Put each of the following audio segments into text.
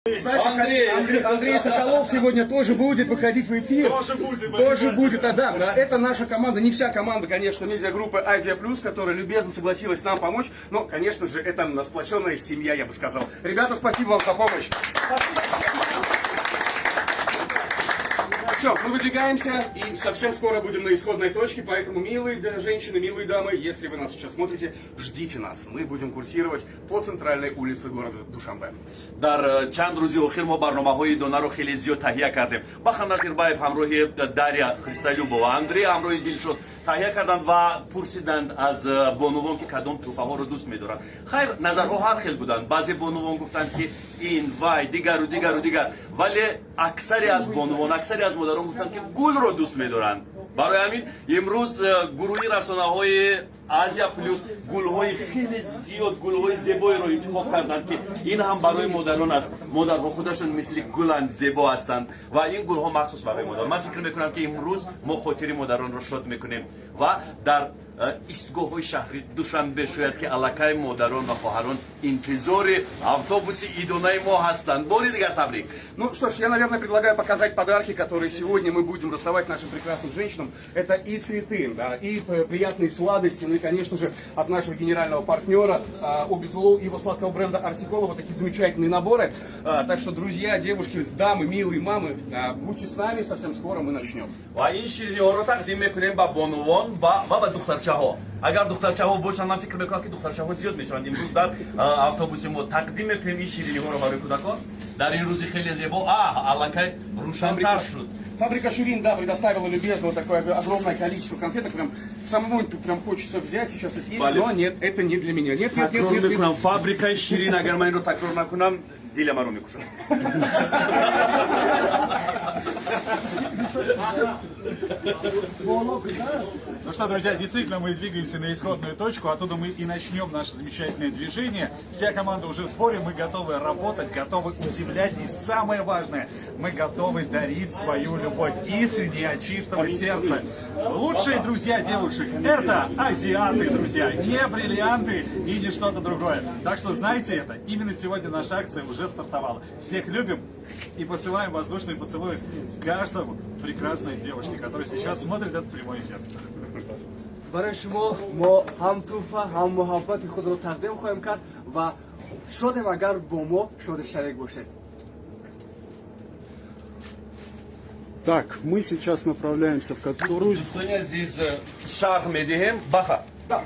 Кстати, Андрей Соколов сегодня тоже будет выходить в эфир. Тоже будет, да. Это наша команда, не вся команда, конечно, медиагруппы Азия Плюс, которая любезно согласилась нам помочь. Но, конечно же, это сплоченная семья, я бы сказал. Ребята, спасибо вам за помощь. Все, мы выдвигаемся и совсем скоро будем на исходной точке, поэтому, милые женщины, милые дамы, если вы нас сейчас смотрите, ждите нас. Мы будем курсировать по центральной улице города Душанбе. дар чанд рӯзи охир мо барномаҳои донаро хеле зиёд таҳия кардем. Бахан Назирбаев ҳамроҳи Дарья Христолюбова, Андрей ҳамроҳи Дилшод таҳия карданд ва пурсиданд аз бонувон ки кадом тӯҳфаҳоро дӯст медоранд. Хайр, назарҳо ҳар хел буданд. Баъзе бонувон гуфтанд ки ин, вай, дигару дигару дигар. Вале аксаре аз бонувон, аксаре аз модарон гуфтанд ки гулро дӯст медоранд. Барои ҳамин имрӯз гурӯҳи расонаҳои Азия Плюс гулҳои хеле зиёд, гулҳои зебоеро интихоб карданд ки ин ҳам барои модарон аст. Модарҳо худашон мисли гуланд, зебо ҳастанд ва ин гулҳо махсус барои модар. Ман фикр мекунам ки имрӯз мо хотири модаронро шод мекунем ва дар истгоҳҳои шаҳри Душанбе шояд ки аллакай модарон ва хоҳарон интизори автобуси идонаи мо ҳастанд. Бори дигар табрик. Ну что ж, я, наверное, предлагаю показать подарки, которые сегодня мы будем раздавать нашим прекрасным женщинам. Это и цветы, да, и приятные сладости, ну и, конечно же, от нашего генерального партнера Обезлол и его сладкого бренда Арсиколова такие замечательные наборы. Так что, друзья, девушки, дамы, милые мамы, будьте с нами, совсем скоро мы начнем. Агар духтарчаҳо бошанд, ман фикр мекунам ки духтарчаҳо зиёд мешаванд. Имрӯз дар автобуси мо тақдим мекунем ин шириниҳоро барои кӯдакон дар ин рӯзи хеле зебо. Аллакай рӯшантар шуд. Фабрика Ширин, да, предоставила любезно вот такое огромное количество конфеток. Прям самому прям хочется взять сейчас и съесть, но нет, это не для меня. Нет. Фабрика Ширин, агар ман инро такрор накунам, диля маро мекушад. Ну что, друзья, действительно мы двигаемся на исходную точку, оттуда мы и начнем наше замечательное движение. Вся команда уже в сборе, мы готовы работать, готовы удивлять и самое важное, мы готовы дарить свою любовь искренне, от чистого сердца. Лучшие друзья девушек — это азиаты, друзья, не бриллианты и не что-то другое. Так что знайте это, именно сегодня наша акция уже стартовала. Всех любим и посылаем воздушные поцелуи каждому прекрасной девушке, которая сейчас смотрит этот прямой эфир. برای شما ما هم توفه هم محبت خود رو تقدیم خواهیم کرد و شادیم اگر با ما شاد شریک باشید. Так, мы сейчас направляемся в Кацуру. Да.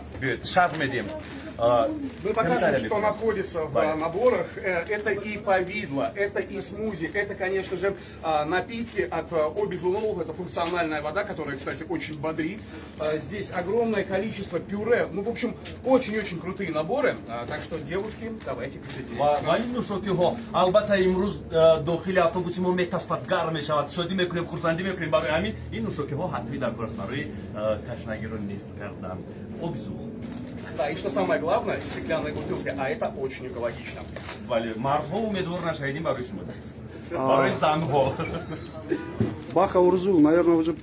Мы покажем, что находится в наборах. Это и повидло, это и смузи, это, конечно же, напитки от Обезлол. Это функциональная вода, которая, кстати, очень бодрит. Здесь огромное количество пюре. Ну, в общем, очень-очень крутые наборы. Так что, девушки, давайте присоединяйтесь. Да, и что самое главное, стеклянная бутылка, а это очень экологично. Баха Урзул, наверное, уже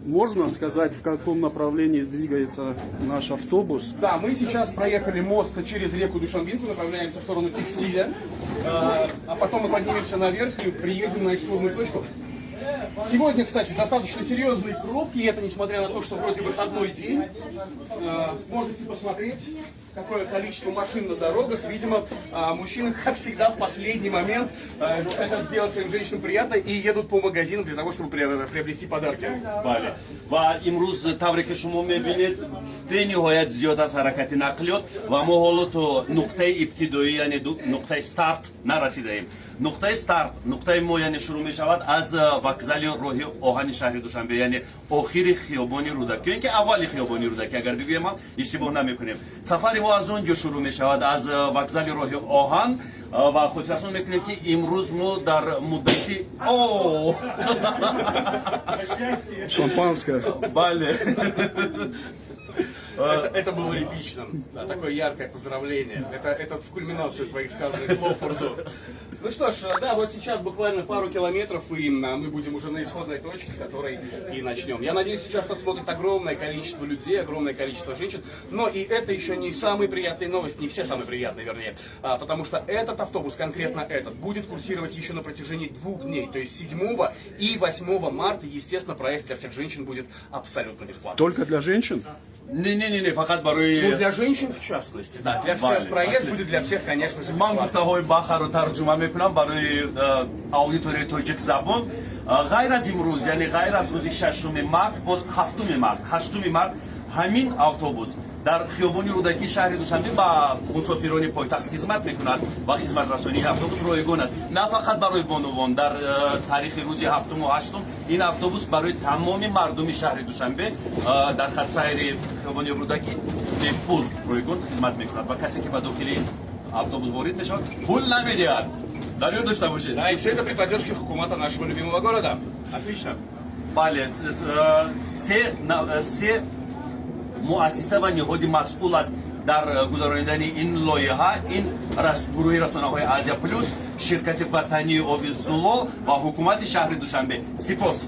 можно сказать, в каком направлении двигается наш автобус? Да, мы сейчас проехали мост через реку Душанбинку, направляемся в сторону текстиля, а потом мы поднимемся наверх и приедем на исходную точку. Сегодня, кстати, достаточно серьезные пробки, и это несмотря на то, что вроде выходной день. Можете посмотреть, какое количество машин на дорогах. Видимо, мужчины, как всегда, в последний момент хотят сделать своим женщинам приятно и едут по магазинам для того, чтобы приобрести подарки. ва имрӯз тавре ки шумо мебинед бениҳоят зиёд аз ҳаракати нақлиёт ва мо ҳоло то нуқтаи ибтидоӣ, яъне нуқтаи старт нарасидаем. Нуқтаи старт, нуқтаи мо яъне шурӯъ мешавад аз вокзали роҳи оҳани шаҳри Душанбе, яъне охири хиёбони Рӯдакӣ, ин ки аввали хиёбони Рӯдакӣ, агар бигӯям ҳам иштибоҳ намекунем. Сафари мо аз он ҷо шурӯъ мешавад, аз вокзали роҳи оҳан, ва хотиррасон мекунем ки имрӯз мо дар муддати Шампанское. бале. Это было эпично. Да, такое яркое поздравление. Это в кульминацию твоих сказанных слов, Фурзо. Ну что ж, да, вот сейчас буквально пару километров, и мы будем уже на исходной точке, с которой и начнем. Я надеюсь, сейчас нас смотрит огромное количество людей, огромное количество женщин, но и это еще не самые приятные новости, не все самые приятные, вернее, потому что этот автобус, конкретно этот, будет курсировать еще на протяжении 2 дней, то есть 7 и 8 марта, естественно, проезд для всех женщин будет абсолютно бесплатный. Только для женщин? Не, факат барои... Ну, для женщин в частности, да, для всех, проезд будет для всех, конечно же, من бесплатный. گفته‌های بخر رو ترجمه میکنم برای آدیتوری تاجیک زبان غیر از امروز یعنی غیر از روز 6 مارت باز 7 مارت 8 مارت همین اتوبوس در خیابان رودکی شهر دوشنبه با مسافران پایتخت خدمت میکند و خدمت رسانی اتوبوس رایگان است نه فقط برای بانوان در تاریخ روز 7 و 8 این اتوبوس برای تمام مردم شهر دوشنبه در خط سیر خیابان رودکی به پول رایگان خدمت میکند و کسی که به داخل автобус варит мешает, пуль намедиат. Дарю дошта бошед. Да, и все это при поддержке хукумата нашего любимого города. Отлично. Бале, се муассиса ва ниҳоди масъул аст дар гузарондани ин лоиҳа, ин гурӯҳи расонаҳои Азия плюс, ширкати ватании Оби Зулол ва ҳукумати шаҳри Душанбе. Сипос.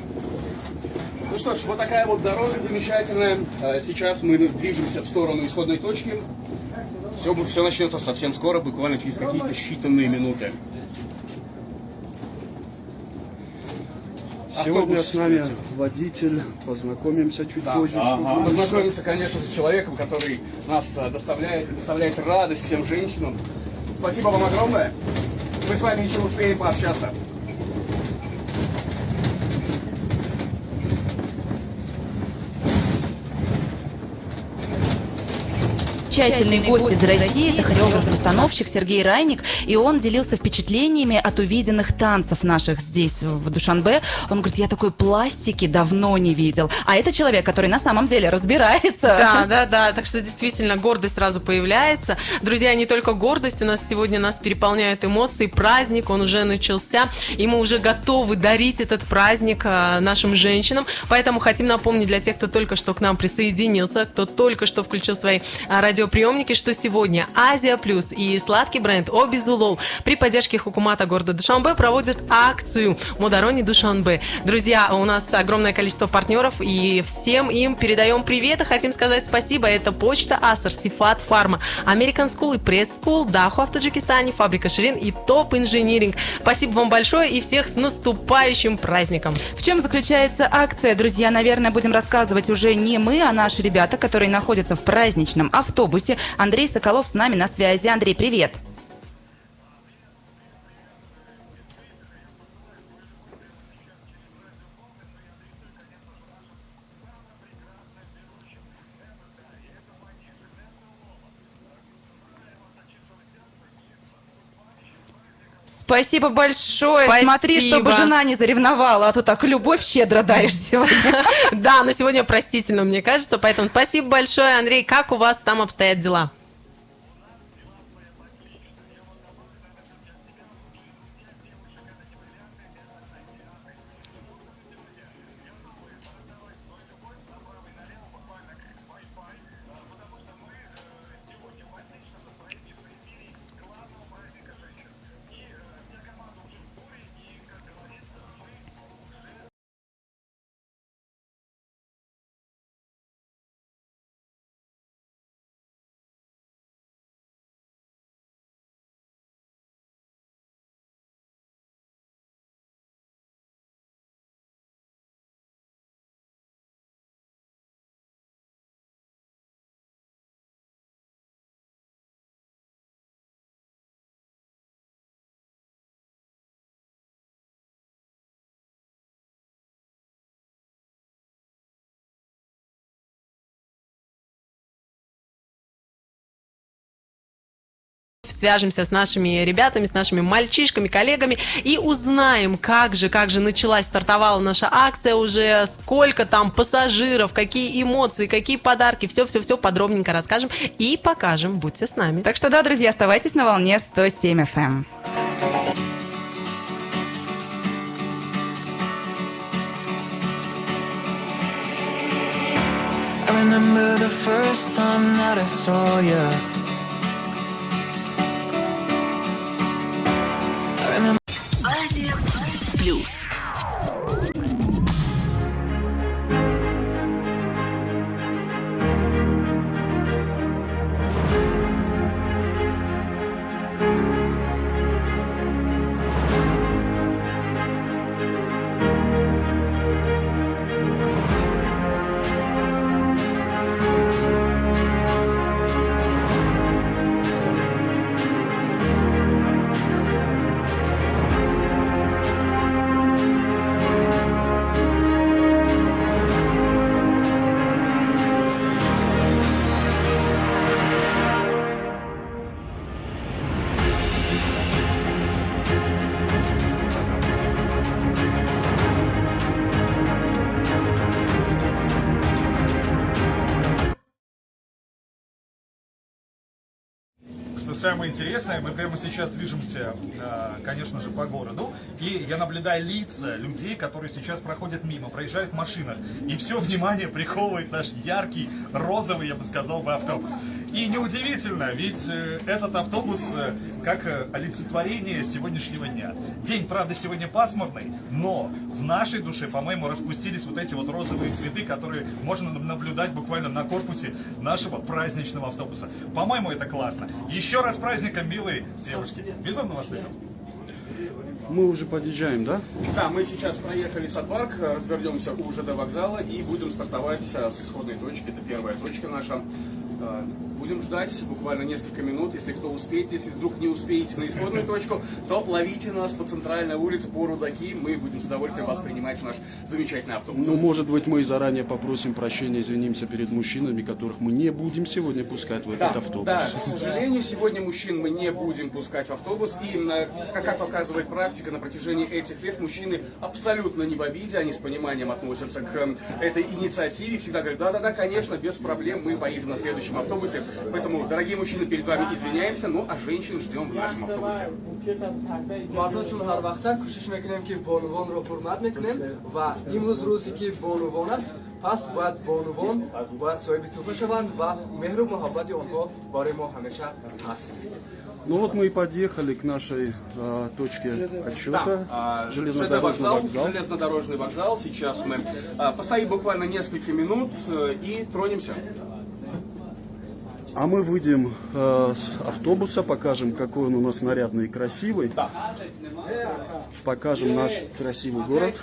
Ну что ж, вот такая вот дорога замечательная. Сейчас мы движемся в сторону исходной точки. Все начнется совсем скоро, буквально через какие-то считанные минуты. Сегодня Автобус с нами встретим. водитель, познакомимся чуть позже. Мы познакомимся, конечно, с человеком, который нас доставляет радость всем женщинам. Спасибо вам огромное. Мы с вами еще успеем пообщаться. Замечательный гость из России, это хореограф-постановщик Сергей Райник, и он делился впечатлениями от увиденных танцев наших здесь, в Душанбе. Он говорит, я такой пластики давно не видел. А это человек, который на самом деле разбирается. Да, так что действительно гордость сразу появляется. Друзья, не только гордость, у нас сегодня нас переполняют эмоции, праздник, он уже начался, и мы уже готовы дарить этот праздник нашим женщинам, поэтому хотим напомнить для тех, кто только что к нам присоединился, кто только что включил свои радиоприемники, что сегодня Азия Плюс и сладкий бренд Оби Зулол при поддержке хукумата города Душанбе проводят акцию Модарони Душанбе. Друзья, у нас огромное количество партнеров, и всем им передаем привет и хотим сказать спасибо. Это Почта Асар, Сифат Фарма, American School и Пресс School, Даху в Таджикистане, Фабрика Ширин и Топ Инжиниринг. Спасибо вам большое и всех с наступающим праздником. В чем заключается акция, друзья, наверное, будем рассказывать уже не мы, а наши ребята, которые находятся в праздничном автобусе. Андрей Соколов с нами на связи. Андрей, привет. Спасибо большое. Спасибо. Смотри, чтобы жена не заревновала, а то так любовь щедро даришь сегодня. Да, но сегодня простительно, мне кажется, поэтому спасибо большое, Андрей. Как у вас там обстоят дела? Свяжемся с нашими ребятами, с нашими мальчишками, коллегами и узнаем, как же началась, стартовала наша акция уже, сколько там пассажиров, какие эмоции, какие подарки, все подробненько расскажем и покажем. Будьте с нами. Так что да, друзья, оставайтесь на волне 107 FM. I remember the first time that I saw you. I Что самое интересное, мы прямо сейчас движемся, конечно же, по городу, и я наблюдаю лица людей, которые сейчас проходят мимо, проезжают в машинах, и все внимание приковывает наш яркий, розовый, я бы сказал, автобус. И неудивительно, ведь этот автобус как олицетворение сегодняшнего дня. День, правда, сегодня пасмурный, но в нашей душе, по-моему, распустились вот эти вот розовые цветы, которые можно наблюдать буквально на корпусе нашего праздничного автобуса. По-моему, это классно. Еще раз с праздником, милые девушки. Безумно вас любим. Мы уже подъезжаем, да? Да, мы сейчас проехали Садпарк, развернемся у ЖД вокзала и будем стартовать с исходной точки. Это первая точка наша. Будем ждать буквально несколько минут. Если кто успеет, если вдруг не успеете на исходную точку, то ловите нас по центральной улице, по Рудаки. Мы будем с удовольствием вас принимать в наш замечательный автобус. Ну, может быть, мы заранее попросим прощения, извинимся перед мужчинами, которых мы не будем сегодня пускать в этот автобус. Да, к сожалению, сегодня мужчин мы не будем пускать в автобус. И, как показывает практика, на протяжении этих лет мужчины абсолютно не в обиде, они с пониманием относятся к этой инициативе. Всегда говорят, да-да-да, конечно, без проблем, мы поедем на следующем автобусе. Поэтому, дорогие мужчины, перед вами извиняемся, ну а женщин ждем в нашем автобусе. мардҳо чун ҳар вақта кӯшиш мекунем ки бонувонро ҳурмат мекунем ва имрӯз рӯзе ки бонувон аст, пас бояд бонувон бояд соҳиби туҳфа шаванд ва меҳру муҳаббати онҳо бори мо ҳамеша ҳаст. Ну вот мы и подъехали к нашей точке отсчета. Да, Железнодорожный вокзал. Железнодорожный вокзал. Сейчас мы постоим буквально несколько минут и тронемся. А мы выйдем с автобуса, покажем, какой он у нас нарядный и красивый. Да. Покажем наш красивый город.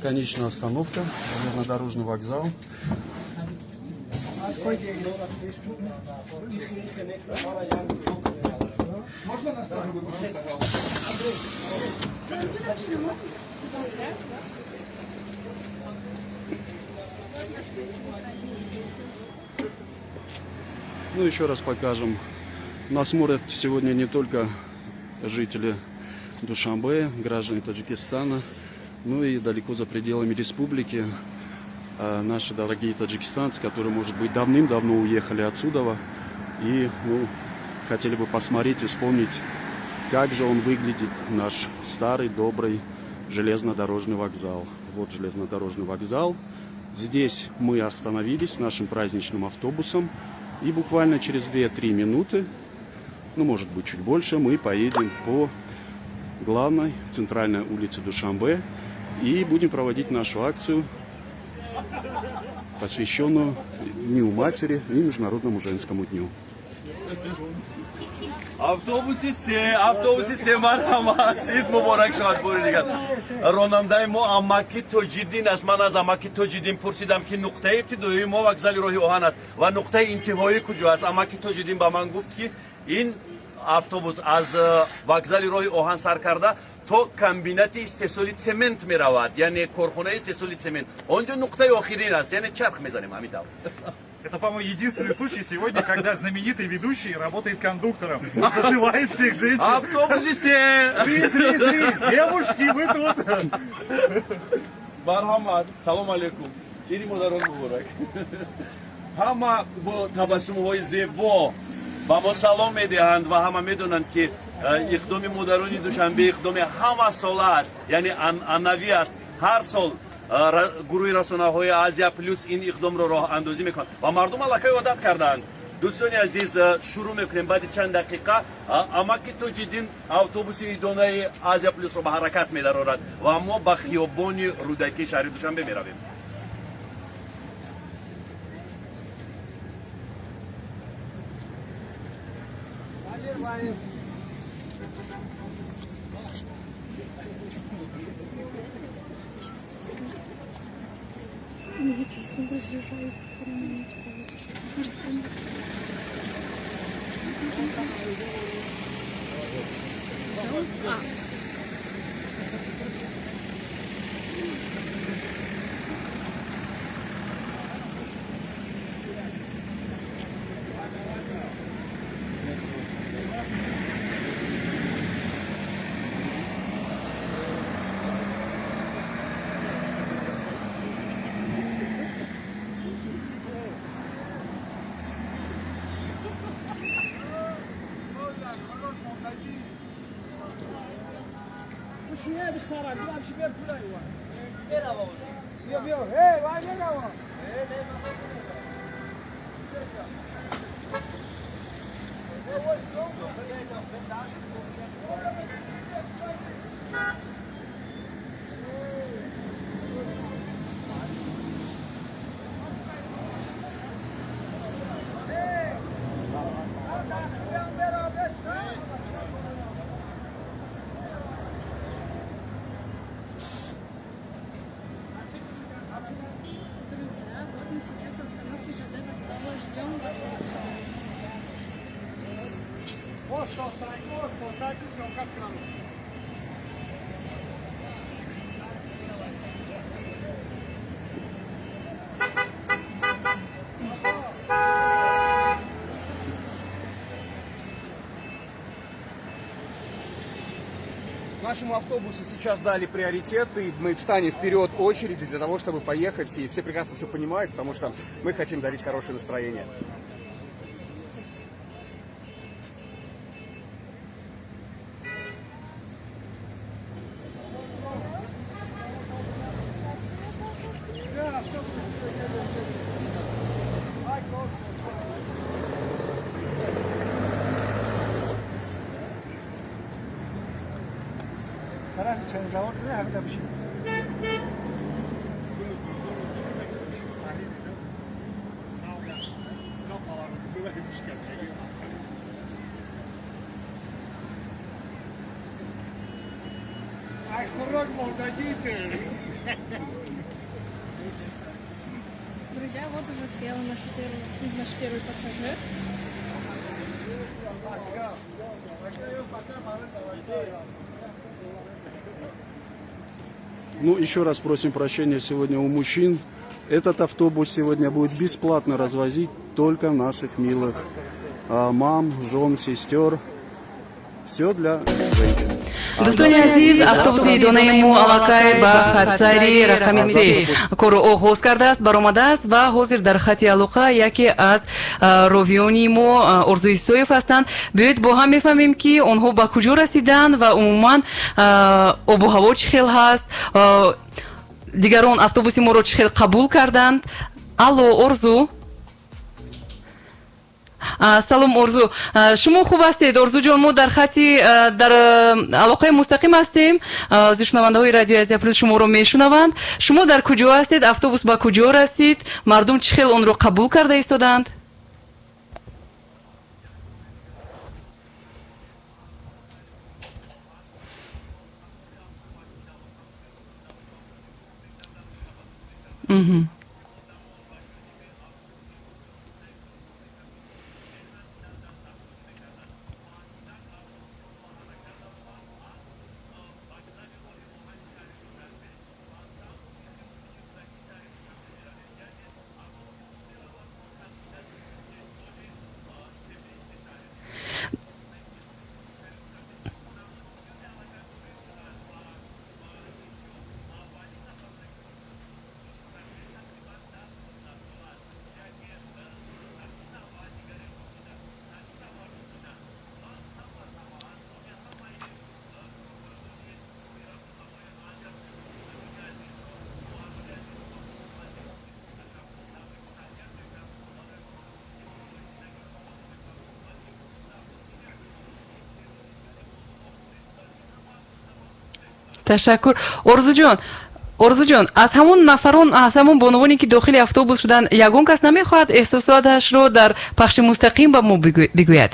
Конечная остановка, железнодорожный вокзал. Можно нас тоже выпустить, пожалуйста? Ну, еще раз покажем. Нас смотрят сегодня не только жители Душанбе, граждане Таджикистана, но и далеко за пределами республики. Наши дорогие таджикистанцы, которые, может быть, давным-давно уехали отсюда и хотели бы посмотреть и вспомнить, как же он выглядит, наш старый, добрый железнодорожный вокзал. Вот железнодорожный вокзал. Здесь мы остановились нашим праздничным автобусом. И буквально через 2-3 минуты, ну, может быть, чуть больше, мы поедем по главной центральной улице Душанбе и будем проводить нашу акцию, посвященную Дню Матери и Международному женскому дню. автобуси се марҳамат, ид муборак шавад бори дигар. Ронандаи мо Амаки Тоҷиддин аст. Ман аз Амаки Тоҷиддин пурсидам ки нуқтаи ибтидоии мо вокзали роҳи оҳан аст ва нуқтаи интиҳоӣ куҷо аст. Амаки Тоҷиддин ба ман гуфт ки ин автобус аз вокзали роҳи оҳан сар карда то комбинати истеҳсоли цемент меравад, яъне корхонаи истеҳсоли цемент. Онҷо нуқтаи охирин аст, яъне чарх мезанем ҳамин. Это, по-моему, единственный случай сегодня, когда знаменитый ведущий работает кондуктором. Зазывает всех женщин. Автобуси се! Три, девушки, вы тут. Марҳамат, салом алейкум. Иди модарон муборак. Ҳама бо табассумҳои зебо ба мо салом медиҳанд ва ҳама медонанд ки иқдоми модарони Душанбе иқдоми ҳама сола аст, яъне анъанавӣ аст. ҳар сол гурӯҳи расонаҳои Азия плюс ин иқдомро роҳандозӣ мекунанд ва мардум аллакай одат кардаанд. دوستان عزیز شروع میکنیم بعد چند دقیقه اما که تو دیدین اتوبوس دونای آزیا پلیس رو به حرکت می‌دارد و ما به خیابان رودکی شهر دوشنبه می‌رویم. Нашему автобусу сейчас дали приоритет, и мы встанем вперед очереди для того, чтобы поехать, и все прекрасно все понимают, потому что мы хотим дарить хорошее настроение. Друзья, вот уже сел наш первый пассажир. Ну, еще раз просим прощения сегодня у мужчин. Этот автобус сегодня будет бесплатно развозить только наших милых мам, жен, сестер. Все для женщин. دوستان عزیز автобуси донаи мо аллакай ба хатсайри рақами 3 корро оғоз кардааст баромадааст ва ҳозир дар хати алоқа яке аз ровиёни мо Орзу Исоев ҳастанд. биёед бо ҳам мефаҳмем ки онҳо ба куҷо расиданд ва умуман обу ҳаво чӣ хел ҳаст, дигарон автобуси моро чӣ хел қабул карданд. алло Орзу. салом Орзу, шумо хуб ҳастед? Орзу ҷон, мо дар хати дар алоқаи мустақим ҳастем. шунавандаҳои радиои Азия Плюс шуморо мешунаванд. шумо дар куҷо ҳастед? автобус ба куҷо расид? мардум чӣ хел онро қабул карда истоданд? ташаккур. орзуҷон, аз ҳамон нафарон, аз ҳамон бонувоне ки дохили автобус шуданд, ягон кас намехоҳад эҳсосоташро дар пахши мустақим ба мо бигӯяд?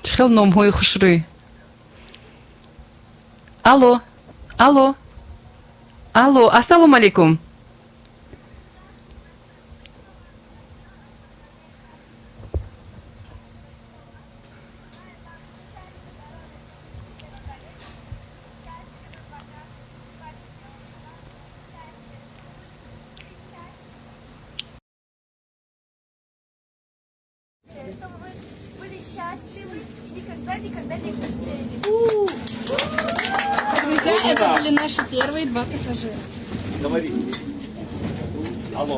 чӣ хел номҳои хушрӯй. алло, ассалому алайкум. Чтобы вы были счастливы и никогда не грустили. Друзья, это были наши первые 2 пассажира. Говори. Алло.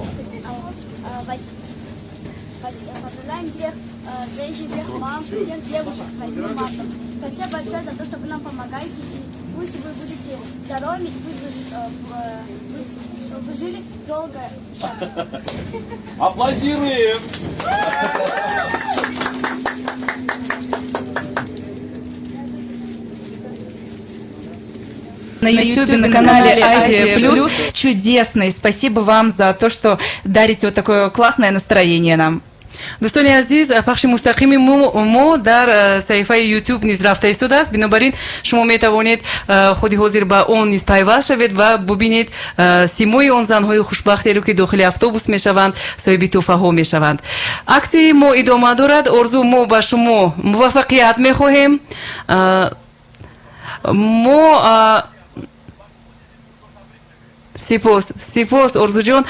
Поздравляем всех женщин, всех мам, всех девушек с 8 марта. Спасибо большое за то, что вы нам помогаете. И пусть вы будете здоровыми, чтобы вы жили долго и счастливо. Аплодируем! На YouTube, на канале Азия Плюс. Чудесный. Спасибо вам за то, что дарите вот такое классное настроение нам. дӯстони азиз, пахши мустақими мо дар саҳифаи YouTube низ рафта истодааст. Бинобар ин шумо метавонед худи ҳозир ба он низ пайваст шавед ва бубинед симои он занҳои хушбахтеро ки дохили автобус мешаванд, соҳиби тӯҳфаҳо мешаванд. аксии мо идома дорад. орзу мо ба шумо муваффақият мехоҳем. мо сипос орзуҷон,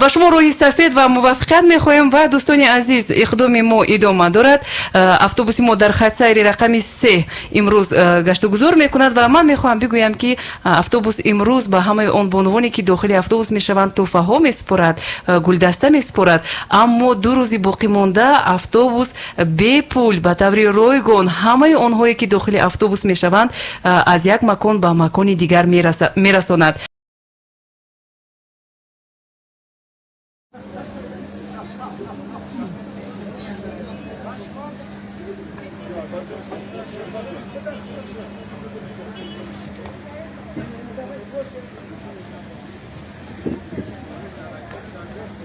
ба шумо роҳи сафед ва муваффақият мехоҳем ва дӯстони азиз, иқдоми мо идома дорад. автобуси мо дар хат сайри рақами 3 имрӯз гаштугузор мекунад ва ман мехоҳам бигӯям ки автобус имрӯз ба ҳамаи он бонувоне ки дохили автобус мешаванд тӯҳфаҳо месупорад, гулдаста месупорад. аммо 2 рӯзи боқимонда автобус бепул ба таври ройгон ҳамаи онҳое ки дохили автобус мешаванд аз як макон ба макони дигар мерасонад.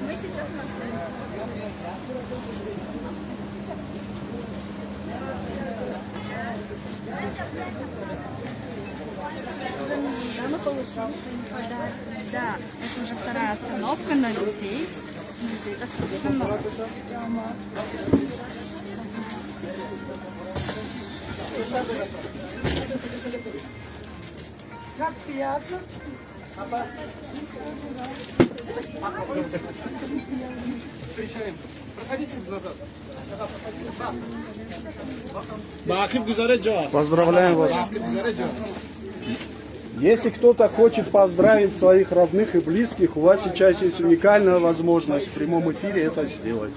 Мы сейчас на остановке. Да, мы получили свои подарки. Да, это уже 2-я остановка на детей. Детей достаточно много. Как приятно. Встречаем. Проходите назад. Поздравляем вас. Если кто-то хочет поздравить своих родных и близких, у вас сейчас есть уникальная возможность в прямом эфире это сделать.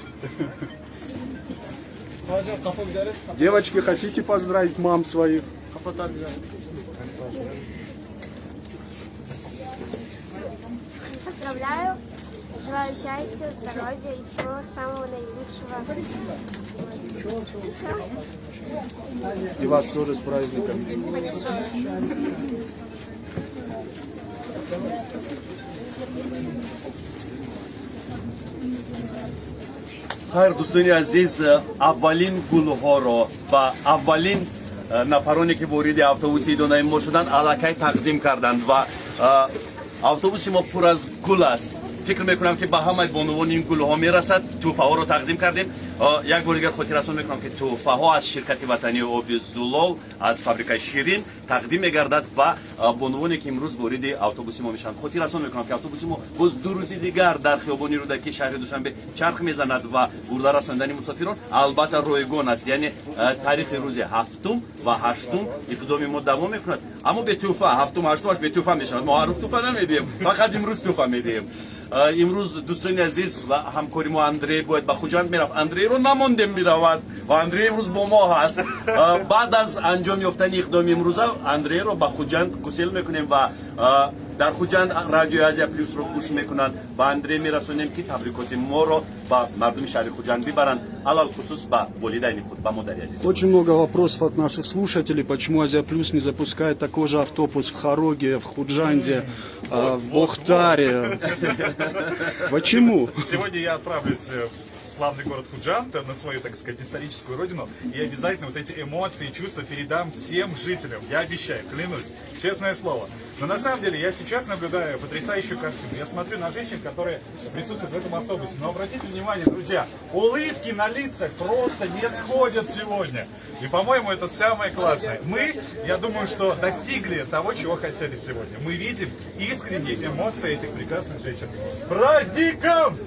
Девочки, хотите поздравить мам своих? Поздравляю, желаю счастья, здоровья и всего самого наилучшего. И вас тоже с праздником. хайр, дӯстони азиз, аввалин гулҳоро ба аввалин нафароне ки вориди автобуси идонаи мо шуданд аллакай тақдим карданд ва автобуси мо пур аз гул аст. фикр мекунам ки ба ҳамаи бонувони ин гулҳо мерасад. тӯҳфаҳоро тақдим кардем. як бори дигар хотиррасон мекунам ки тӯҳфаҳо аз ширкати ватании оби зулол, аз фабрикаи ширин тақдим мегардад ба бонувоне ки имрӯз вориди автобуси мо мешаванд. хотиррасон мекунам ки автобуси мо боз 2 рӯзи дигар дар хиёбони рӯдаки шаҳри Душанбе чарх мезанад ва бурда расондани мусофирон албатта ройгон аст, яъне таърихи рӯзи 7 ва 8 иқдоми мо давом мекунад. аммо бетӯҳфа 7-8 бетӯҳфа мешавад. мо ҳар рӯз тӯҳфа намедиҳем, фақат имрӯз тӯҳфа медиҳем. имрӯз дӯстони азиз ва ҳамкори мо Андрей бояд ба Хуҷанд мерафт. Андрейро намондем биравад ва Андрей имрӯз бо мо ҳаст. баъд аз анҷом ёфтани иқдоми имрӯза Андрейро ба Хуҷанд гусел мекунем ва дар хуҷанд радиои азия плюсро гӯш мекунанд ба Андре мерасонем ки табрикоти моро ба мардуми шаҳри хуҷанд бибаранд, алал хусус ба волидайни худ, ба модари азиз. Очень много вопросов от наших слушателей, почему Азия Плюс не запускает такой же автобус в Хароге, в Худжанде, в Бухтаре. Почему? Сегодня я отправлюсь в славный город Худжанд, на свою, так сказать, историческую родину, и обязательно вот эти эмоции и чувства передам всем жителям. Я обещаю, клянусь, честное слово. Но на самом деле я сейчас наблюдаю потрясающую картину. Я смотрю на женщин, которые присутствуют в этом автобусе. Но обратите внимание, друзья, улыбки на лицах просто не сходят сегодня. И, по-моему, это самое классное. Мы, я думаю, что достигли того, чего хотели сегодня. Мы видим искренние эмоции этих прекрасных женщин. С праздником!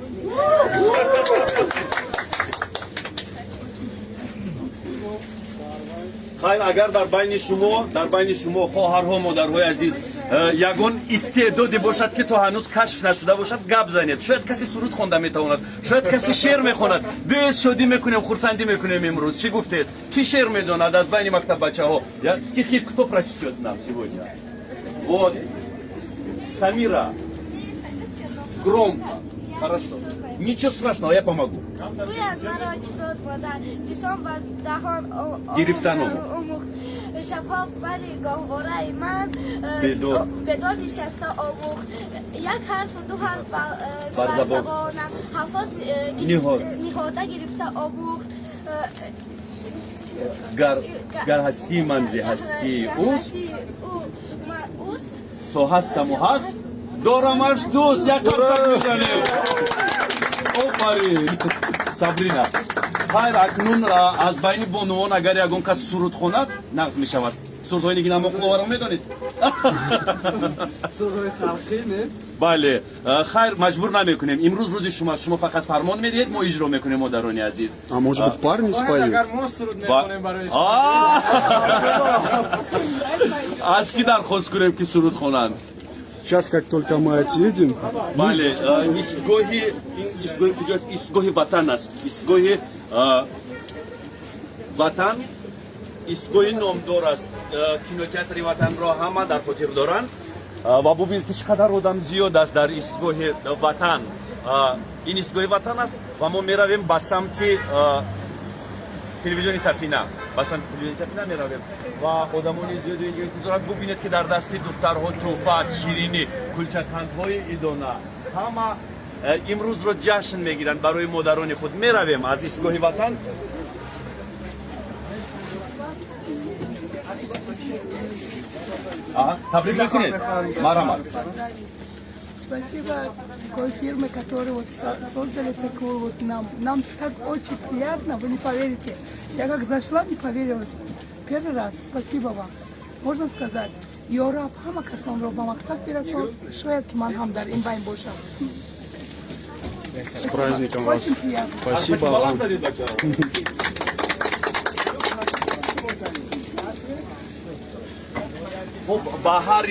хайр, агар дар байни шумо хоҳарҳо, модарҳои азиз, ягон истеъдоде бошад ки то ҳанӯз кашф нашуда бошад, гап занед. Шояд касе суруд хонда метавонад, шояд касе шеър мехонад. Биёед шодӣ мекунем, хурсандӣ мекунем имрӯз. Чӣ гуфтед? Ки шеър медонад аз байни мактаббачаҳо? Стихи кто прочтет нам сегодня? Вот. Самира. Громко. Хорошо. Ничего страшного, я помогу. Гирифтаном. Бедор. Бедор нишаста омухт. Як харфу ду харф бар забонам. Хафоз ниҳода гирифта омухт. Гар ҳастӣ манзи ҳастӣ уст. То ҳастаму ҳаст. Дорамаш дӯст, як қарсак мезанем. Офарин. Сабрина. Хайр, акнун аз байни бонувон агар ягон кас суруд хонад, нағз мешавад. Сурудҳои нигина мо хуловаро медонед? Сурудҳои халқӣ, не? Бале, хайр, маҷбур намекунем. Имрӯз рӯзи шумост. Шумо фақат фармон медиҳед, мо иҷро мекунем, модарони азиз. А может быть, парни споют? Агар мо суруд мекунем барои шумо. Аз ки дархост кунем ки суруд хонанд? Сейчас, как только мы отъедем, бале, истгоҳи куҷост? Истгоҳи ватан аст. Истгоҳи ватан, истгоҳи номдор аст. Кинотеатри ватанро ҳама дар хотир доранд. Ва бубинед ки чӣ қадар одам зиёд аст дар истгоҳи ватан. Ин истгоҳи ватан аст ва мо меравем ба самти телевизиони Сафина. Ба самти телевизиони Сафина меравем ва одамони зиёди инҷо интизорат. Бубинед ки дар дасти духтарҳо тӯҳфа аст, ширинӣ, кулчақандҳои идона. Ҳама имрӯзро ҷашн мегиранд барои модарони худ. Меравем аз истгоҳи ватан. Табрик мекунед? Марҳамат. Спасибо такой фирме, которые вот создали такую вот нам так очень приятно, вы не поверите. Я как зашла, не поверила. Первый раз. Спасибо вам. Можно сказать, Европа, хама касан роба максат пирасон, шояд ки ман хам дар ин байн бошам. с праздником вас. Очень приятно. Спасибо вам. ба ҳар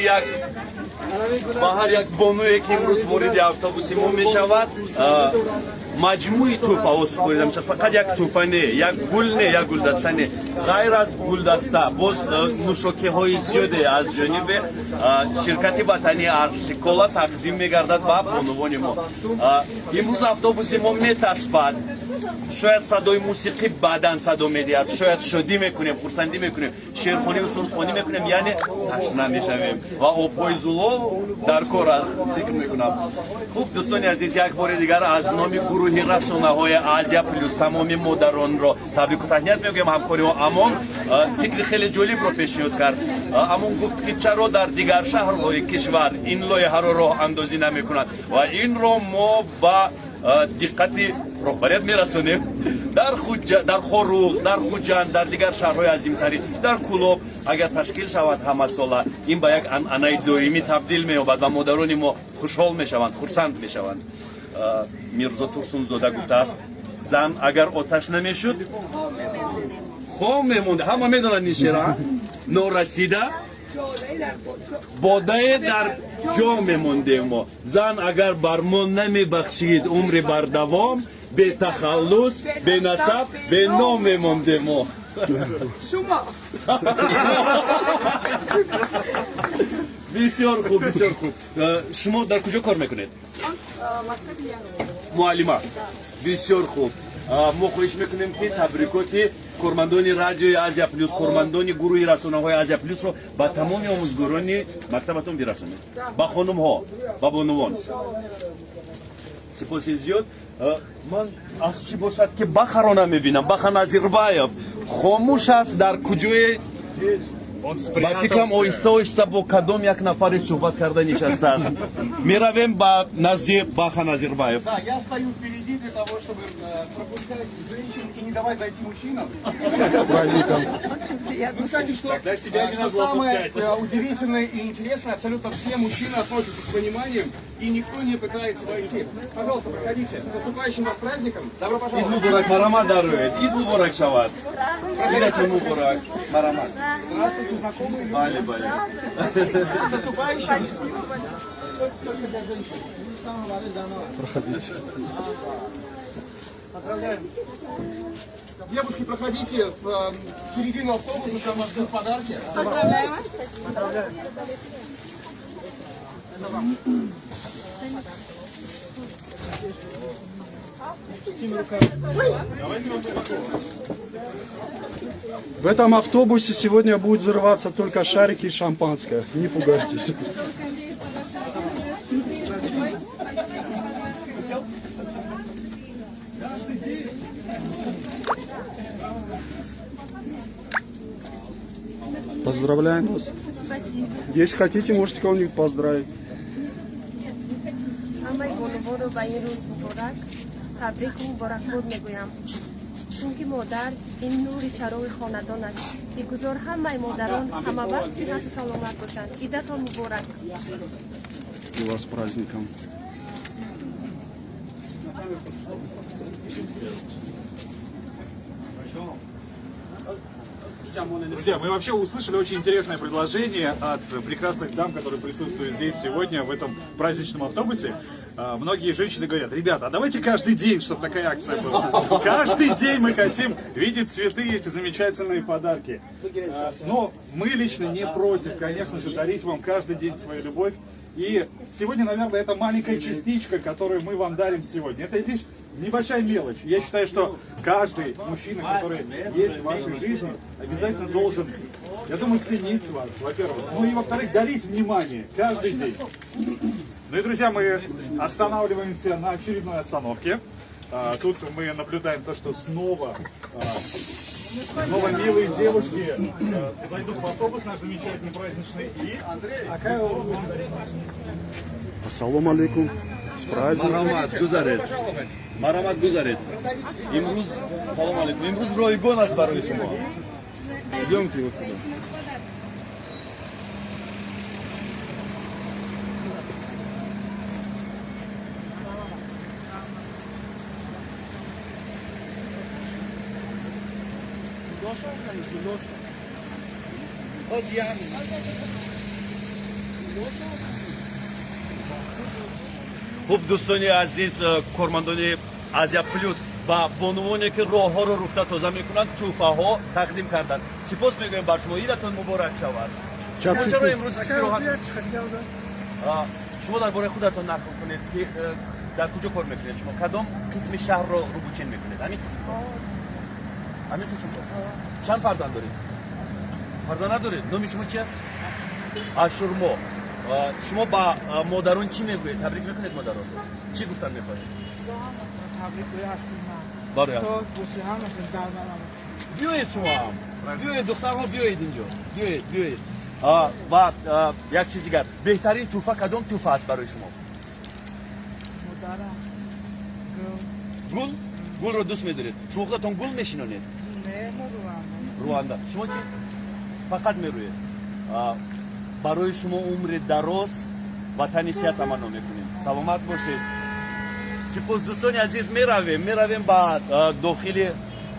як бонуе ки имрӯз вориди автобуси мо мешавад, маҷмӯи тӯҳфаҳо супорида мешавад. Фақат як тӯҳфа не, як гул не, як гулдаста не. ғайр аз гулдаста боз нӯшокиҳои зиёде аз ҷониби ширкати ватании арсикола тақдим мегардад ба бонувони мо. Имрӯз автобуси мо метаспад. Шояд садои мусиқӣ баъдан садо медиҳад, шояд шодӣ мекунем, хурсандӣ мекунем, шеърхониву сурудхонӣ мекунем, яъне ташна мешавем ва обҳои зуло дар кор аст. фикр мекунам. Хуб, дӯстони азиз, як бори дигар аз номи гурӯҳи расонаҳои Азия Плюс тамоми модаронро табрику таҳният мегӯям. ҳамкориҳо Амон фикри хеле ҷолибро пешниҳод кард. Амон гуфт ки чаро дар дигар шаҳрҳои кишвар ин лоиҳаро роҳандозӣ намекунад ва инро мо ба диққати роҳбарият мерасонем. Дар Хоруғ, дар Хуҷанд, дар дигар шаҳрҳои азимтарин, дар Кӯлоб агар ташкил шавад ҳамасола, ин ба як анъанаи доимӣ табдил меёбад ва модарони мо хушҳол мешаванд, хурсанд мешаванд. Мирзо Турсунзода гуфтааст, зан агар оташ намешуд хом мемонд. Ҳама медонад ин шеъра норасида бодае дар ҷо мемондем мо. Зан агар бар мо намебахшид умри бардавом, бетахаллус, бенасаб, беном мемондем мо. بسیار خوب بسیار خوب شما در کجا کار میکنید؟ معلمه بسیار خوب ما خواهش میکنیم که تبریکات کارمندان رادیوی آزیا پلوس کارمندان گروه رسانه‌های آزیا پلوس رو با تمام آموزگاران مکتبتون برسونید با خانم ها با بانوان سپاس زیاد من از چی باشد که بخرا نمیبینم بخر نظیربایف خاموش است در کجای با فکرم آهسته با کدام یک نفر صحبت کرده нечасто است میرویم با نزد Баха Назирбаев. Да, я стою впереди для того, чтобы пропускать женщин и не давать зайти мужчинам. С праздником. Ну, кстати, что самое удивительное и интересное, абсолютно все мужчины относятся с пониманием, и никто не пытается войти. Пожалуйста, проходите. С наступающим вас праздником. Добро пожаловать. Ид мубарак, марамад дарует. Ид мубарак шавад. Идите мубарак, марамад. Здравствуйте, знакомые люди. Бали. С наступающим. Проходите. Поздравляем. Девушки, проходите в середину автобуса, там вас ждут подарки. Поздравляем вас. Поздравляем. В этом автобусе сегодня будут взрываться только шарики и шампанское. Не пугайтесь. Поздравляем вас. Спасибо. Если хотите, можете кого-нибудь поздравить. همه بانوان رو به این روز مبارک تبریک و مبارکباد میگویم چون که مادر این نور چراغ خاندان است میگذار همه مادران همه وقت صحت و سلامت باشند عیدتان مبارک И вас с праздником. Друзья, мы вообще услышали очень интересное предложение от прекрасных дам, которые присутствуют здесь сегодня в этом праздничном автобусе. Многие женщины говорят: ребята, а давайте каждый день, чтобы такая акция была. Каждый день мы хотим видеть цветы, эти замечательные подарки. Но мы лично не против, конечно же, дарить вам каждый день свою любовь. И сегодня, наверное, это маленькая частичка, которую мы вам дарим сегодня. Это лишь небольшая мелочь. Я считаю, что каждый мужчина, который есть в вашей жизни, обязательно должен, я думаю, ценить вас, во-первых. Ну и, во-вторых, дарить внимание каждый день. Ну и, друзья, мы останавливаемся на очередной остановке. Тут мы наблюдаем то, что снова милые девушки зайдут в автобус наш замечательный праздничный. И Ассаламу алейкум. С праздником. Марамад гузаред. Имруз, салам алейкум. Имруз ройгон аст барои шумо. Идемте вот сюда. خب دوستانی عزیز کارمندان آزیا پلوس با بانوانی که راه ها رو رفته تازه میکنند توفه ها تقدیم کردند سپاس میگویم بر شما عیدتان مبارک شود چرا امروز استراحت شما درباره خودتان نقل کنید که در کجا کار میکنید شما کدام قسم شهر رو روبوچین میکنید همین قسم چند فرزند دارید فرزند ندارید نام شما چی است آشورما شما با مادران چی میگویید تبریک میکنید مادران چی گفتن میخواید برای بیایید شما هم بیایید دخترها بیایید اینجا بیایید و یک چیز دیگر بهترین توفه کدام توفه است برای شما گل رو دوست میدارید شما خودتون گل میشینونید رواندا شما چی فقط میروید برای شما عمر دراز و تنی صحت تمنا میکنیم سلامت باشید سپاس دوستان عزیز میرویم با داخل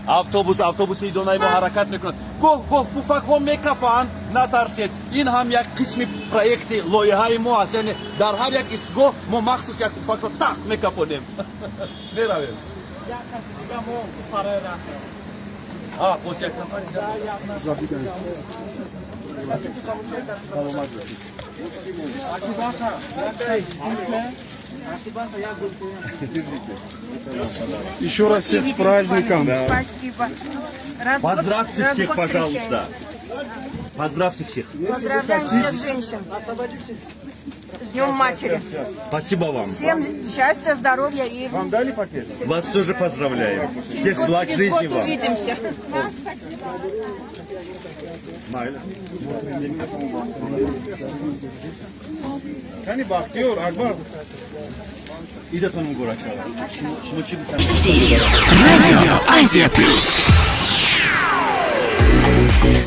автобус идонай мо ҳаракат мекунад гоҳ пуфакҳо мекафанд натарсед ин ҳам як қисми проекти лоиҳаи мо аст яъне дар ҳар як истгоҳ мо махсус як пуфакро так мекафонем меравем боз як нафар Еще раз всех с праздником. Спасибо. Поздравьте всех, пожалуйста. Поздравьте всех. Поздравляем всех женщин. С Днем Матери. Спасибо вам. Всем счастья, здоровья и... Вам дали пакет? Вас тоже поздравляем. Всех благ через жизни год вам. увидимся. Hani bakıyor, Akbar. İde tanım Goraçala. Şunu çıkıp Радио Азия Плюс.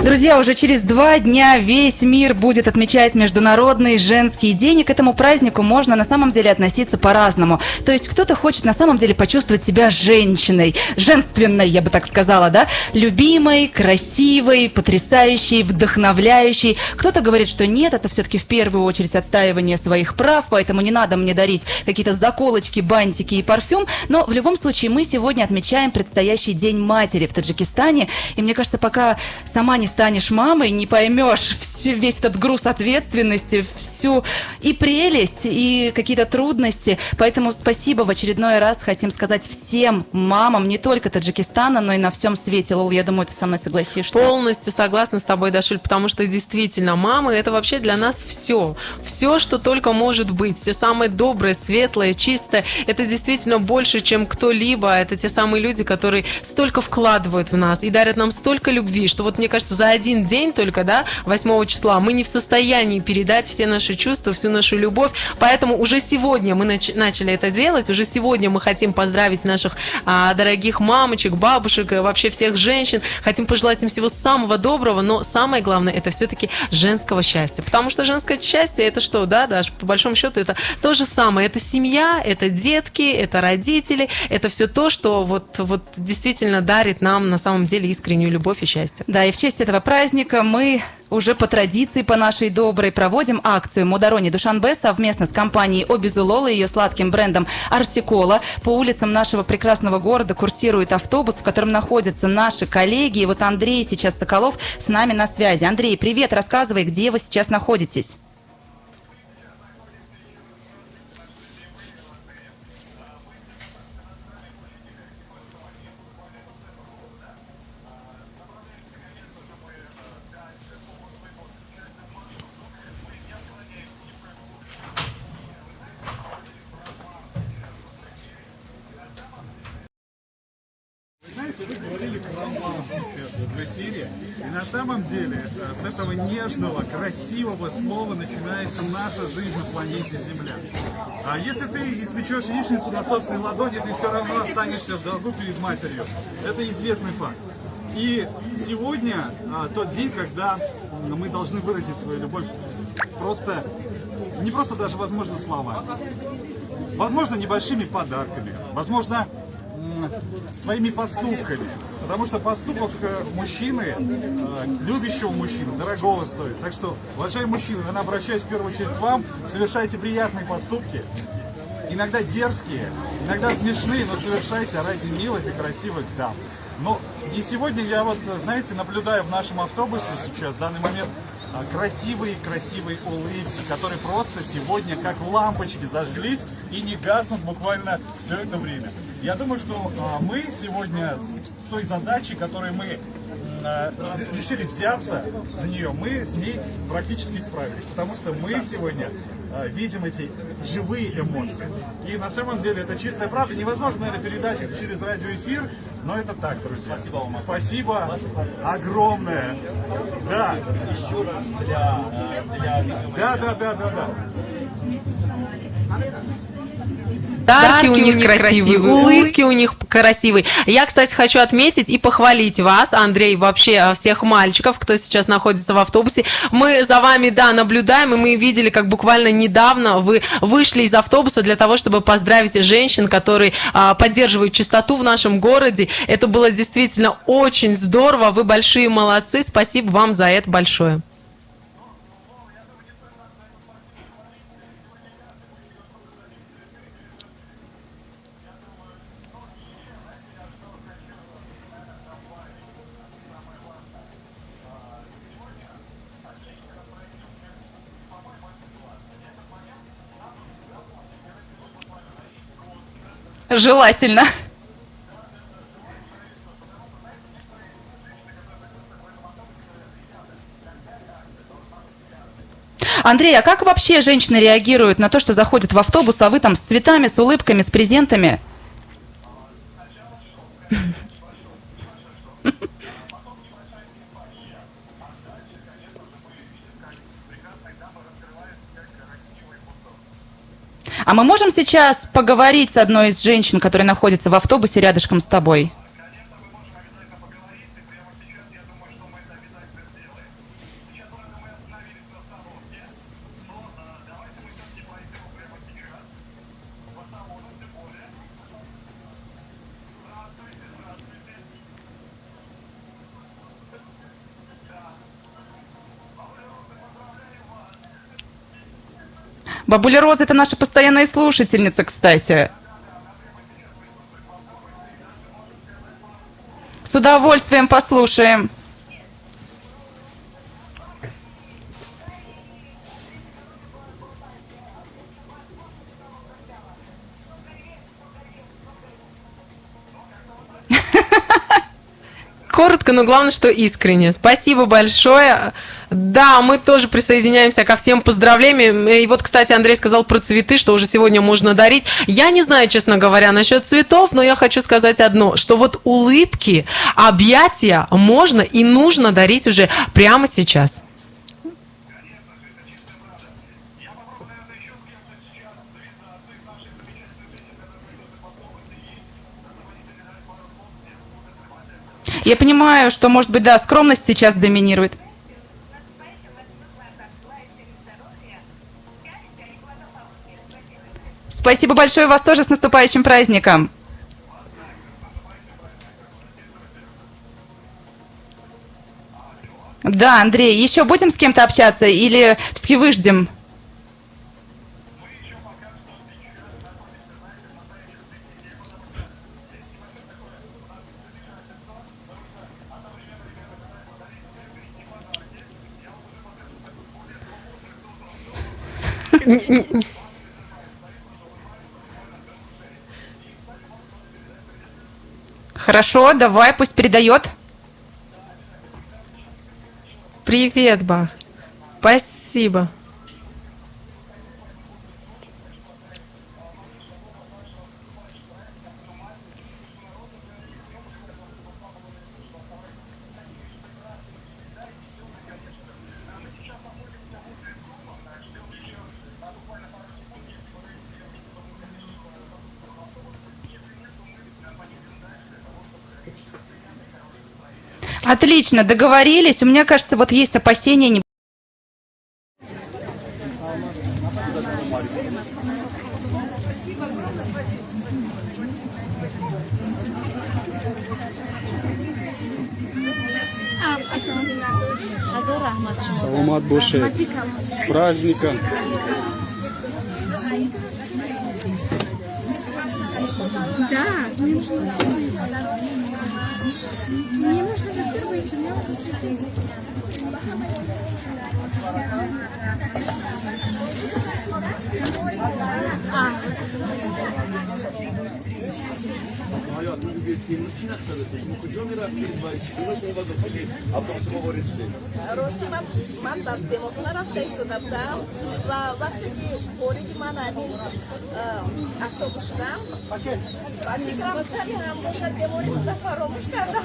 Друзья, уже через 2 дня весь мир будет отмечать Международный женский день, и к этому празднику можно на самом деле относиться по-разному. То есть кто-то хочет на самом деле почувствовать себя женщиной, женственной, я бы так сказала, да, любимой, красивой, потрясающей, вдохновляющей. Кто-то говорит, что нет, это все-таки в первую очередь отстаивание своих прав, поэтому не надо мне дарить какие-то заколочки, бантики и парфюм. Но в любом случае мы сегодня отмечаем предстоящий День матери в Таджикистане, и мне кажется, пока сама не станешь мамой, не поймешь весь этот груз ответственности, всю и прелесть, и какие-то трудности. Поэтому спасибо в очередной раз хотим сказать всем мамам, не только Таджикистана, но и на всем свете. Лол, я думаю, ты со мной согласишься. Полностью согласна с тобой, Дашуль, потому что действительно мамы — это вообще для нас все. Все, что только может быть. Все самое доброе, светлое, чистое. Это действительно больше, чем кто-либо. Это те самые люди, которые столько вкладывают в нас и дарят нам столько любви, что вот, мне кажется, за один день только, да, 8 числа, мы не в состоянии передать все наши чувства, всю нашу любовь. Поэтому уже сегодня мы начали это делать. Уже сегодня мы хотим поздравить наших дорогих мамочек, бабушек, вообще всех женщин. Хотим пожелать им всего самого доброго, но самое главное — это все-таки женского счастья. Потому что женское счастье — это что, да, Даш, по большому счету, это то же самое. Это семья, это детки, это родители, это все то, что вот действительно дарит нам на самом деле искреннюю любовь и счастье. Да, и в честь этого праздника мы уже по традиции, по нашей доброй, проводим акцию «Модарони Душанбе» совместно с компанией «Обезулол» и ее сладким брендом «Арсикола». По улицам нашего прекрасного города курсирует автобус, в котором находятся наши коллеги. И вот Андрей сейчас Соколов с нами на связи. Андрей, привет, рассказывай, где вы сейчас находитесь? Знаете, вы говорили про маму сейчас в эфире, и на самом деле с этого нежного, красивого слова начинается наша жизнь на планете Земля. А если ты испечешь яичницу на собственной ладони, ты все равно останешься в долгу перед матерью. Это известный факт. И сегодня тот день, когда мы должны выразить свою любовь просто, не просто даже, возможно, словами, возможно, небольшими подарками, возможно, своими поступками. Потому что поступок мужчины, любящего мужчину, дорогого стоит. Так что, уважаемые мужчины, я обращаюсь в первую очередь к вам, совершайте приятные поступки, иногда дерзкие, иногда смешные, но совершайте ради милых и красивых дам. Но и сегодня я вот, знаете, наблюдаю в нашем автобусе сейчас, в данный момент, красивые улыбки, которые просто сегодня как лампочки зажглись и не гаснут буквально все это время. Я думаю, что мы сегодня с той задачей, которой мы решили взяться за нее, мы с ней практически справились, потому что мы сегодня видим эти живые эмоции. И на самом деле это чистая правда. Невозможно, наверное, передать их через радиоэфир, но это так, друзья. Спасибо вам. Спасибо огромное. Да. Еще раз Да. Дарки у них красивые, улыбки у них красивые. Я, кстати, хочу отметить и похвалить вас, Андрей, вообще всех мальчиков, кто сейчас находится в автобусе. Мы за вами, да, наблюдаем, и мы видели, как буквально недавно вы вышли из автобуса для того, чтобы поздравить женщин, которые поддерживают чистоту в нашем городе. Это было действительно очень здорово, вы большие молодцы, спасибо вам за это большое. Желательно. Андрей, а как вообще женщины реагируют на то, что заходят в автобус, а вы там с цветами, с улыбками, с презентами? А мы можем сейчас поговорить с одной из женщин, которая находится в автобусе рядышком с тобой? Бабуля Роза — это наша постоянная слушательница, кстати. С удовольствием послушаем. Коротко, но главное, что искренне. Спасибо большое. Да, мы тоже присоединяемся ко всем поздравлениям. И вот, кстати, Андрей сказал про цветы, что уже сегодня можно дарить. Я не знаю, честно говоря, насчет цветов, но я хочу сказать одно, что вот улыбки, объятия можно и нужно дарить уже прямо сейчас. Я понимаю, что, может быть, да, скромность сейчас доминирует. Спасибо большое, вас тоже с наступающим праздником. Да, Андрей, еще будем с кем-то общаться или все-таки выждем? Хорошо, давай, пусть передает. Привет, Бах. Спасибо. Отлично, договорились. У меня, кажется, вот есть опасения. Саламат Боше. С праздником. Да, мне нужно мне нужно в эфир выйти, мне вот действительно. راستی من دماغونه رفته ایستاده بودم و وقتی که پلیس من از این اتوبوس شدم بعد فکرم کمی هم باشد دماغی رو فراموش کردم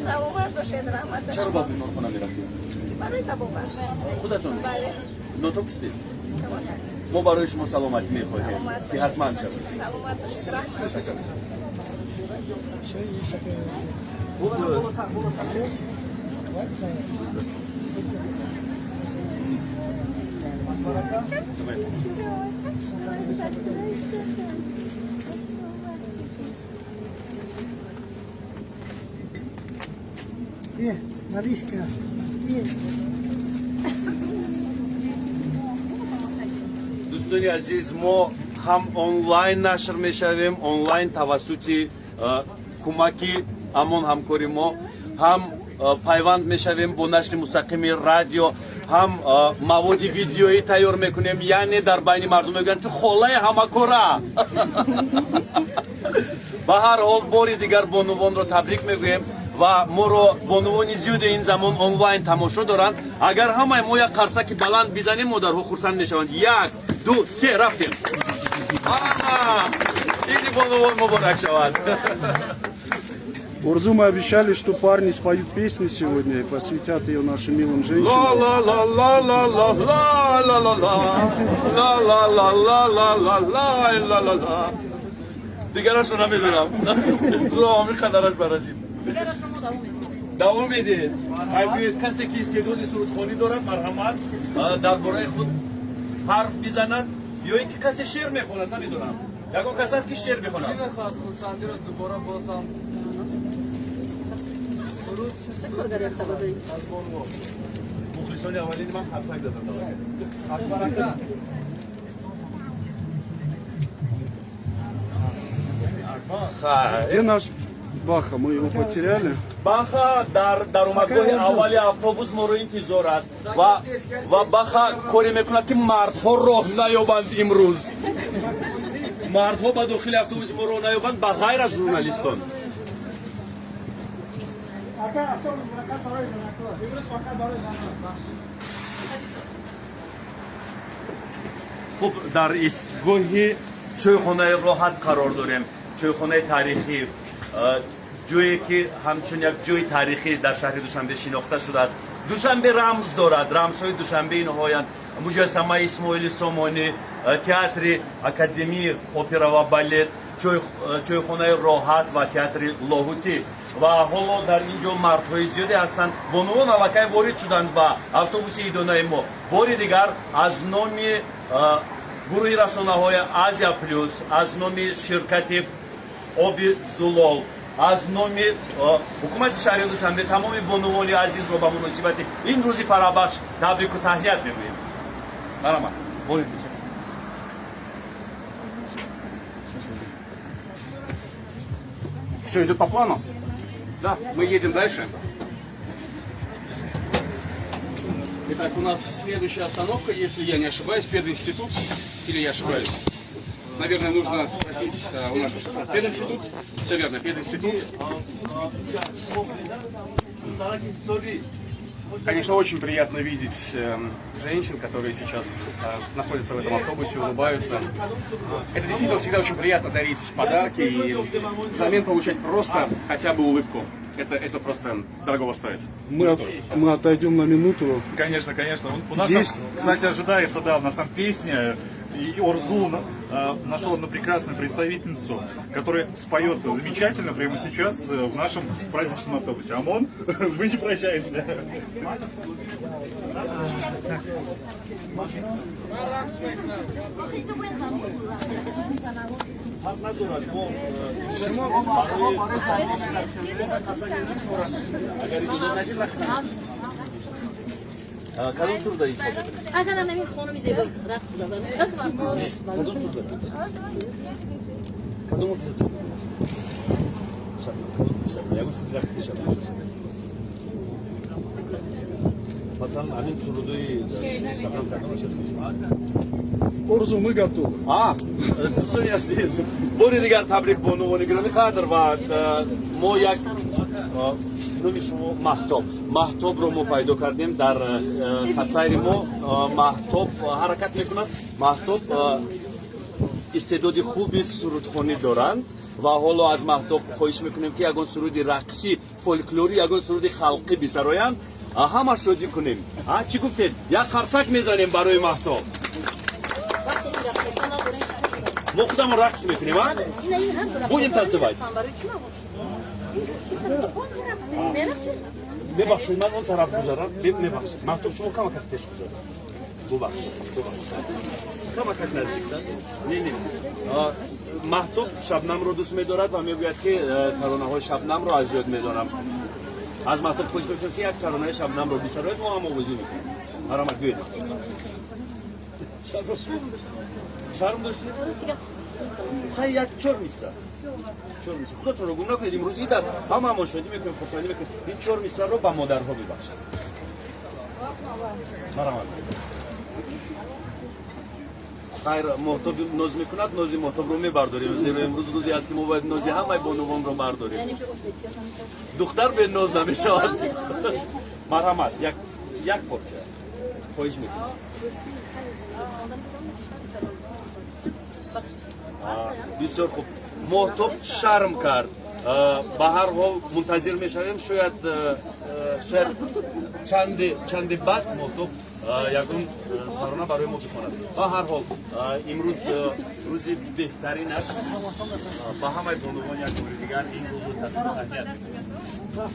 سلامت باشید رحمت داشت چرا بابی نور کنم میرفتیم؟ برای تبابت خودتون؟ بله نوتو کستید؟ ما برای شما سلامتی میخواهیم صحتمند شوید سلامت باشید رحمت باشید Маришка, دوستان عزیز ما هم آنلاین نشر میشویم آنلاین توسط کمکی همون همکاری ما هم پیوند میشویم با نشر مستقیم رادیو ҳам маводи видеоӣ тайёр мекунем, яъне дар байни мардум мегӯянд ки холаи ҳамакора. ба ҳар ҳол бори дигар бонувонро табрик мегӯем ва моро бонувони зиёде ин замон онлайн тамошо доранд. Агар ҳамаи мо як қарсаки баланд бизанем, модарҳо хурсанд мешаванд. 1, 2, 3 рафтем. Ини бонувон муборак шавад. Урзу, мы обещали, что парни споют песню сегодня и посвятят ее нашим милым женщинам. Дигарашро намезунам. Зуоми хадараш барасид. давом медиҳед. Агар касе ки истеъдоди сурудхонӣ дорад, марҳамат, дар бораи худ ҳарф бизанад ё ин ки касе шеър мехонад, намедонам. Ягон кас аст ки шеър мехонад. Ки мехоҳад хурсандиро дубора бозам суруд аз Бонувон. Мухлисони аввалини ман ҳарфак дадам. Акбарака. Где наш Баха? Мы его потеряли. Баха дар омадгоҳи аввали автобус моро интизор аст ва Баха коре мекунад ки мардҳо роҳ наёбанд имрӯз. Мардҳо ба дохили автобуси мо роҳ наёбанд ба ғайр аз журналистон. хуб, дар истгоҳи чойхонаи роҳат қарор дорем. Чойхонаи тарихӣ, ҷое ки ҳамчун як ҷои тарихӣ дар шаҳри Душанбе шинохта шудааст. Душанбе рамз дорад, рамзҳои Душанбе инҳоянд: муҷассамаи Исмоили Сомонӣ, театри Академии опера ва балет, чойхонаи роҳат ва театри Лоҳутӣ. Ва ҳоло дар ин ҷо мардҳои зиёде ҳастанд. Бонувон аллакай ворид шуданд ба автобуси идонаи мо. Бори дигар аз номи гурӯҳи расонаҳои Азия Плюс, аз номи ширкати Оби Зулол, аз номи ҳукумати шаҳри Душанбе тамоми бонувони азизро ба муносибати ин рӯзи фарахбахш табрику таҳният мегӯем. Марҳамат. Все идет по плану? Да, мы едем дальше. Итак, у нас следующая остановка, если я не ошибаюсь, пединститут. Или я ошибаюсь? Наверное, нужно спросить у нашего шофера. Пединститут? Все верно, пединститут. Конечно, очень приятно видеть женщин, которые сейчас находятся в этом автобусе, улыбаются. Это действительно всегда очень приятно дарить подарки и взамен получать просто хотя бы улыбку. Это просто дорого стоит. Мы отойдем на минуту. Конечно, конечно. У нас, здесь, кстати, ожидается, да, у нас там песня. И Орзу нашел одну прекрасную представительницу, которая споет замечательно прямо сейчас в нашем праздничном автобусе. ОМОН, мы не прощаемся. کدوم تور دارید؟ اگر نمی خانم زیبا رفت زبان. کدوم تور دارید؟ کدوم تور دارید؟ یکو سوت رقصی شد. مثلا همین سرودوی شبنم کدوم شد؟ Орзу, мы готовы. دوستان عزیز، باری دیگر تبریک بانوانی گرامی قدر و ما یک نومی شما مهتاب رو ما پیدا کردیم در خطسیر ما. مهتاب حرکت میکند. مهتاب استعداد خوبی سرودخوانی دارند و حالا از مهتاب خواهش میکنیم که یگان سرود رقصی فولکلوری، یگان سرود خلقی بسرایند. همه شادی کنیم. چی گفتید؟ یک قرصک میزنیم برای مهتاب. ما خودمون رقص میکنیم. будем танцевать. ببخشید من اون طرف گذارم. ببخشید. مهتاب شما کمک پیش گذارید. ببخشید. کمک نزدیکتر. نه. مهتاب شبنم رو دوست می‌دارد و میگوید که ترانه‌های شبنم رو از یاد می‌دارم. از مهتاب خوش می‌کنم که یک ترانه شبنم رو بسراید ما هم آوازی می‌کنیم. مرحمت گوید. شرم داشتید؟ خیلی یک چور می‌سرا. خودتون رو گم نکنید. امروز عید است. همه شادی می‌کنیم، خوشحالی می‌کنیم. این چور می‌سرا رو با مادرها ببخشید. Мархамат. Хайр, моҳтоби ноз мекунад, нози моҳтобро мебардорем. Зеро имрӯз рӯзе аст ки мо бояд нози ҳамаи бонувонро бардорем. Духтар бе ноз намешавад. Марҳамат, як порча. Хоҳиш мекунам. Бисёр хуб. Моҳтоб шарм кард. Ба ҳар ҳол мунтазир мешавем, шояд чанде баъд моҳтоб ягон тарона барои мо бихонад. Ба ҳар ҳол имрӯз рӯзи беҳтарин аст. Ба ҳамаи бонувон як бори дигар ин рӯзро таҳният мекунам.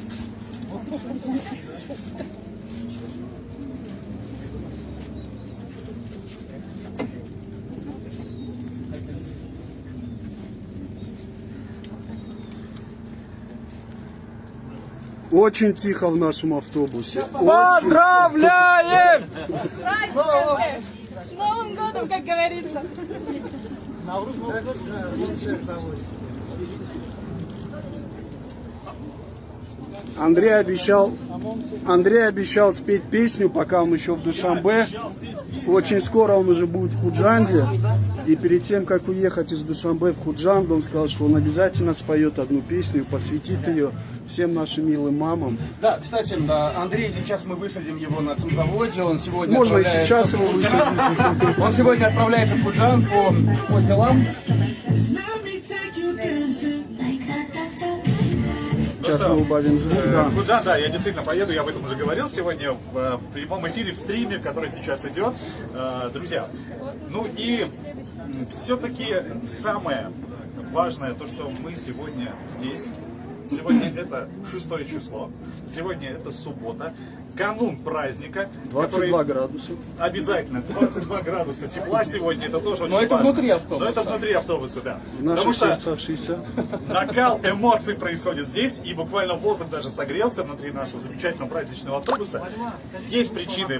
Очень тихо в нашем автобусе. Поздравляем! С Новым годом, как говорится! Андрей обещал спеть песню, пока он еще в Душанбе. Очень скоро он уже будет в Худжанде. И перед тем, как уехать из Душанбе в Худжанд, он сказал, что он обязательно споет одну песню и посвятит ее всем нашим милым мамам. Да, кстати, Андрей, сейчас мы высадим его на цемзаводе. Он сегодня Можно и сейчас его высадить. Он сегодня отправляется в Худжанд по делам. Сейчас мы убавим звук. Худжан, да, я действительно поеду, я об этом уже говорил сегодня в прямом эфире, в стриме, который сейчас идет. Друзья, ну и все-таки самое важное, то, что мы сегодня здесь. Сегодня это 6 число, сегодня это суббота, канун праздника. 22 градуса. Обязательно, 22 градуса тепла сегодня, это тоже очень Но это важно. внутри автобуса. Но это внутри автобуса, да. В наших сердцах 60. Накал эмоций происходит здесь, и буквально воздух даже согрелся внутри нашего замечательного праздничного автобуса. Есть причины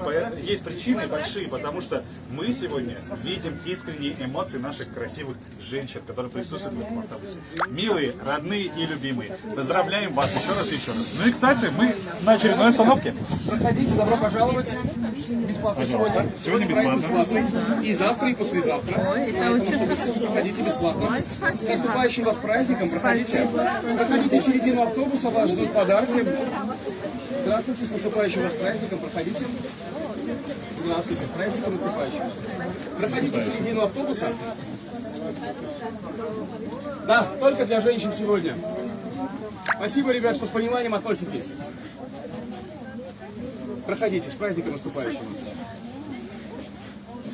большие, потому что мы сегодня видим искренние эмоции наших красивых женщин, которые присутствуют в этом автобусе. Милые, родные и любимые, поздравляем вас еще раз и еще раз. Ну и, кстати, мы на очередной остановке. Проходите, добро пожаловать. Бесплатно сегодня. Сегодня бесплатно. И завтра, и послезавтра. Проходите бесплатно. С наступающим вас праздником. Проходите. Проходите в середину автобуса, вас ждут подарки. Здравствуйте, с наступающим вас праздником. Проходите. Здравствуйте, с праздником наступающим. Проходите в середину автобуса. Да, только для женщин сегодня. Спасибо, ребят, что с пониманием относитесь. Проходите, с праздником наступающим.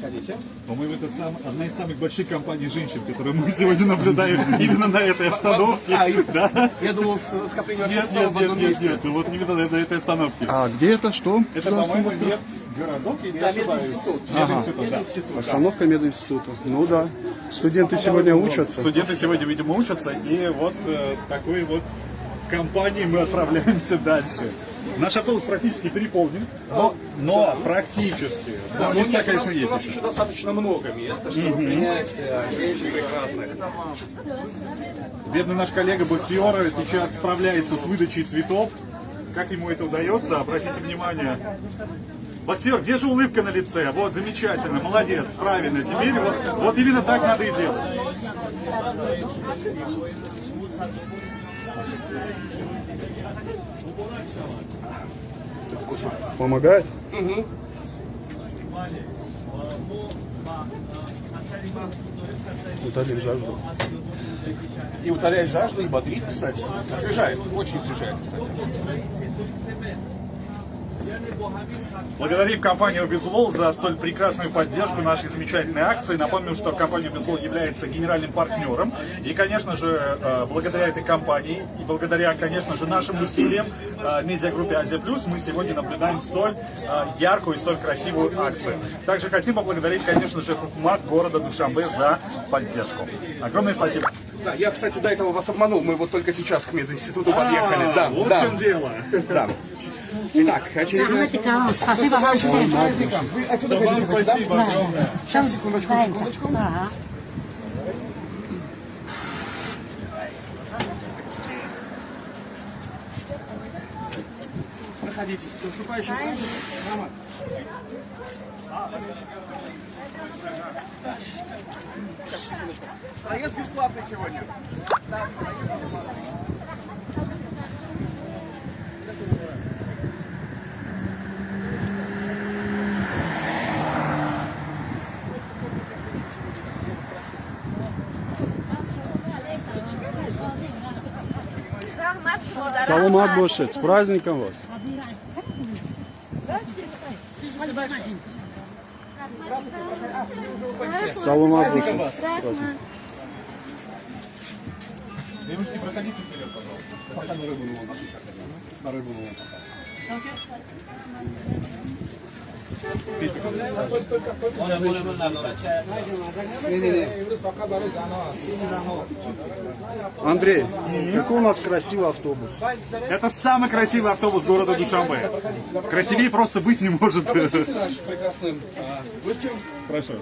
Проходите. По-моему, это одна из самых больших компаний женщин, которую мы сегодня наблюдаем именно на этой остановке. Да? Я думал, скопление в одном месте. Нет, вот именно на этой остановке. А где это, что? Это, по-моему, городок, или я ошибаюсь? Мединститут, да. Остановка мединститута. Ну да. Студенты сегодня учатся. Студенты сегодня, видимо, учатся, и вот такой вот компанией мы отправляемся дальше. Наш автобус практически переполнен, но практически. Да, места, конечно, у нас есть. еще достаточно много места, чтобы принять женщин прекрасных. Бедный наш коллега Бахтиер сейчас справляется с выдачей цветов. Как ему это удается, обратите внимание. Бахтиер, где же улыбка на лице? Вот, замечательно, молодец, правильно. Теперь вот именно так надо и делать. Помогает? Угу. Утолить жажду. И утоляет жажду, и бодрит, кстати. Освежает, очень освежает, кстати. Благодарим компанию Безлол за столь прекрасную поддержку нашей замечательной акции. Напомню, что компания Безлол является генеральным партнером. И, конечно же, благодаря этой компании и благодаря, конечно же, нашим усилиям медиагруппе Азия Плюс мы сегодня наблюдаем столь яркую и столь красивую акцию. Также хотим поблагодарить, конечно же, Хукумат города Душанбе за поддержку. Огромное спасибо. Да, я, кстати, до этого вас обманул. Мы вот только сейчас к мединституту подъехали. Да, вот да. в чем дело. Да. Итак, очередной... Спасибо вам. Вы отсюда хотите, Спасибо да? огромное. Сейчас, секундочку, секундочку. Заходите. С наступающим праздником. Роман. Сейчас, секундочку. Проезд бесплатный сегодня. Да, проезд бесплатный. Саламат Бошет, с праздником вас. Саламат Бошет. Девушки, проходите вперед, пожалуйста. Пока на рыбу вон пошли. На рыбу вон Андрей, какой у нас красивый автобус. Это самый красивый автобус города Душанбе. Красивее просто быть не может. Пропустите наш прекрасным гостем. Прошу.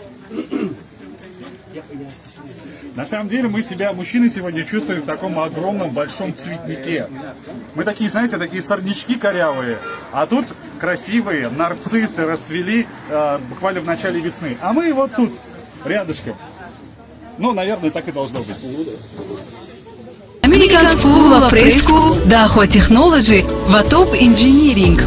На самом деле мы себя, мужчины, сегодня чувствуем в таком огромном большом цветнике. Мы такие, знаете, такие сорнячки корявые, а тут красивые нарциссы расцвели буквально в начале весны. А мы вот тут, рядышком. Ну, наверное, так и должно быть. American School of Press School, Daho Technology, Vatop Engineering.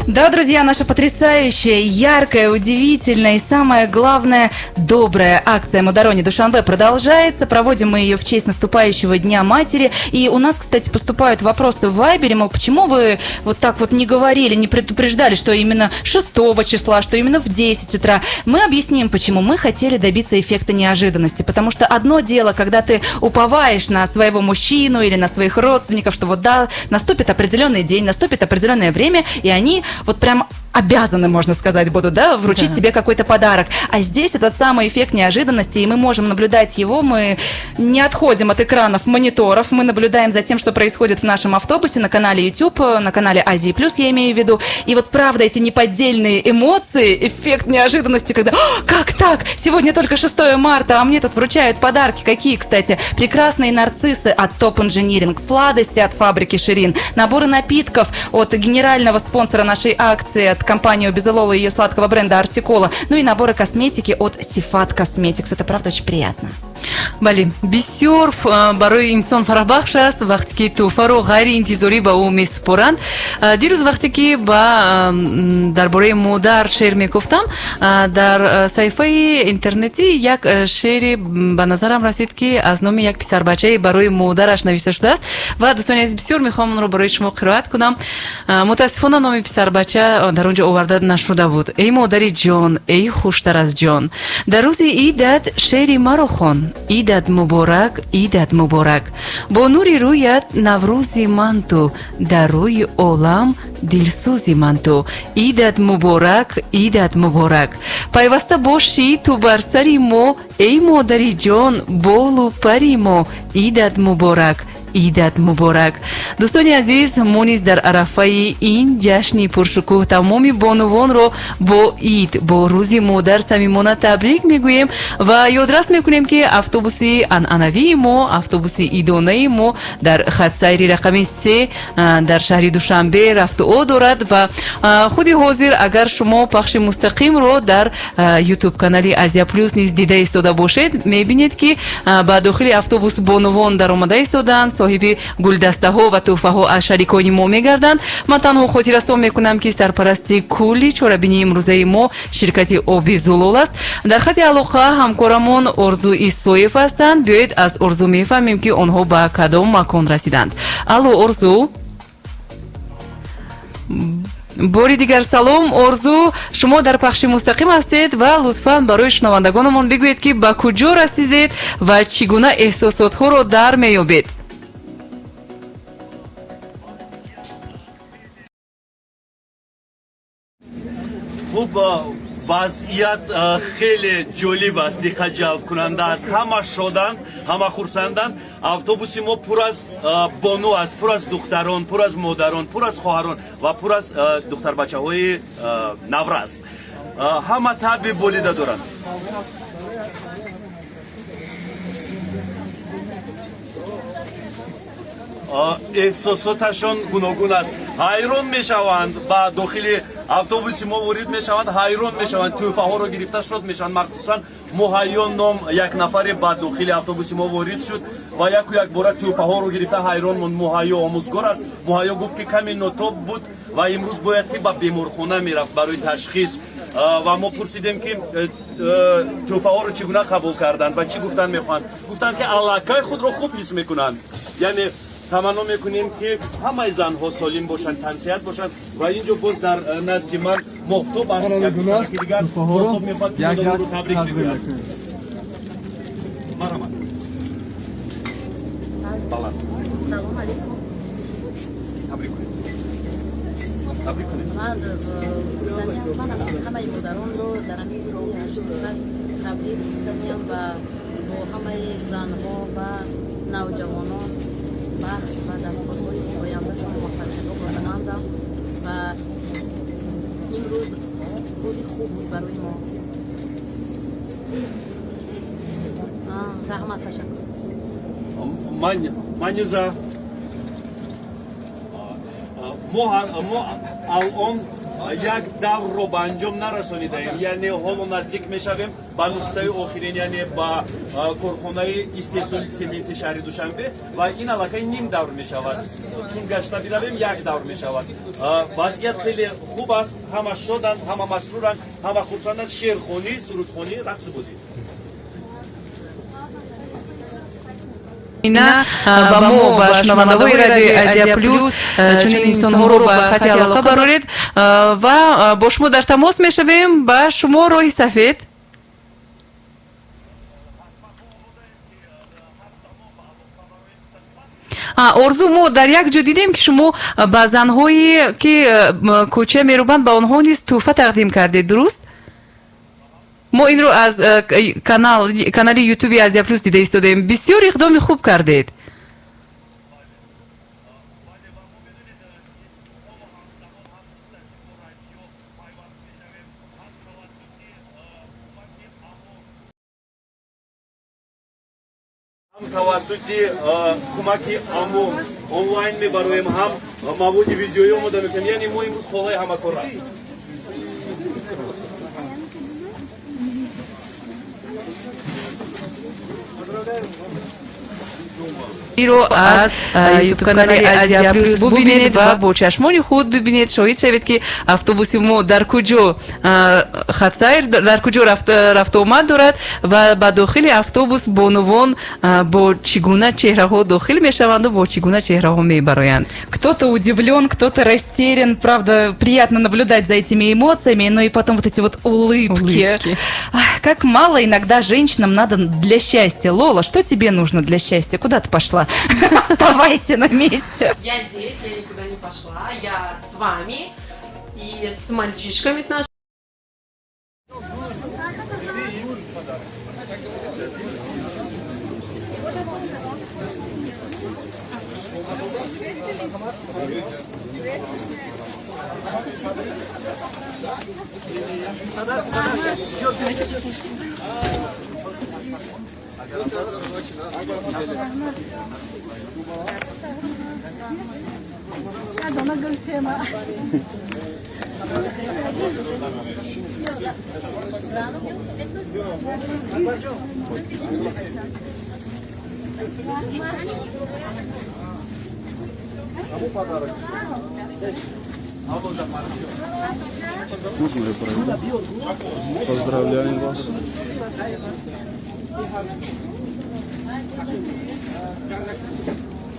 Да, друзья, наша потрясающая, яркая, удивительная и самое главное, добрая акция «Модарони Душанбе» продолжается. Проводим мы ее в честь наступающего Дня Матери. И у нас, кстати, поступают вопросы в Вайбере, мол, почему вы вот так вот не говорили, не предупреждали, что именно 6 числа, что именно в 10 утра. Мы объясним, почему. Мы хотели добиться эффекта неожиданности, потому что одно дело, когда ты уповаешь на своего мужчину или на своих родственников, что вот да, наступит определенный день, наступит определенное время, и они вот прям обязаны, можно сказать, будут, да, вручить тебе какой-то подарок. А здесь этот самый эффект неожиданности, и мы можем наблюдать его, мы не отходим от экранов мониторов, мы наблюдаем за тем, что происходит в нашем автобусе на канале YouTube, на канале Азии Плюс, я имею в виду. И вот правда эти неподдельные эмоции, эффект неожиданности, когда как так? Сегодня только 6 марта, а мне тут вручают подарки. Какие, кстати? Прекрасные нарциссы от Top Engineering, сладости от фабрики Ширин, наборы напитков от генерального спонсора нашей акции, от компании Безолола и ее сладкого бренда Артикола, ну и наборы косметики от Сифат Cosmetics. Это правда очень приятно. Бали, бисёр барои инсон фарахбахшаст вақте ки туҳфаро ғайри интизорӣ ба ӯ месупоранд. Дирӯз вақте ки ба дар бораи модар шеър мегуфтам, дар саҳифаи интернетӣ як шеъри ба назарам расид ки аз номи як писарбачаи барои модараш навишта шудааст ва дӯстони азиз бисёр мехоҳам онро барои шумо қироат кунам. Мутаассифона номи писарбача дар онҷо оварда нашуда буд. Эй модари ҷон, эй хуштар аз ҷон, дар рӯзи идат шеъри маро хон. Идат муборак, идат муборак. Бо нури рӯят наврӯзи ман ту, дар рӯи олам дилсӯзи ман ту. Идат муборак, идат муборак. Пайваста бошӣ ту бар сари мо, эй модари ҷон, болу пари мо. Идат муборак. Идат муборак. Дӯстони азиз, мо низ дар арафаи ин ҷашни пуршукӯҳ тамоми бонувонро бо ид, бо рӯзи модар самимона табрик мегӯем ва ёдрас мекунем ки автобуси анъанавии мо, автобуси идонаи мо дар хатсайри рақами 3 дар шаҳри Душанбе рафтуо дорад ва худи ҳозир агар шумо пахши мустақимро дар YouTube канали Азия Плюс низ дида истода бошед, мебинед ки ба дохили автобус бонувон даромада истоданд, соҳиби гулдастаҳо ва тӯҳфаҳо аз шарикони мо мегарданд. Ман танҳо хотиррасон мекунам ки сарпарасти кулли чорабинии имрӯзаи мо ширкати Оби Зулол аст. Дар хати алоқа ҳамкорамон Орзу Исоев ҳастанд. биёед аз Орзу мефаҳмем ки онҳо ба кадом макон расиданд. Алло, Орзу. бори дигар салом. Орзу, шумо дар пахши мустақим ҳастед ва лутфан барои шунавандагонамон бигӯед ки ба куҷо расидед ва чӣ гуна эҳсосотҳоро дар меёбед. خب وضعیت خیلی جالب است، دقت جلب کننده است. همه شادند، همه خرسندند. اتوبوس ما پر از بانو است، پر از دختران، پر از مادران، پر از خواهران و پر از دختر بچه های نوروز. همه طبع بولیده دارند. احساساتشان گوناگون است. حیران میشوند و داخل اتوبوس ما وارد میشوند، حیران میشوند، توفه ها رو گرفته شد میشن. مخصوصا مهیا نام یک نفر با داخل اتوبوس ما وارد شد و یک بار توفه ها رو گرفته حیران موند. مهیا آموزگار است. مهیا گفت که کمی نوتاب بود و امروز باید که به بیمارخانه میرفت برای تشخیص و ما پرسیدیم که توفه ها رو چگونه قبول کردن و چی گفتن میخوان. گفتن که علاقه خود رو خوب حس میکنن، یعنی تمنا میکنیم که همه زنها سالم باشن، تنصیحت باشن و اینجا باز در نزد من محتوب است یک دیگر محتوب میخواد که مدام رو تبریک بگوید. مرحبا. سلام علیکم. تبریک کنید. تبریک کنید. من همه مادران رو در همین هشتاد تبریک گفتنیم و با همه زنها و نوجوانان بخت و در کارهای آیندهشان موفقیت آرزومندم و امروز روزی خوب بود برای ما. رحمت تشکر. منیزه ما الان یک دور رو به انجام نرسانیدیم، یعنی حالا نزدیک میشویم به نقطه آخرین، یعنی به کارخانه استحصال سمنت شهر دوشنبه و این علاقه نیم دور میشود. چون گشته برویم یک دور میشود. وضعیت خیلی خوب است، همه شادند، همه مسرورند، همه خرسندند. شعرخوانی، سرودخوانی، رقص و بازی. اینا با ما با شنونده‌های رادیو آسیا پلوس چنین انسان‌ها رو به خط علاقه برارید و با شما در تماس میشویم با شما روی سفید. آرزو ما در یک جا دیدیم که شما با زن‌هایی که کوچه میروند با آنها نیز تحفه تقدیم کردید، درست؟ ما این رو از کانال یوتیوبی آسیا پلوس دیده ایستادیم. بسیار اقدام خوب کردید. هم توسط کمک عموم آنلاین میبرویم، هم مواد ویدیویی آماده میکنیم. یعنی ما امروز خالای همه کار هستیم. این رو از یوتیوب کانال آسیا پلوس ببینید و با چشمان خود ببینید، شاهد شوید که اتوبوس ما در کجا خط سیر، در کجا رفت آمد دارد و با داخل اتوبوس بانوان با چگونه چهره ها داخل میشوند و با چگونه чехре ها میبرایند. Кто-то удивлен, кто-то растерян. Правда, приятно наблюдать за этими эмоциями, но и потом вот эти вот улыбки. Ах, как мало иногда женщинам надо для счастья. Лола, что тебе нужно для счастья? Куда ты пошла? Оставайся на месте. Я здесь, я никуда не пошла. Я с вами и с мальчишками, с нашими. Можно я пройду? Поздравляем вас.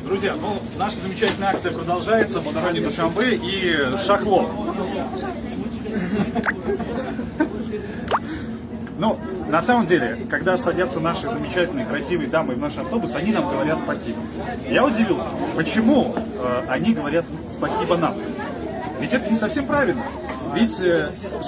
Друзья, ну, наша замечательная акция продолжается. Мы на дороге Душанбе и Шахло. Ну, на самом деле, когда садятся наши замечательные, красивые дамы в наш автобус, они нам говорят спасибо. Я удивился, почему они говорят спасибо нам. Ведь это не совсем правильно. Ведь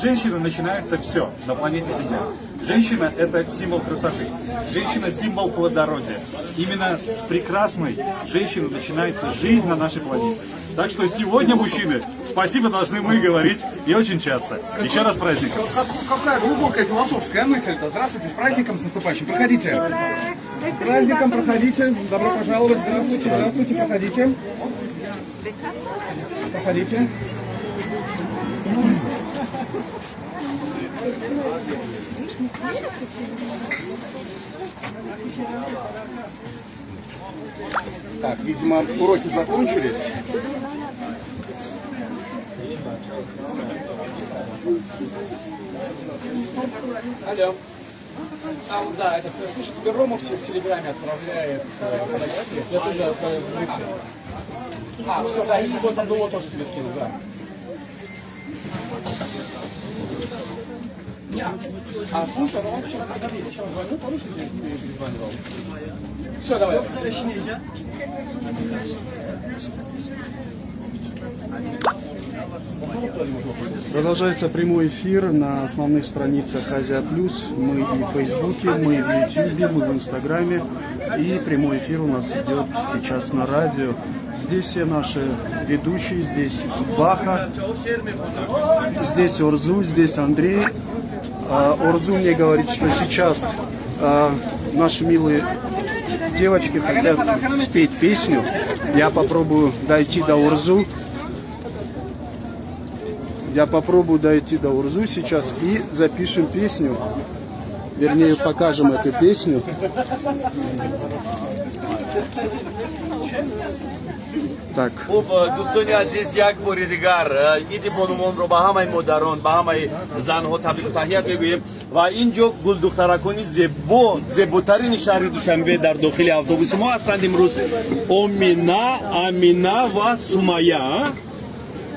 женщины начинается все на планете Земля. Женщина – это символ красоты. Женщина – символ плодородия. Именно с прекрасной женщины начинается жизнь на нашей планете. Так что сегодня, мужчины, спасибо должны мы говорить и очень часто. Еще раз праздником. Какая глубокая философская мысль-то. Здравствуйте, с праздником, с наступающим. Проходите. С праздником, проходите. Добро пожаловать. Здравствуйте, здравствуйте, проходите. Проходите. Так, видимо, уроки закончились. Алло. А, вот да, это, слушай, тебе Рома в Телеграме отправляет фотографии. Я тоже отправляю в группе. А, все, да, и вот там было тоже тебе скину, да. А, слушай, ну вообще, когда я вечером звоню, помнишь, что я тебе перезванивал? Все, давай. Продолжается прямой эфир на основных страницах Азия Плюс. Мы и в Фейсбуке, мы и в Ютубе, мы в Инстаграме. И прямой эфир у нас идет сейчас на радио. Здесь все наши ведущие, здесь Баха, здесь Орзу, здесь Андрей. Орзу мне говорит, что сейчас наши милые девочки хотят спеть песню. Я попробую дойти до Орзу. Я попробую дойти до Орзу сейчас и запишем песню. Вернее, покажем эту песню. Так. خب دوستان عزیز یک بار دیگر عید بانوان رو به همه مادران به همه زنها تبریک و تهنیت میگوییم و اینجا گل دخترکانی زیباترین شهر دوشنبه در داخل اتوبوس ما هستند امروز امینه و سمیه.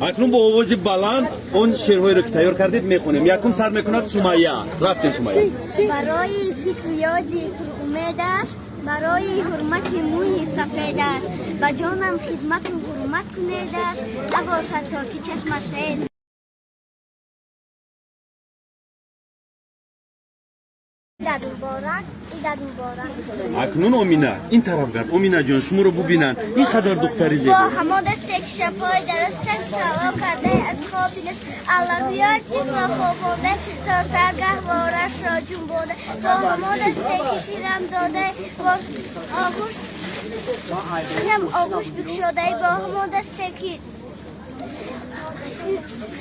اکنون با آواز بلند اون شعرهایی رو که تیار کردید میخونیم. یکم سر میکند سمیه. رفتیم سمیه. برای فکریادی امیدش برای حرمت موی سفیدش و جانم خدمت و حرمت کنیدش نباشد تا که چشمش خیلی ایداد مبارک ایداد مبارک. اکنون امینه این طرف گرد. امینه جان شما رو ببینن این قدر دختری زیبا. با همه دسته که شپای درستش طلا کرده از خوابی نست اللهیات سیکلا خوابانده تا سرگه وارش را جنبانده با همه دسته که شیرم داده آگوش سیم آگوش بکشاده با همه دسته که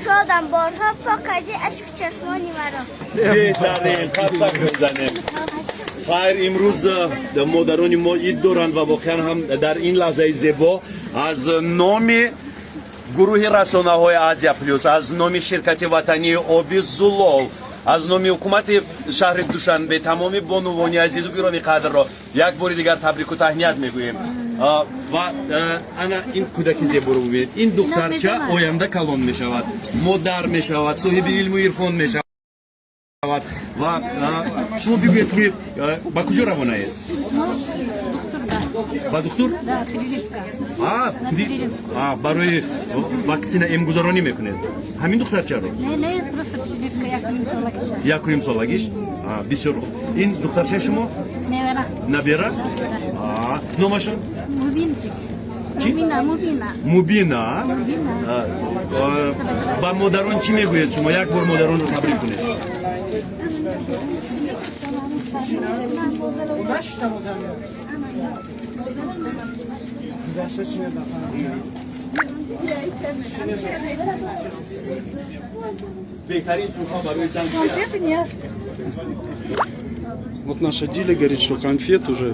شادم بارها پاکیده عشق چشمانی مرا. بهترین قدق بزنه. خیر امروز مادران ما عید دارند و واقعا هم در این لحظه زیبا از نام گروه رسانه های آزیا پلوس از نام شرکت وطنی آبی زلال از نام حکومت شهر دوشنبه تمام بانوان عزیز و گرامی قدر را یک بار دیگر تبریک و تهنیت میگوییم. و انا این کودکی زیبا رو ببینید. این دخترچه آینده کلان میشود، مادر میشود، صاحب علم و عرفان میشود. و شما بگویید که با کجا روانه اید؟ با دکتر؟ برای واکسینه امگذارانی میکنید. همین دخترچه رو؟ نه просто прививка یک سالگیش. بسیار خوب. این دخترچه شما؟ نبیره. نامشون؟ مبینا. با مادران چی میگوید شما؟ یک بار مادران رو تبریک کنید. Вот наша Диля говорит, что конфет уже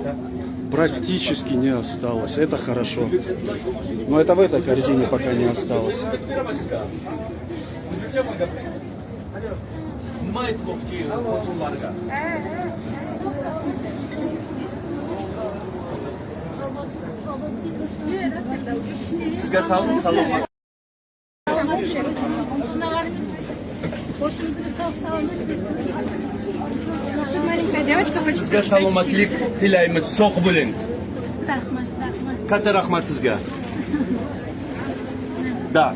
практически не осталось. Это хорошо. Но это в этой корзине пока не осталось. Sizga salomat. Маленькая девочка хочет. Sizga salomatlik tilaymiz. Sog' bo'ling. Rahmat. Katta rahmat sizga. Da.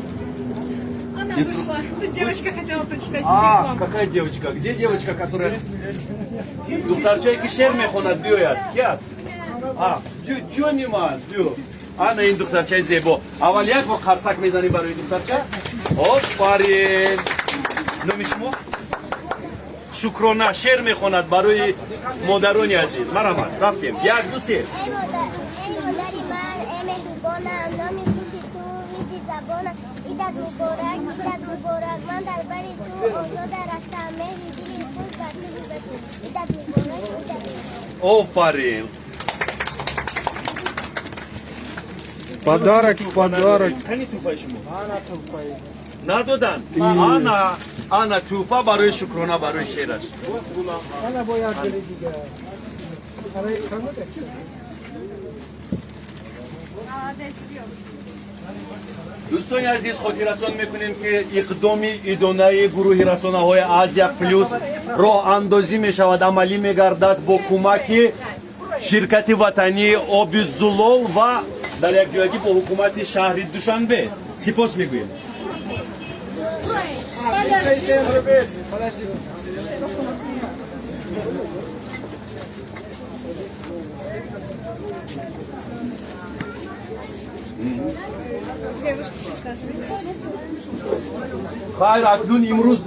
она вышла. Тут девочка хотела прочитать стих А, вам. какая девочка? Где девочка, которая... Духтарчайки шер мехонад биояд. Кяс? А, ҷони ман, биё. Ана ин духтарчаи зебо. Аввал як бор қарсак мезанем барои духтарча? Офарин. Номи шумо? Шукрона шер мехонад барои модарони азиз. Марамад, рафтем. Як ду се. مادری من مهربانم نامی خوشی تو میدی زبانم ایدت مبارک من در بری تو آزاد هستم مهری دیری خوش بر تو بسید ایدت مبارک Офарин. Подарок, подарок. Кани туфаи шумо? Надодан. Ана туфа барои шукрона барои шераш. دوستان عزیز خاطررسان میکنیم که اقدام اداره گروه رسانه‌های آسیا پلوس راه اندازی میشود عملی میگردد با کمک شرکت وطنی آب زلال و در یک جایگی با حکومت شهر دوشنبه. سپاس میگویم. Девушка присаживается. خیر اکنون امروز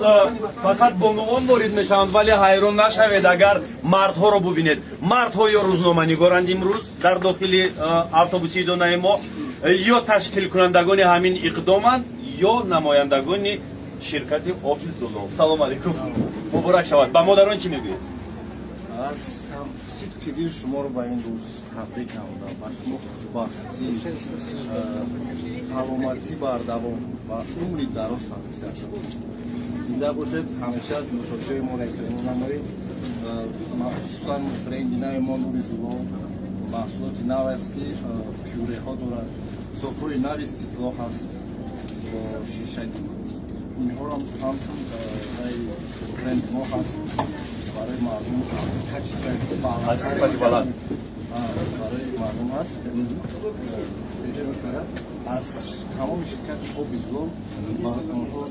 فقط بانوان وارد میشوند ولی حیران نشوید اگر مردها رو ببینید. مردها یا روزنامه‌نگارند امروز در داخل اتوبوس اداره ما یا تشکیل کنندگان همین اقدامند یا نمایندگان شرکت آب زلال. سلام علیکم. مبارک شود. با مادران چی میگویید؟ از صدق شما رو با این روز تبریک نمودم و شما خوشبختی سلامتی بر دوام و عمری دراز هستید. زنده باشید. همیشه از مشاهده ما احترام نمایید. مخصوصا برندینای ما نوری زلال محصولات نو است که پیوره ها دارد. سوپروی نو استیطلاق هست با شیشه اینها را همچون برند ما هست برای مردم از صفتی بلند برای مردم هست. از تمام شرکت آب زلال و آنها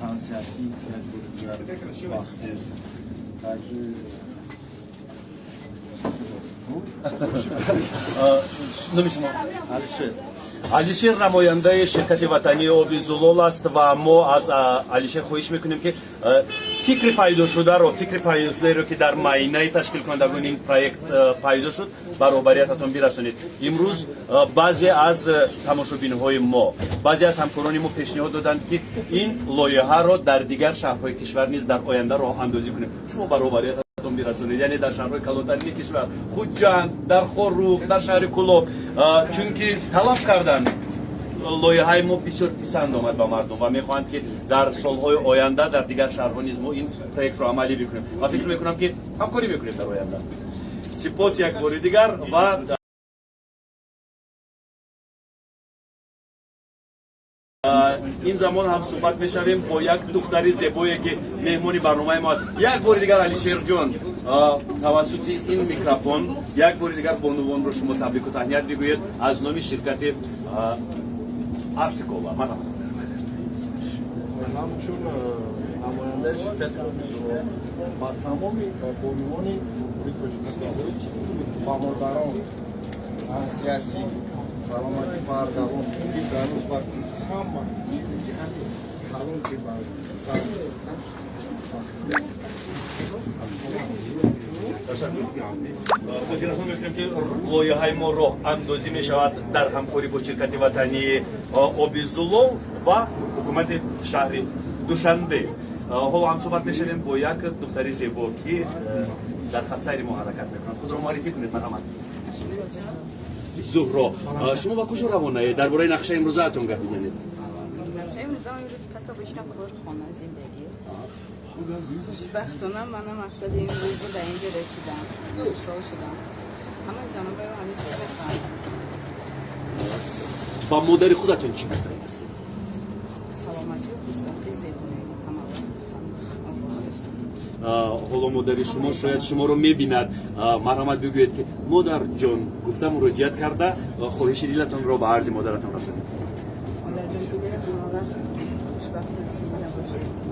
تنسیتی دیگر بخشید. نمی شما؟ علیشیر. علیشیر نماینده شرکت وطنی آب زلال است و ما از علیشیر خواهش میکنیم که فکر پیدا شده رو که در معینه تشکیل کنندگان این پروژه پیدا شد برابریتتون برسونید. امروز بعضی از تماشابین‌های ما، بعضی از همکاران ما پیشنهاد دادند که این لایحه را در دیگر شهرهای کشور نیز در آینده راه اندازی کنیم. شما برابریت برسونید، یعنی در شهرهای کلانتری کشور، خوجند، در خورروغ، در شهر کلوب، چونکه طلب کردن لایحه ما بسیار پسند آمد به مردم و میخواهند که در سالهای آینده در دیگر شهرها نیز ما این پروژه را عملی بکنیم و فکر میکنم که همکاری میکنیم در آینده. سپاس یک بار دیگر و این زمان هم صحبت میشویم با یک دختر زیبایی که مهمانی برنامه ما است. یک بار دیگر علیشیر جان توسط این میکروفون یک بار دیگر بانوان رو شما تبریک و تهنیت بگویید از نام شرکت ارسیکولا. من همچون نماینده شرکت آب زلال با تمام بانوان جمهوری تاجیکستان و مادران انسیتی سلامتی بردوام عمری دراز و همه چیزی که حالون که خاطررسان میکنیم که لایحه ما راه اندازی میشود در همکاری با شرکت وطنی آب زلال و حکومت شهر دوشنبه. حالا هم صحبت میشویم با یک دختر زیبا که در خط سیر ما حرکت میکنند. خود را معرفی کنید. مرحمت. زهرا، شما با کجا روانه اید؟ درباره نقشه امروزتون گپ بزنید. امروز کتاب اشتم کارخانه زندگی. خوشبختانه من مقصد امروز رو در اینجا رسیدم. خوشحال شدم. همه زمان باید همین چیز بفهمم. با مادر خودتون چی گفتن هستید؟ سلامتی و خوشبختی زیبایی همه حالا مادر شما شاید شما رو میبیند. مرحمت بگویید که مادر جان گفتم مراجعت کرده خواهش دیلتون رو به عرض مادرتون رسونید. مادر جان که بیاد خوشبخت سینه باشه.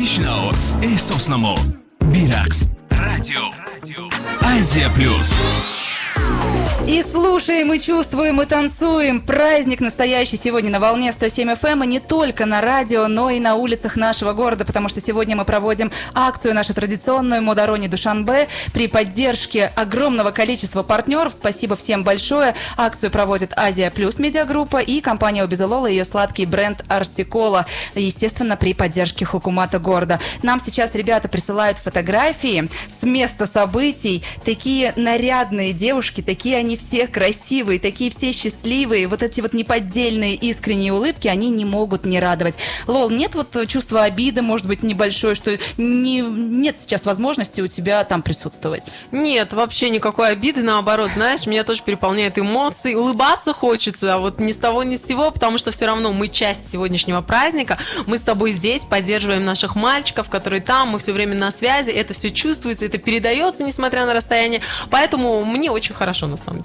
بشنو احساس نما بیرقص رادیو Азия Плюс. И слушаем, и чувствуем, и танцуем. Праздник настоящий сегодня на волне 107 FM, и не только на радио, но и на улицах нашего города, потому что сегодня мы проводим акцию нашу традиционную «Модарони Душанбе» при поддержке огромного количества партнеров. Спасибо всем большое. Акцию проводит Азия Плюс медиагруппа и компания Обезолола и ее сладкий бренд Арсикола. Естественно, при поддержке Хукумата города. Нам сейчас ребята присылают фотографии с места событий. Такие нарядные девушки, такие они все красивые, такие все счастливые. Вот эти вот неподдельные искренние улыбки, они не могут не радовать. Лол, нет вот чувства обиды, может быть, небольшое, что нет сейчас возможности у тебя там присутствовать? Нет, вообще никакой обиды, наоборот, знаешь, меня тоже переполняет эмоции, улыбаться хочется, а вот ни с того, ни с сего, потому что все равно мы часть сегодняшнего праздника, мы с тобой здесь поддерживаем наших мальчиков, которые там, мы все время на связи, это все чувствуется, это передается, несмотря на расстояние, поэтому мне очень хорошо на самом деле.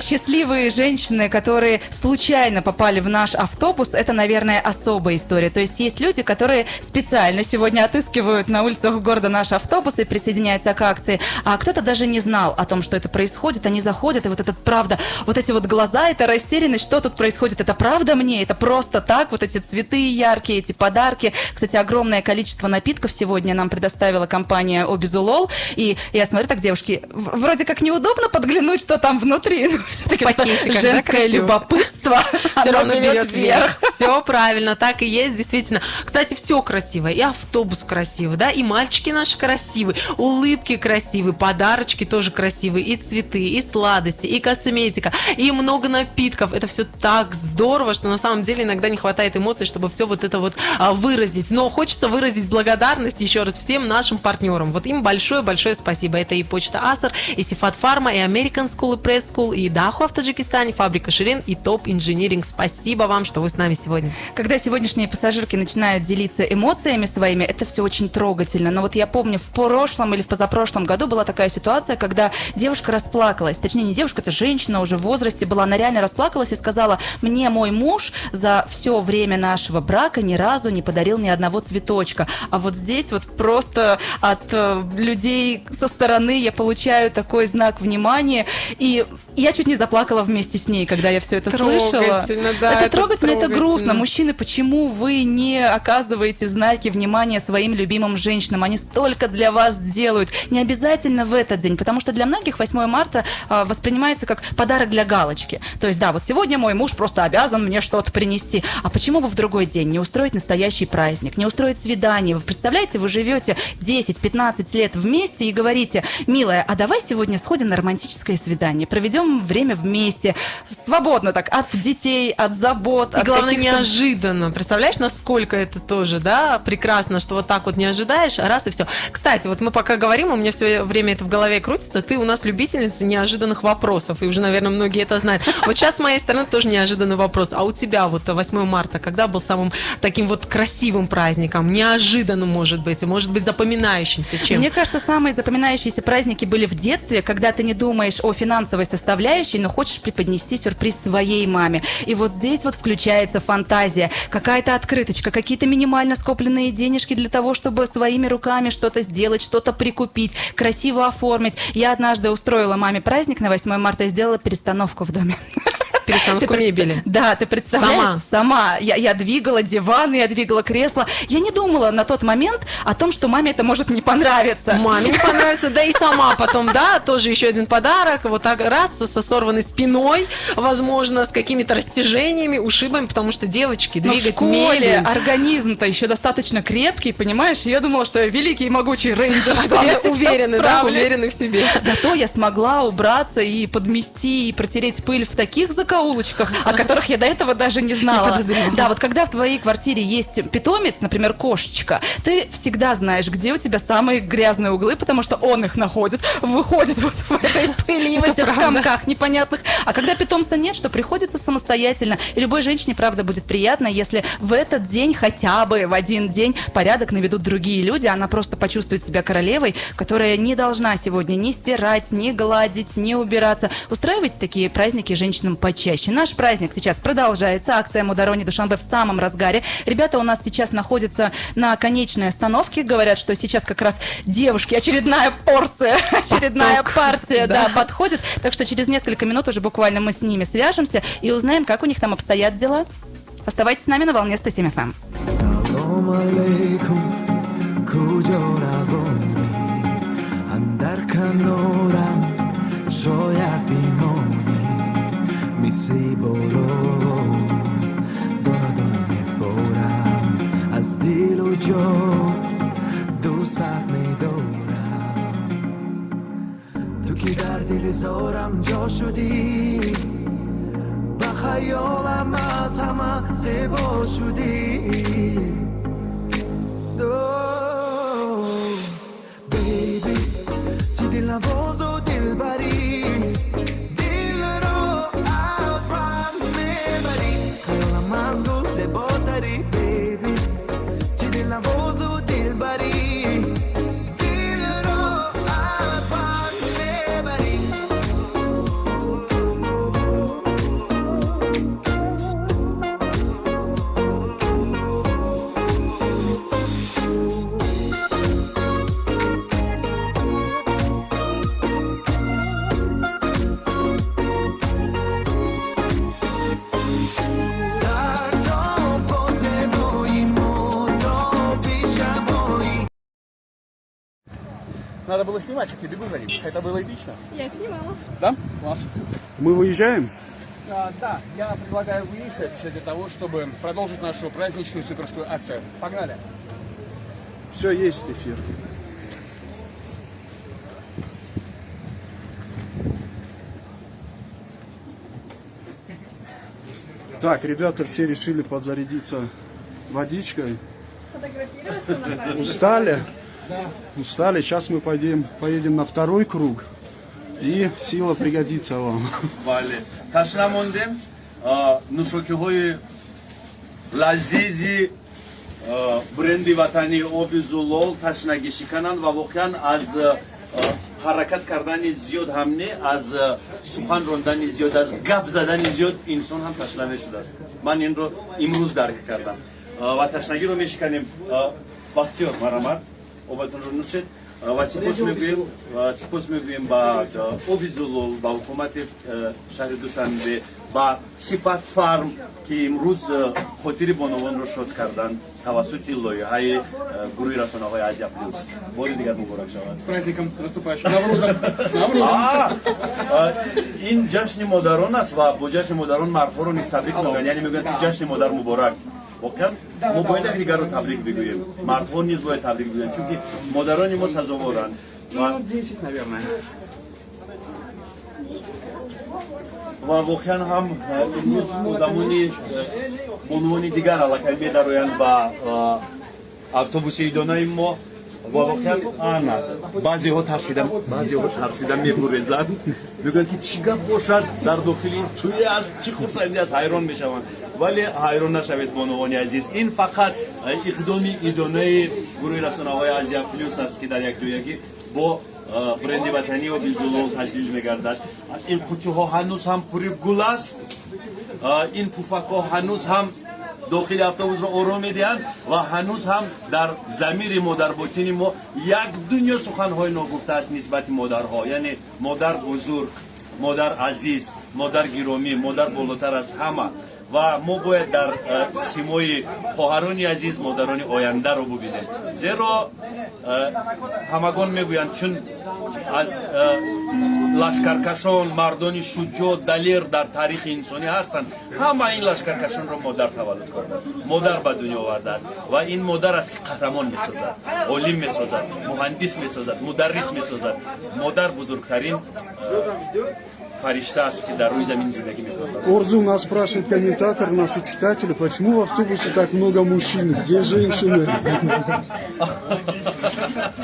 Счастливые женщины, которые случайно попали в наш автобус, это, наверное, особая история. То есть есть люди, которые специально сегодня отыскивают на улицах города наш автобус и присоединяются к акции, а кто-то даже не знал о том, что это происходит, они заходят, и вот это правда, вот эти вот глаза, это растерянность, что тут происходит, это правда мне, это просто так, вот эти цветы яркие, эти подарки. Кстати, огромное количество напитков сегодня нам предоставила компания Обезолол, и я смотрю, так, девушки, вроде как неудобно подглянуть, что там внутри, но все-таки женское любопытство, все равно берет вверх. Все правильно, так и есть, действительно. Кстати, все красиво, и автобус красивый, да, и мальчики наши красивые, улыбки красивые, подарочки тоже красивые, и цветы, и сладости, и косметика, и много напитков. Это все так здорово, что на самом деле иногда не хватает эмоций, чтобы все вот это вот выразить. Но хочется выразить благодарность еще раз всем нашим партнерам. Вот им большое-большое спасибо. Это и Почта Асар, и Сифат Фарма, и American School, и Press School, и Даху в Таджикистане, Фабрика Ширин, и Топ Engineering. Спасибо вам, что вы с нами сегодня. Когда сегодняшние пассажирки начинают делиться эмоциями своими, это все очень трогательно. Но вот я помню, в прошлом или в позапрошлом году была такая ситуация, когда девушка расплакалась. Точнее, не девушка, это женщина уже в возрасте была. Она реально расплакалась и сказала: мне мой муж за все время нашего брака ни разу не подарил ни одного цветочка. А вот здесь вот просто от людей со стороны я получаю такой знак внимания. И я чуть не заплакала вместе с ней, когда я все это слышала. Да, это трогательно, это грустно. Мужчины, почему вы не оказываете знаки внимания своим любимым женщинам? Они столько для вас делают. Не обязательно в этот день, потому что для многих 8 марта воспринимается как подарок для галочки. То есть, да, вот сегодня мой муж просто обязан мне что-то принести. А почему бы в другой день не устроить настоящий праздник, не устроить свидание? Вы представляете, вы живете 10-15 лет вместе и говорите: милая, а давай сегодня сходим на романтическое свидание, проведем время вместе, свободно так, от детей, от забот. И главное, неожиданно. Представляешь, насколько это тоже, да, прекрасно, что вот так вот не ожидаешь, раз и все. Кстати, вот мы пока говорим, у меня все время это в голове крутится, ты у нас любительница неожиданных вопросов, и уже, наверное, многие это знают. Вот сейчас с моей стороны тоже неожиданный вопрос. А у тебя вот 8 марта, когда был самым таким вот красивым праздником, неожиданным, может быть запоминающимся чем? Мне кажется, самые запоминающиеся праздники были в детстве, когда ты не думаешь о финансовой составляющей, но хочешь преподнести сюрприз своей маме. И вот здесь вот включается фантазия, какая-то открыточка, какие-то минимально скопленные денежки для того, чтобы своими руками что-то сделать, что-то прикупить, красиво оформить. Я однажды устроила маме праздник на 8 марта и сделала перестановку в доме. Перестановку мебели. Да, ты представляешь? Сама. Я двигала диваны, я двигала кресла. Я не думала на тот момент о том, что маме это может не понравиться. Маме не понравится, да и сама потом, да, тоже еще один подарок. Вот так раз, со сорванной спиной, возможно, с какими-то растяжениями, ушибами, потому что девочки двигать в школе мебель. Организм-то еще достаточно крепкий, понимаешь? Я думала, что я великий и могучий рейнджер. Уверенный, да, уверенный в себе. Зато я смогла убраться и подмести, и протереть пыль в таких закоулках, о которых я до этого даже не знала. Да, вот когда в твоей квартире есть питомец, например, кошечка, ты всегда знаешь, где у тебя самые грязные углы, потому что он их находит, выходит вот в этой пыли, в этих комках непонятных. А когда питомца нет, что приходится самостоятельно. И любой женщине, правда, будет приятно, если в этот день, хотя бы в один день, порядок наведут другие люди, она просто почувствует себя королевой, которая не должна сегодня ни стирать, ни гладить, ни убираться. Устраивайте такие праздники женщинам почаще. Наш праздник сейчас продолжается. Акция Мударони Душанбе в самом разгаре. Ребята у нас сейчас находятся на конечной остановке. Говорят, что сейчас как раз девушки, очередная порция, очередная партия, да, подходит. Так что через несколько минут уже буквально мы с ними свяжемся и узнаем, как у них там обстоят дела. Оставайтесь с нами на волне 107 FM. میسی برو دونه میبرم از دل و جان دوستت میدارم تو که در دل زارم جا شدی به خیالم از همه زیبا شدی بیبی چی دل نواز و دل بری Надо было снимать, как я бегу за ним. Это было эпично. Я снимала. Да? Класс. Мы выезжаем? Да, я предлагаю выехать для того, чтобы продолжить нашу праздничную суперскую акцию. Погнали. Все, есть эфир. Так, ребята все решили подзарядиться водичкой. Сфотографироваться на память. Устали? Да. Устали. Сейчас мы поедем на второй круг. И сила пригодится вам. Вали. Ташна мондем? нушокиҳои лазизи бренди ватани оби зулол ташнагӣ шикананд ва воқеан аз ҳаракат кардани зиёд ҳам не, аз сухан рондани зиёд, аз гап задани зиёд инсон ҳам ташна мешудааст. Ман инро имрӯз дарк кардам ва ташнагиро мешиканем. Бахтиёр марамад, обатонро нӯшед ва сипос мегӯем ба оби зулол, ба ҳукумати шаҳри Душанбе, ба Сифат фарм ки имрӯз хотири бонувонро шод карданд тавассути лоиҳаи гурӯҳи расонаҳои Азия Плюс. Бори дигар муборак шавад. С праздником наступающим. Наврӯзом. Ин ҷашни модарон аст ва бо ҷашни модарон мардҳоро низ табрик мегӯянд, яъне мегӯянд ҷашни модар муборак. Воқеан мо бояд як дигарро табрик бигӯем, мардҳо низ бояд табрик бигӯянд, чунки модарони мо сазоворанд. Ва воқеан ҳам имрӯз одамони бонувони дигар аллакай медароянд ба автобуси идонаи мо ва воқеан баъзеҳо тарсида мебурезанд, мегӯянд ки чӣ гап бошад дар дохили ин тӯе аст, чӣ хурсандӣ аст, ҳайрон мешаванд. Вале ҳайрон нашавед бонувони азиз, ин фақат иқдоми идонаи гурӯҳи расонаҳои Азия Плюс аст ки дар якҷоягӣ бо бренди ватани оби зулол таҷлил мегардад. Ин қутиҳо ҳанӯз ҳам пури гул аст, ин пуфакҳо ҳанӯз ҳам дохили автобусро ором медиҳанд ва ҳанӯз ҳам дар замири мо, дар ботини мо як дунё суханҳои ногуфта аст нисбати модарҳо, яъне модар бузург, модар азиз, модар гиромӣ, модар болотар аз ҳама. Ва мо бояд дар симои хоҳарони азиз модарони ояндаро бубинем. Зеро ҳамагон мегӯянд, чун аз лашкаркашон, мардони шуҷоъ, далер дар таърихи инсонӣ ҳастанд, ҳама ин лашкаркашонро модар таваллуд кардааст, модар ба дунё овардааст ва ин модар аст ки қаҳрамон месозад, олим месозад, муҳандис месозад, мударрис месозад. Модар бузургтарин фаришта аст, ки дар рӯи замин зиндагӣ мекунад. Орзу, нас спрашивают комментаторы, наши читатели, почему в автобусе так много мужчин, где женщины?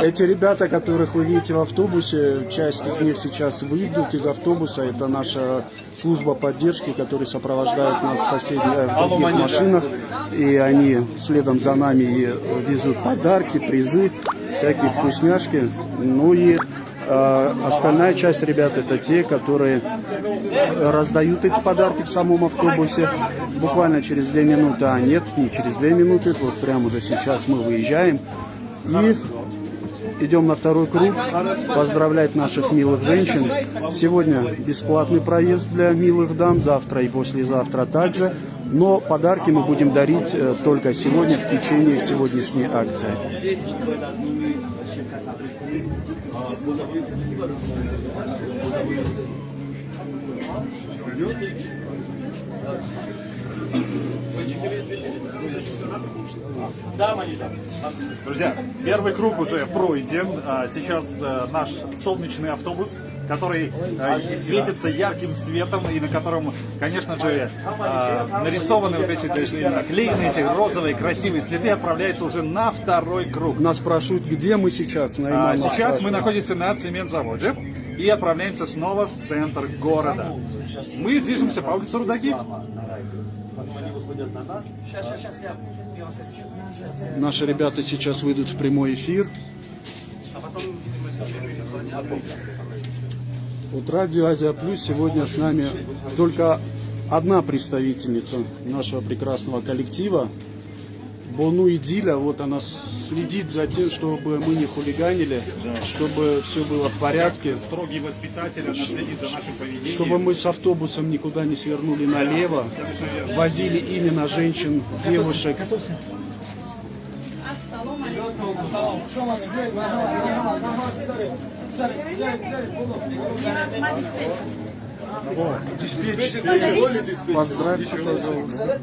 Эти ребята, которых вы видите в автобусе, часть из них сейчас выйдут из автобуса. Это наша служба поддержки, которые сопровождают нас в других машинах. И они следом за нами везут подарки, призы, всякие вкусняшки. Ну и остальная часть ребят это те, которые раздают эти подарки в самом автобусе буквально через 2 минуты, а нет, не через 2 минуты, вот прямо уже сейчас мы выезжаем и идем на второй круг поздравлять наших милых женщин. Сегодня бесплатный проезд для милых дам, завтра и послезавтра также, но подарки мы будем дарить только сегодня в течение сегодняшней акции. Друзья, первый круг уже пройден. Сейчас наш солнечный автобус, который светится ярким светом и на котором, конечно же, нарисованы вот эти наклеены, эти розовые красивые цветы, отправляется уже на второй круг. Нас спрашивают, где мы сейчас? Сейчас мы находимся на цементзаводе и отправляемся снова в центр города. Мы движемся по улице Рудаки. Наши ребята сейчас выйдут в прямой эфир. Вот радио Азия Плюс сегодня с нами только одна представительница нашего прекрасного коллектива. Бону Идиля, вот она следит за тем, чтобы мы не хулиганили, чтобы все было в порядке. Строгий воспитатель, она следит за нашим поведением. Чтобы мы с автобусом никуда не свернули налево, возили именно женщин, девушек. Поздравьте, пожалуйста.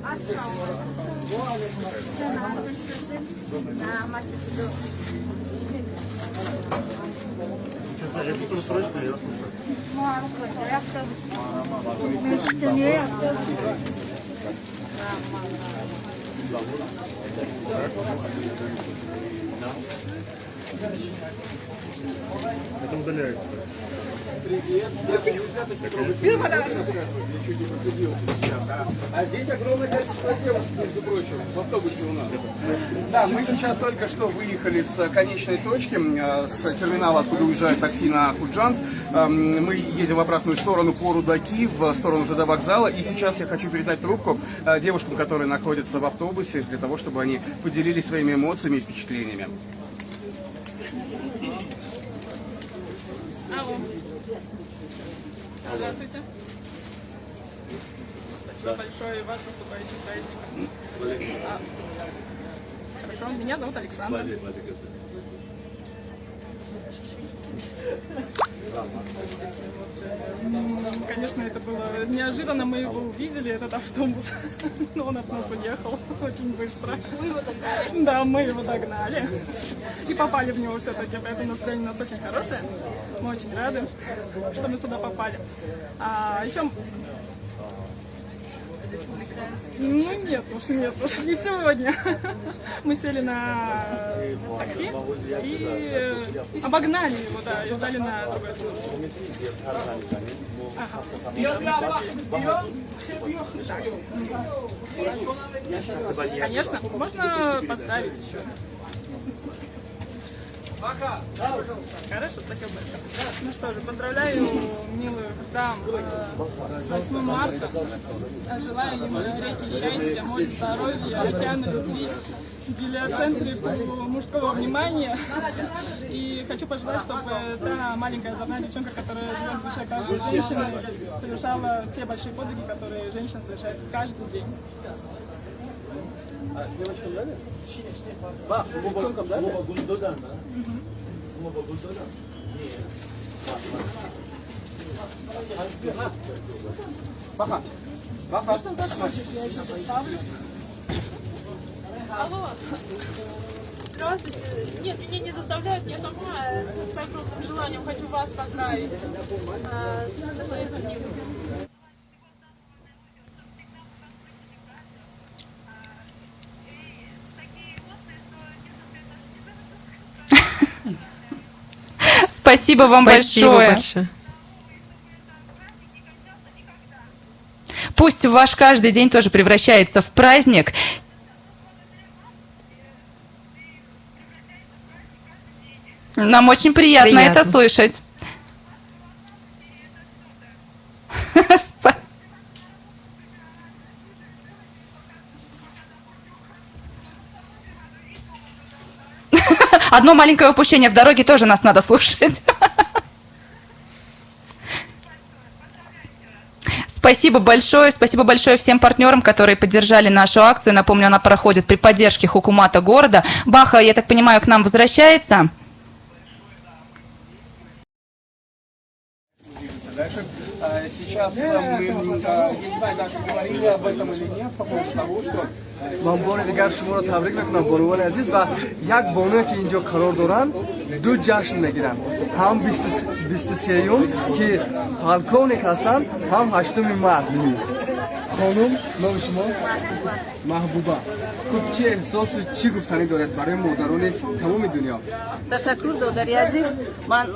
Что срочно, я слушаю. Это удаляется. Привет. Нельзя так трогать. Я чуть не прослезился сейчас. А здесь огромное количество девушек, между прочим, в автобусе у нас. Да, мы сейчас только что выехали с конечной точки, с терминала, откуда уезжает такси на Куджан. Мы едем в обратную сторону по Рудаки, в сторону ЖД вокзала. И сейчас я хочу передать трубку девушкам, которые находятся в автобусе, для того, чтобы они поделились своими эмоциями и впечатлениями. Алло. Здравствуйте. Спасибо большое, и вас наступающим праздником. Хорошо, меня зовут Александр. Конечно, это было неожиданно, мы его увидели, этот автобус, но он от нас уехал очень быстро. Вы его догнали? Да, мы его догнали и попали в него все-таки, поэтому настроение у нас очень хорошее, мы очень рады, что мы сюда попали. А еще... Ну нет уж, не сегодня. Мы сели на такси и обогнали его, да, и ждали на другой остановке. Конечно, можно поздравить еще. Хорошо, спасибо большое. Ну что же, поздравляю милых дам с 8 марта. Желаю им реки счастья, море здоровья, океана любви, гелиоцентрику мужского внимания. И хочу пожелать, чтобы та маленькая озорная девчонка, которая живет в душе каждой женщины, совершала те большие подвиги, которые женщина совершает каждый день. Девочкам дали? Да, девчонкам дали? Баха. Можно закончить, я еще поставлю. Алло. Здравствуйте. Нет, меня не заставляют, я сама с огромным желанием хочу вас поздравить с этим. Спасибо вам большое. Пусть ваш каждый день тоже превращается в праздник. Нам очень приятно это слышать. Одно маленькое упущение в дороге тоже нас надо слушать. Спасибо большое всем партнерам, которые поддержали нашу акцию. Напомню, она проходит при поддержке Хукумата города. Баха, я так понимаю, к нам возвращается. Дальше. Сейчас мы, я не знаю, даже говорили об этом или нет, по поводу того, что... من بار دیگر شما را تبریک میکنم بانوان عزیز و یک بانوی که اینجا قرار دارن دو جشن میگیرن هم 23 که پالکونیک هستن هم 8 مارس خانم نام شما محبوبه خب چه احساس چی گفتنی دارد برای مادران تمام دنیا تشکر دادری عزیز من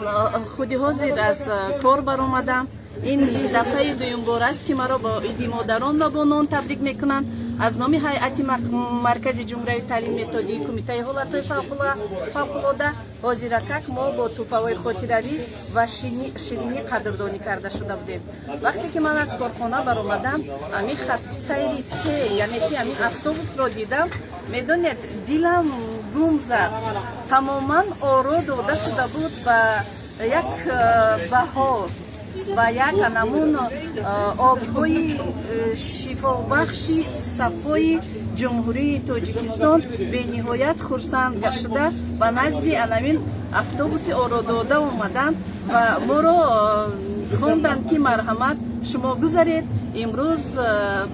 خودی حاضر از کار برآمدم این دفعه دوم بار است که مرا با عید مادران و بانوان تبریک میکنند از نام هیئت مرکز جمهوری تعلیم متدی کمیته حالتهای فوق‌العاده حاضرکک ما با توفه‌های خاطروی و شیرینی قدردانی کرده شده بودیم وقتی که من از کارخانه برآمدم همین خط سیر سه یعنی که همین اتوبوس را دیدم میدونید دلم گم زد تماما آرا داده شده بود و یک بهار و یک نمون آبهای شفابخشی صفای جمهوری تاجیکستان به نهایت خرسند گشته و نزد انمین اتوبوس آراداده اومدن و ما را خواندند که مرحمت شما گذارید امروز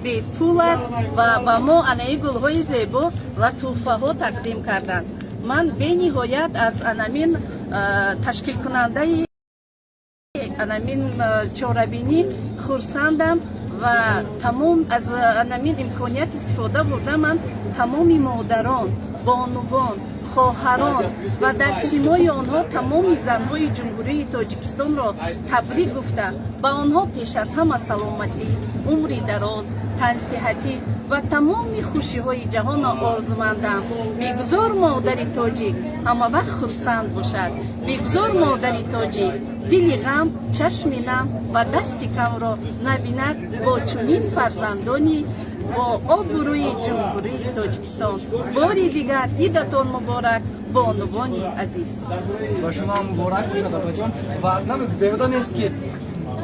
به پول است و با ما انای گلهای زیبا و تحفه ها تقدیم کردند من به نهایت از انمین تشکیل کننده انمین چهاربینی خرسندم و تمام از انمین امکانیت استفاده بردم من تمام مادران بانوان хоҳарон ва дар симои онҳо тамоми занҳои ҷумҳурии тоҷикистонро табрик гуфта ба онҳо пеш аз ҳама саломатӣ, умри дароз, тансиҳатӣ ва тамоми хушиҳои ҷаҳонро орзумандам. Мегузор модари тоҷик ҳамавақт хурсанд бошад. Мегузор модари тоҷик дили ғам, чашми нам ва дасти камро набинад бо чунин фарзандони با آبروی جمهوری تاجیکستان. باری دیگر عیدتان مبارک بانوانی عزیز. و شما مبارک باشد آقاجان و بیهوده نیست که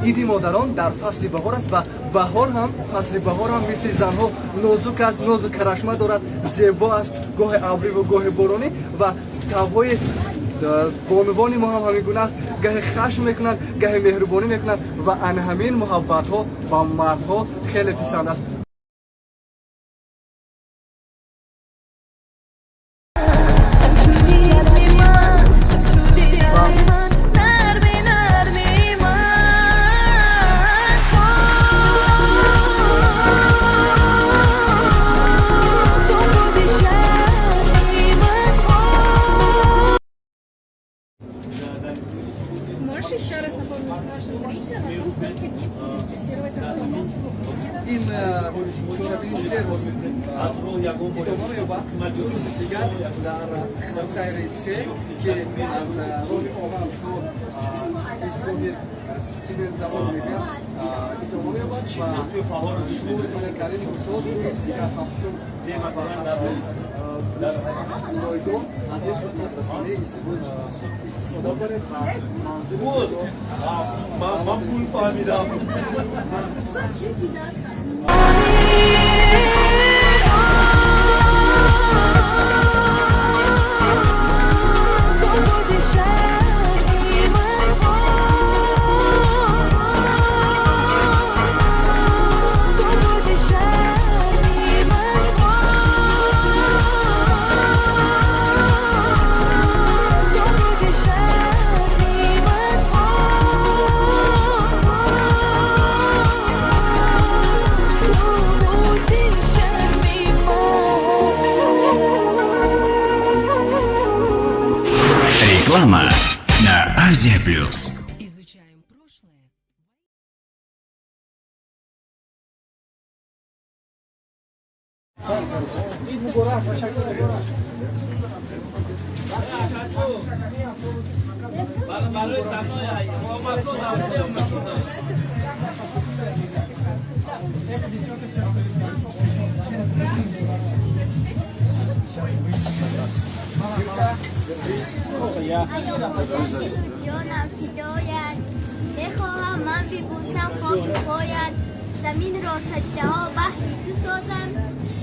عید مادران در فصل بهار است و بهار هم فصل بهار هم مثل زنها نازک است، نازک کرشمه دارد، زیبا است، گاه ابری و گاه بارانی و تابهای بانوانی ما هم همین گونه است، گاه خشم میکنند، گاه مهربانی میکنند و ان همین محبت ها با مردها خیلی پسند است. Можешь еще раз напомнить нашим зрителям о том, сколько дней будет курсировать автобус? این چهاربیسر ادامه یابد دو روز دیگر در سیر سه که از راه آمد تا ایستگاه سیمنت زبان میگن ادامه یابد و شما کردن گذار روز دیگر هفتم رایگاه از این خدمت رسانه استفاده کنید و من پول فهمیدم. Реклама на Азия Плюс. جانم فدایت بخواهم من ببوسم خاک پایت زمین را سجده ها بحری تو سازم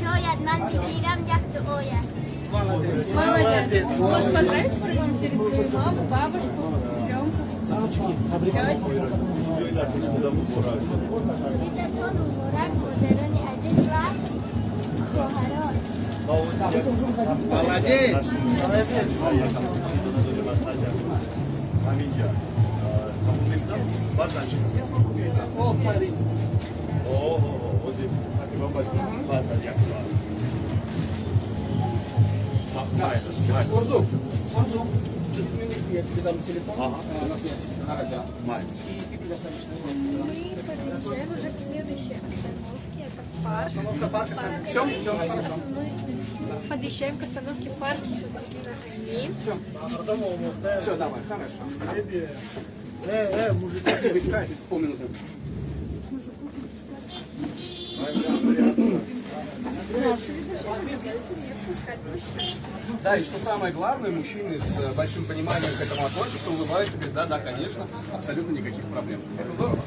شاید من بگیرم یک دعایت. Можешь поздравить в прямом эфире свою маму, бабушку, сестренку, тетю? عیدتان مبارک مادران عزیز و خواهران. Урзук, я тебе дам телефон на связь, на радио. И ты предоставишь Мы подъезжаем уже к следующей остановке, это парк. Остановка парка. Все, хорошо. Мы подъезжаем к остановке парка Сабрина Ами. Все, давай, хорошо. Мужик, полминуты. Да, и что самое главное, мужчины с большим пониманием к этому относятся, улыбаются, говорят, да, конечно, абсолютно никаких проблем. Это здорово.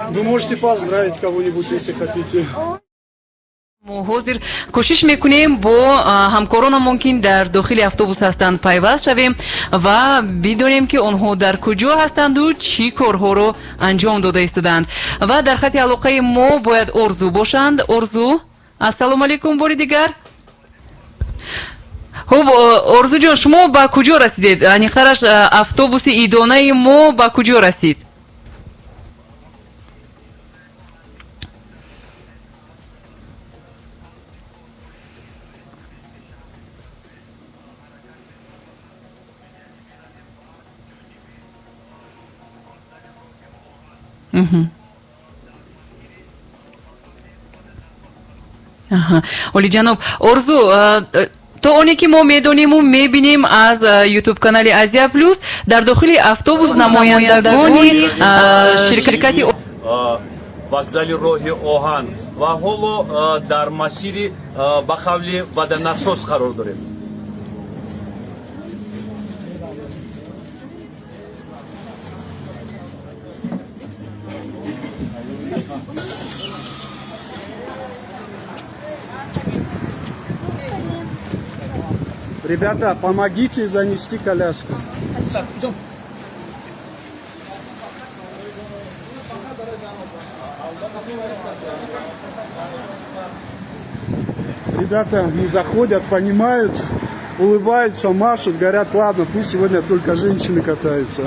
Вы можете поздравить кого-нибудь, если хотите. ҳозир кӯшиш мекунем бо ҳамкоронамон ки дар дохили автобус ҳастанд пайваст шавем ва бидонем ки онҳо дар куҷо ҳастанду чӣ корҳоро анҷом дода истоданд. Ва дар хати алоқаи мо бояд Орзу бошанд. Орзу, ассалому алайкум бори дигар. Хуб, Орзу ҷон, шумо ба куҷо расидед? Аниқтараш автобуси идонаи мо ба куҷо расид? олиҷаноб Орзу, то оне ки мо медониму мебинем аз YouTube канали Азия Плюс, дар дохили автобус намояндагони ширкати вокзали роҳи оҳан ва ҳоло дар масири ба қавли ваданасос қарор дорем. Ребята, помогите занести коляску. Ребята не заходят, понимают, улыбаются, машут, говорят, ладно, пусть сегодня только женщины катаются.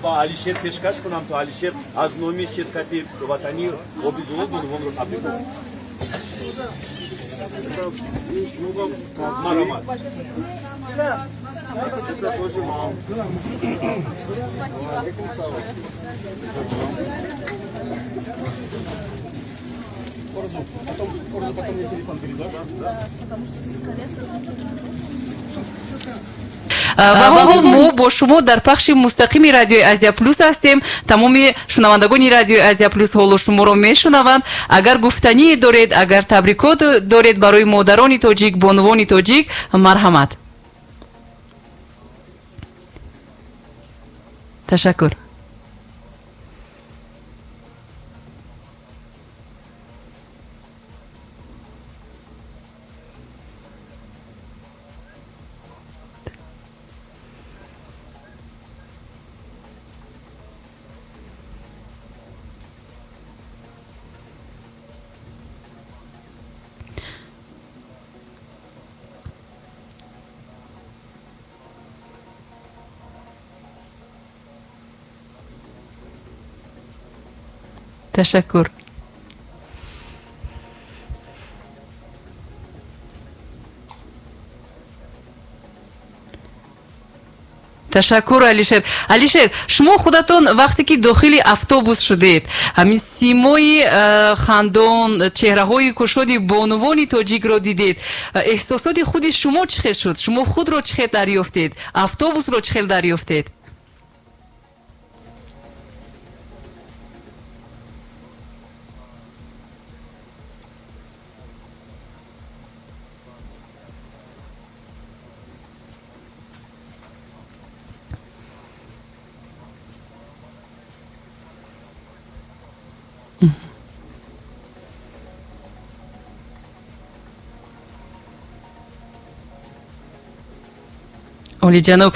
با علیشیر پیشکش کنم تو علیشیر از نومی شرکتی وطنی اوبیزول بونوان رو تبریک کنم. مرحمت. Потом мне телефон передашь? ва ҳоло мо бо шумо дар пахши мустақими радиои Азия Плюс ҳастем. Тамоми шунавандагони радиои Азия Плюс ҳоло шуморо мешунаванд. Агар гуфтанӣ доред, агар табрикот доред барои модарони тоҷик, бонувони тоҷик, марҳамат. Ташаккур. تشکر. تشکر алишер. алишер, шумо худатон вақте ки дохили автобус шудед, ҳамин симои хандон, чеҳраҳои кушоди бонувони тоҷикро дидед, эҳсосоти худи шумо чӣ хел шуд? Шумо худро чӣ хел дарёфтед? Автобусро чӣ хел дарёфтед? олиҷаноб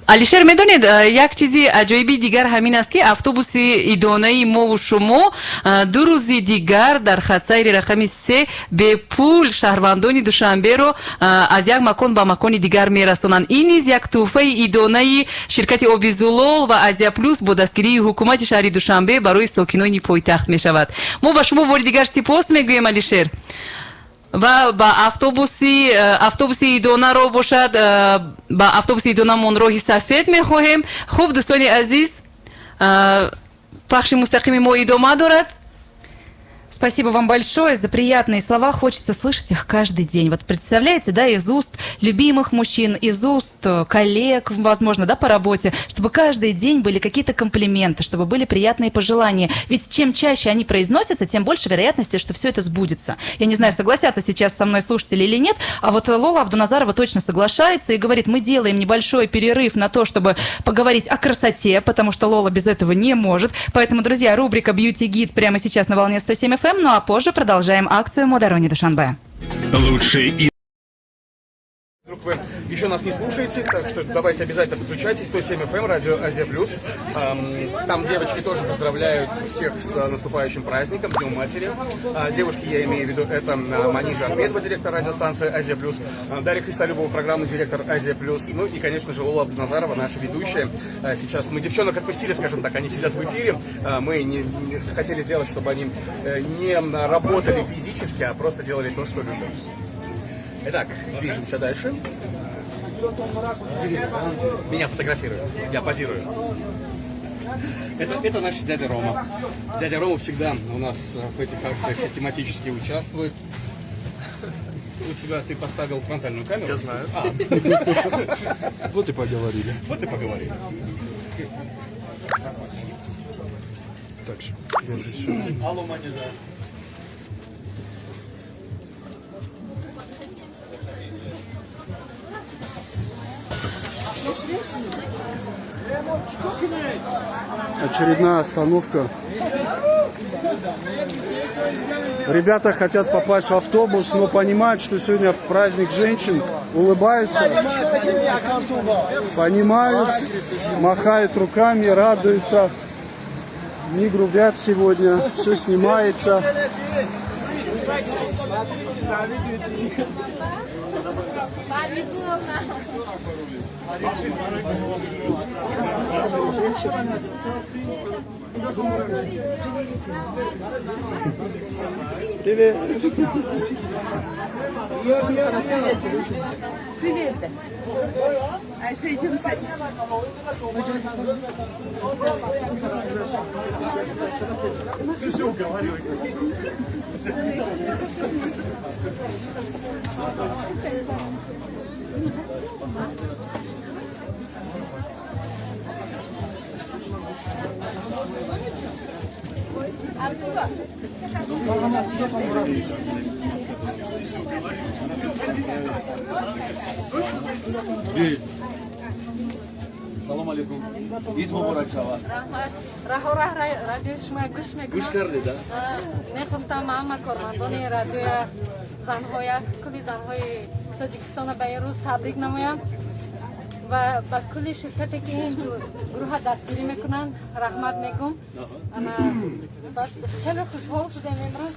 алишер, медонед як чизи аҷоиби дигар ҳамин аст ки автобуси идонаи мову шумо 2 рӯзи дигар дар хатсайри рақами 3 бепул шаҳрвандони Душанберо аз як макон ба макони дигар мерасонанд. Ин низ як тӯҳфаи идонаи ширкати Оби Зулол ва Азия Плюс бо дастгирии ҳукумати шаҳри Душанбе барои сокинони пойтахт мешавад. Мо ба шумо бори дигар сипос мегӯем алишер. ва ба автобуси идонаро бошад, ба автобуси идонамон роҳи сафед мехоҳем. хуб дӯстони азиз, пахши мустақими мо идома дорад. Спасибо вам большое за приятные слова. Хочется слышать их каждый день. Вот представляете, да, из уст любимых мужчин, из уст коллег, возможно, да, по работе, чтобы каждый день были какие-то комплименты, чтобы были приятные пожелания. Ведь чем чаще они произносятся, тем больше вероятности, что все это сбудется. Я не знаю, согласятся сейчас со мной слушатели или нет, а вот Лола Абдуназарова точно соглашается и говорит, мы делаем небольшой перерыв на то, чтобы поговорить о красоте, потому что Лола без этого не может. Поэтому, друзья, рубрика «Beauty Guide» прямо сейчас на волне 107 FM, ну а позже продолжаем акцию «Модарони Душанбе». Лучшие и... Вдруг вы еще нас не слушаете, так что давайте обязательно подключайтесь. 107 FM, радио Азия Плюс. Там девочки тоже поздравляют всех с наступающим праздником, Днем Матери. Девушки, я имею в виду, это Манижа Ахмедова, директор радиостанции Азия Плюс, Дарья Христолюбова, программный директор Азия Плюс, ну и, конечно же, Лола Абдуназарова, наша ведущая. Сейчас мы девчонок отпустили, скажем так, они сидят в эфире. Мы не хотели сделать, чтобы они не работали физически, а просто делали то, что любят. Итак, движемся дальше. Меня фотографируют, я позирую. Это наш дядя Рома. Дядя Рома всегда у нас в этих акциях систематически участвует. У тебя ты поставил фронтальную камеру? Я знаю. Вот и поговорили. Вот и поговорили. Так, держись. Алло, Манижа. Очередная остановка. Ребята хотят попасть в автобус, но понимают, что сегодня праздник женщин, улыбаются, понимают, махают руками, радуются, не грубят сегодня, все снимается. Привет. Привет. Салом алейкум. Ид муборак шавад. Раҳора радиошума гӯш мекунам. Гӯш кардед, а? Мехостам ҳама кормандони радиоя занҳоя, кули занҳои Тоҷикистона ба ин рӯз табрик намоям ва ба кули ширкате ки ин гурӯҳа дастгирӣ мекунанд раҳмат мегӯм. Хеле хушҳол шудем имрӯз.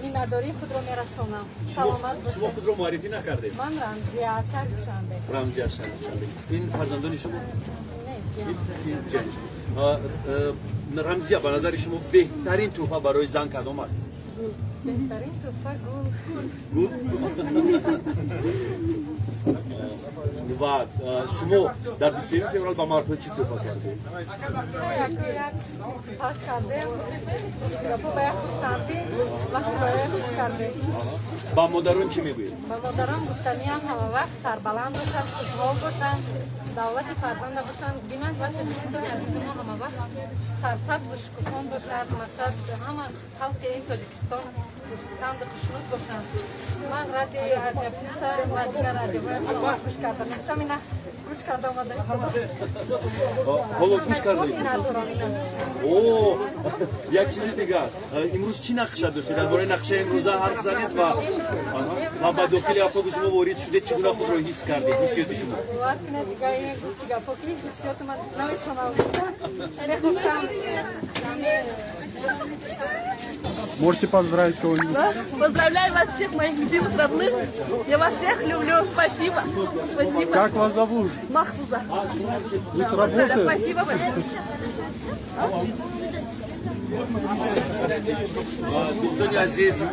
Миннатдории худро мерасонам. Саломат бошед. Шумо худро муаррифӣ накардед? Ман Рамзия Шарифшанбе. Рамзия Шарифшанбе. Ин фарзандони шумо? Не, Рамзия, ба назари шумо беҳтарин тӯҳфа барои зан кадом аст? Беҳтарин тӯҳфа гул. Ва шумо дар 21 феврал ба мардҳо чӣ тӯҳфа кардед? Як пас кардем, ба як хурсандӣ ва худоя хуш кардем. Ба модарон чӣ мегӯед? Ба модарон гуфтаниям ҳама вақт сарбаланд бошанд, хушҳол бошанд, давлати фарзанда бошанд, бинанд вақте худои азизи мо ҳама вақт сарсабзу шукуфон бошад, мақсад ҳама халқи ин Тоҷикистон хушсанду хушнуд бошанд. Ман радиои Азия Плюса ва дигар радиоҳои ҳама гӯш кардам. Мехостам гӯш карда омада истодам. Ҳоло гӯш кардаед? О, як чизи дигар. Имрӯз чӣ нақша доштед? Дар бораи нақшаи имрӯза ҳарф занед ва ба дохили автобуси мо ворид шудед, чӣ гуна худро ҳис кардед? ҳиссиёти шумо? Суват кунед дигар ин гапоки ҳиссиёти ман наметавонам гуфтам. Мехостам Можете поздравить кого-нибудь? Поздравляю вас всех, моих любимых родных. Я вас всех люблю. Спасибо. Спасибо. Как вас зовут? Махфуза. Вы с работы? Спасибо большое. دوستان عزیز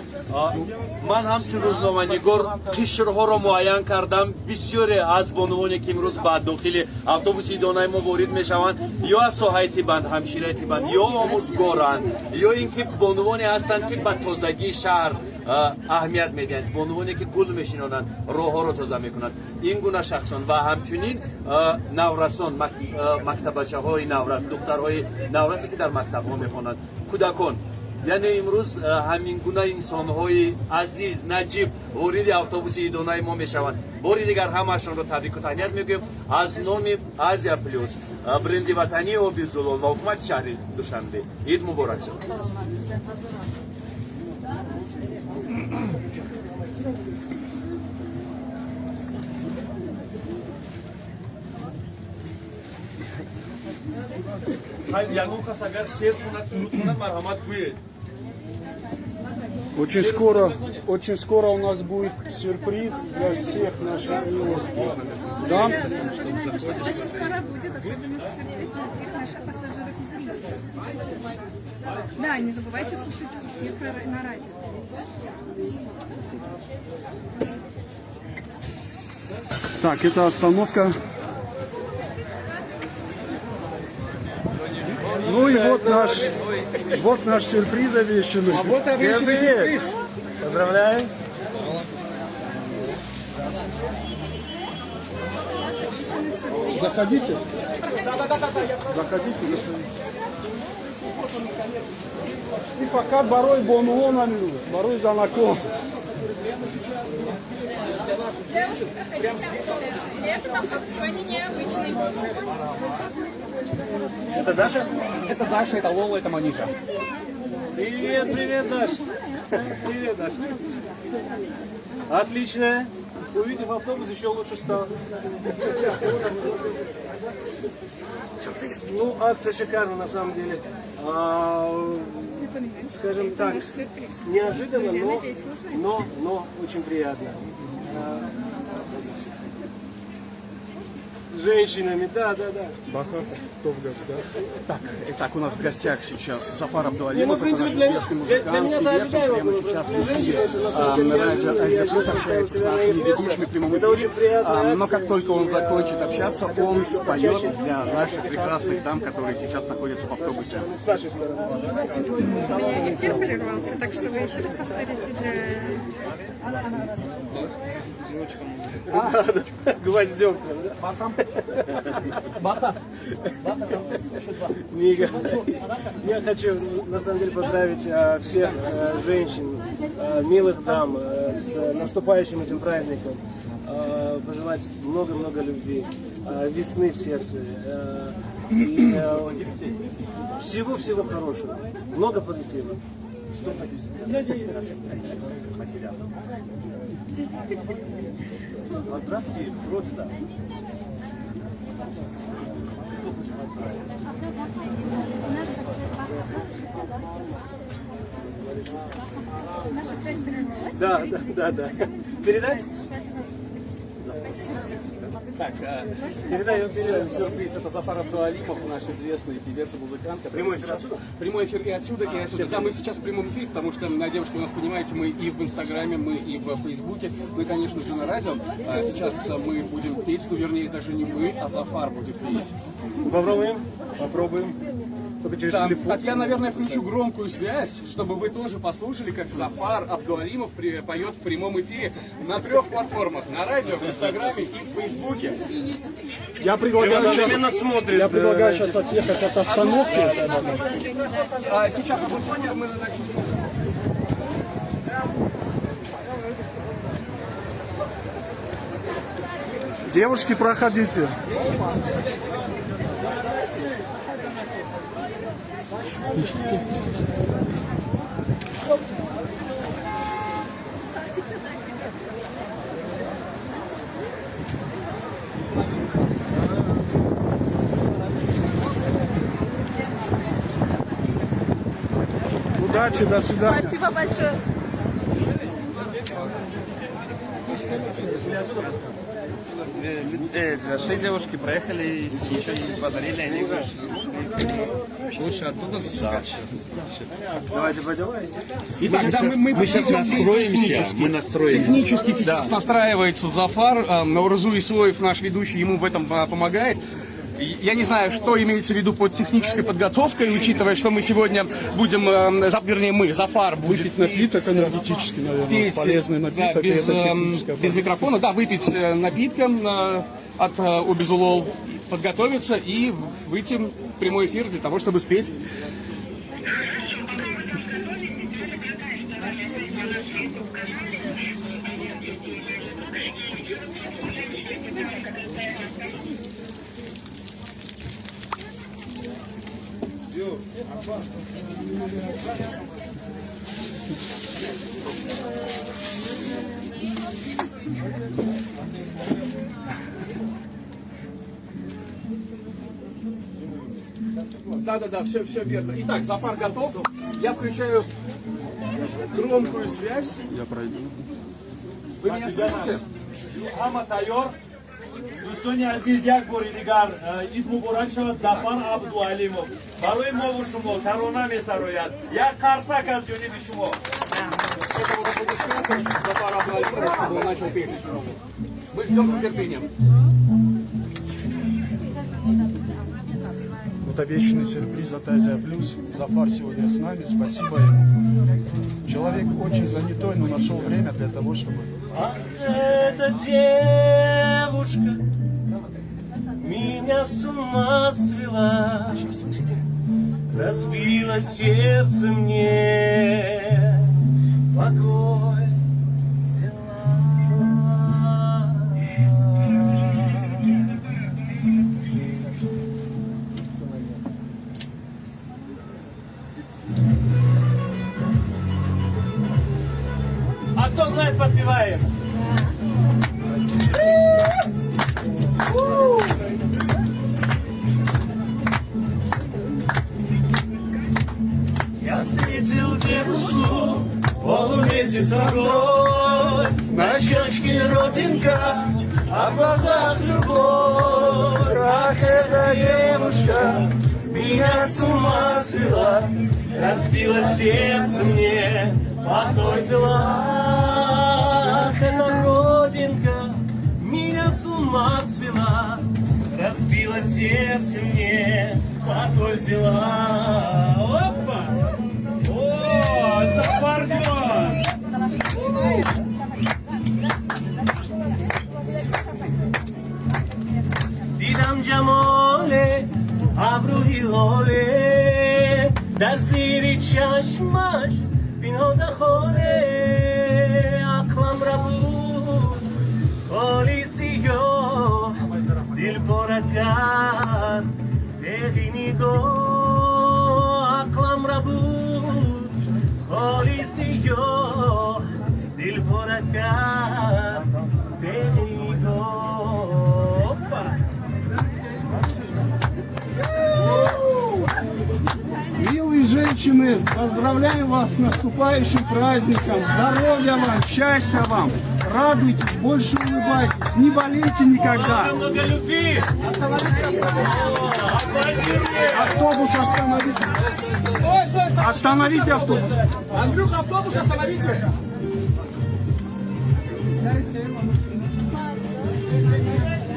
من همچون روزنامه‌نگار قشرها را معاین کردم. بسیاری از بانوانی که امروز به داخل اتوبوس ایدانای ما وارد میشوند یا از ساحه تیبند، همشیره تیبند یا آموزگارند یا اینکه بانوانی هستند که به تازگی شهر اهمیت میدهند، بانوانی که گل میشینانند، راهها را تازه میکنند. این گونه شخصان و همچنین نورسان، مکتبچه های نورس، دخترهای نورسی که در مکتب ها میخوانند، کودکان. یعنی امروز همین گونه انسان‌های عزیز نجیب وارد اتوبوس ایدانای ما میشوند. باری دیگر همه‌شان را تبریک و تهنیت میگویم از نام آزیا پلوس، برند وطنی آبی زلال و حکومت شهر دوشنبه. عید مبارک شد. Очень скоро у нас будет сюрприз для всех наших милостей. Да? Очень скоро будет особенно сюрприз для всех наших пассажиров и зрителей. Да, не забывайте слушать эфир на радио. Так, это остановка. Ну и вот наш сюрприз обещанный. А вот обещанный сюрприз. Поздравляем. Заходите. Заходите. И пока барой бонуонами, барой занако. Девушки, проходите автобус. Это автобус сегодня необычный. Это Даша? Это Даша, это Лола, это Маниша. Привет, привет, Даша. Привет, Даша. Отлично. Увидев автобус, еще лучше стало. Ну, акция шикарная на самом деле. Скажем так, неожиданно, но очень приятно. Женщинами, да. Баха, кто в гостях? Так, у нас в гостях сейчас Зафар Абдуалимов, это наш для известный музыкант, певец, он прямо сейчас в эфире на радио Азия Плюс общается с нашими ведущими в прямом эфире. Но как только он закончит общаться, он споет для наших прекрасных дам, которые сейчас находятся в автобусе. С нашей стороны. У меня эфир прервался, так что вы еще раз повторите для... Гвоздем. Мига. Я хочу на самом деле поздравить всех женщин, милых дам с наступающим этим праздником. Пожелать много-много любви, весны в сердце и всего-всего хорошего. Много позитива. Поздравьте просто. Наша связь прервалась. Да. Передать? Так, передаем сюрприз. Это Зафар Абдуалимов, наш известный певец и музыкант. Прямой эфир отсюда? Прямой эфир и отсюда, и отсюда. Да, мы сейчас в прямом эфире, потому что, девушки, у нас, понимаете, мы и в Инстаграме, мы и в Фейсбуке, мы, конечно же, на радио. Сейчас мы будем петь, ну, вернее, даже не мы, а Зафар будет петь. Попробуем. Только через Да, телефон. так я, наверное, включу громкую связь, чтобы вы тоже послушали, как Зафар Абдуалимов поет в прямом эфире на 3 платформах. На радио, в Инстаграме и в Фейсбуке. Я предлагаю сейчас отъехать от остановки. Сейчас, одну секунду, мы начнем. Девушки, проходите. Удачи, до свидания. Спасибо большое. 6 девушки проехали, еще не подарили, они вышли. Лучше оттуда запускать сейчас. Давайте пойдем. Итак, да, мы сейчас настроимся. Мы настроимся. Технически сейчас настраивается Зафар. Наурзу Исоев, наш ведущий, ему в этом помогает. Я не знаю, что имеется в виду под технической подготовкой, учитывая, что мы сегодня будем, вернее мы, Зафар будет выпить напиток энергетический, наверное, петь, полезный напиток. Да, без микрофона, да, выпить напитка от Обезулол, подготовиться и выйти в прямой эфир для того, чтобы спеть. Да, все верно. Итак, Зафар готов. Я включаю громкую связь. Я пройду. Вы меня слышите? دوستان عزیز یک بار دیگر عید مبارک شود ظفر عبدالعلیمov برای ما و شما ترانه می‌سراید یک قرصک از جانب شما Это вот аплодисменты. Зафар Абдуалимов, чтобы он начал петь. Мы ждем с нетерпением. Вот обещанный сюрприз от Азия Плюс. Зафар сегодня с нами, спасибо ему. Человек очень занятой, но нашел время для того, чтобы... Эта девушка меня с ума свела. Сейчас слышите? Разбила сердце мне, покой А кто знает, подпеваем? Я встретил девушку, полумесяц огонь, на щечке родинка, а в глазах любовь. Ах, эта девушка меня с ума свела, разбила сердце мне, покой взяла. Ах, эта родинка меня с ума свела, разбила сердце мне, покой взяла. Опа! О, это партнер! دیدم جمال ابرو هلاله در زیر چشمش بیناده خاله عقلم را بود خالی سیاه دل پاره کرد دقی نگاه عقلم را بود خالی سیاه دل پاره کرد دقی نگاه Милые женщины, поздравляем вас с наступающим праздником. Здоровья вам, счастья вам. Радуйтесь, больше улыбайтесь, не болейте никогда. Много любви! Автобус остановите. Стой! Остановите автобус. Андрюха, автобус остановите.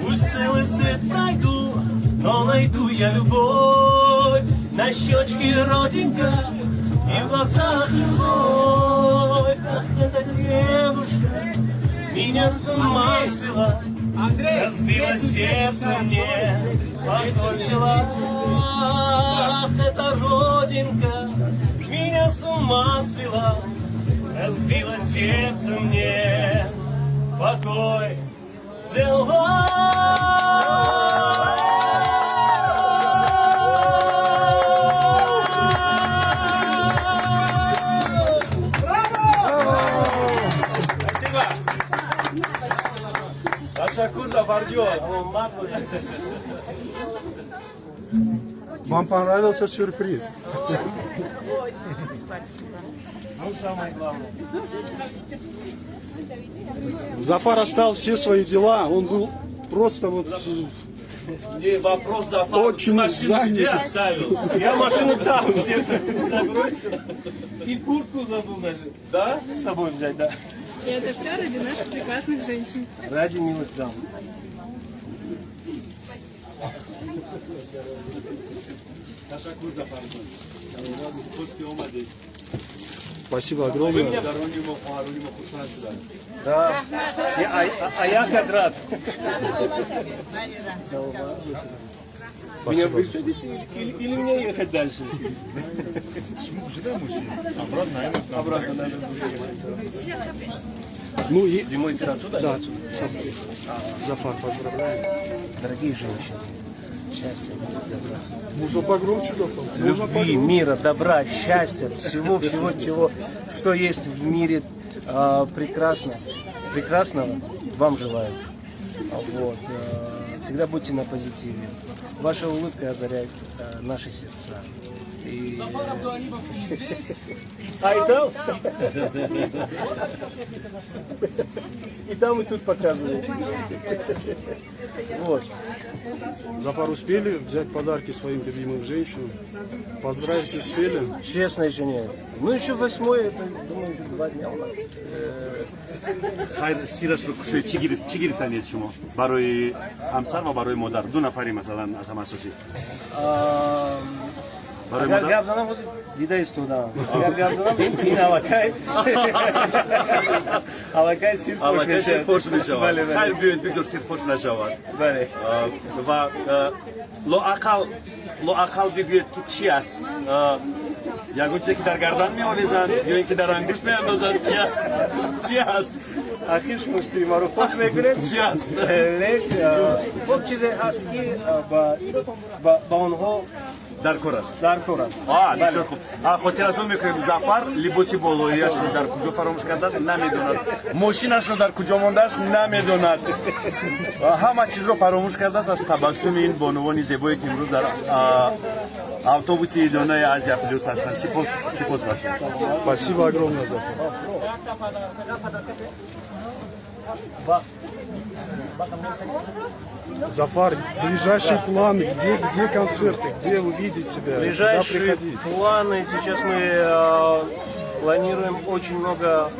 Пусть целый свет пройду, но найду я любовь. На щечке родинка и в глазах любовь. Ах, эта девушка меня с ума свела, разбила сердце мне, покой взяла. Ах, эта родинка меня с ума свела, разбила сердце мне, покой взяла. Вам понравился сюрприз? Спасибо. Ну, самое главное. Зафар оставил все свои дела, он был просто вот Не вопрос, Зафар, очень машину где занят. оставил? Я машину там где-то забросил. И куртку забыл даже. Да? С собой взять, да. И это все ради наших прекрасных женщин. Ради милых дам. Teşekkür Zafer. Hoş geldin. Спасибо огромное. Да. А я как рад. Меня высадите или мне ехать дальше? Обратно надо. Ну и прямой эфир отсюда? Да, Зафар, поздравляю. Дорогие женщины, счастья, мира, добра. Можно погромче, Зафар? Любви, мира, добра, счастья, всего, чего, что есть в мире прекрасного, вам желаю. Вот. Всегда будьте на позитиве. Ваша улыбка озаряет наши сердца. И... А и там? И там, и тут показывают. Вот. Зафар, успели взять подарки своим любимым женщинам? Поздравить успели? Честно, еще нет. Ну, еще 8-й, это, думаю, еще 2 дня у нас. Хайр, сирашро кушай, чигири танет шумо. Барои амсар ва барои модар. Ду нафари масалан аз амасоси. Agar gap zanam bo'lsa, juda istadim. Agar gap zanam, men alakay. Alakay sirfosh meshavad. Хайр биёед бигзор сирфош нашавад. Бале. Ва лоақал бигӯед ки чи аст? Ягон чизе ки дар гардан меовезанд ё ин ки дар ангушт меандозанд чи аст? Ахир шумусти маро фош мекунед? Чи аст? Лек, хуб чизе аст ки ба онҳо дар кор аст. Дар кор аст. Бисёр хуб. Хотирасон мекунем Зафар либоси болоиашро дар куҷо фаромӯш кардааст намедонад. Мошинашро дар куҷо мондааст намедонад. Ҳама чизро фаромӯш кардааст аз табассуми ин бонувони зебое ки имрӯз дар автобуси идонаи Азия плюс ҳастанд. Сипос башед. Спасибо огромное, Зафар. Зафар, ближайшие планы, где концерты, где увидеть тебя, ближайшие планы, сейчас мы планируем очень много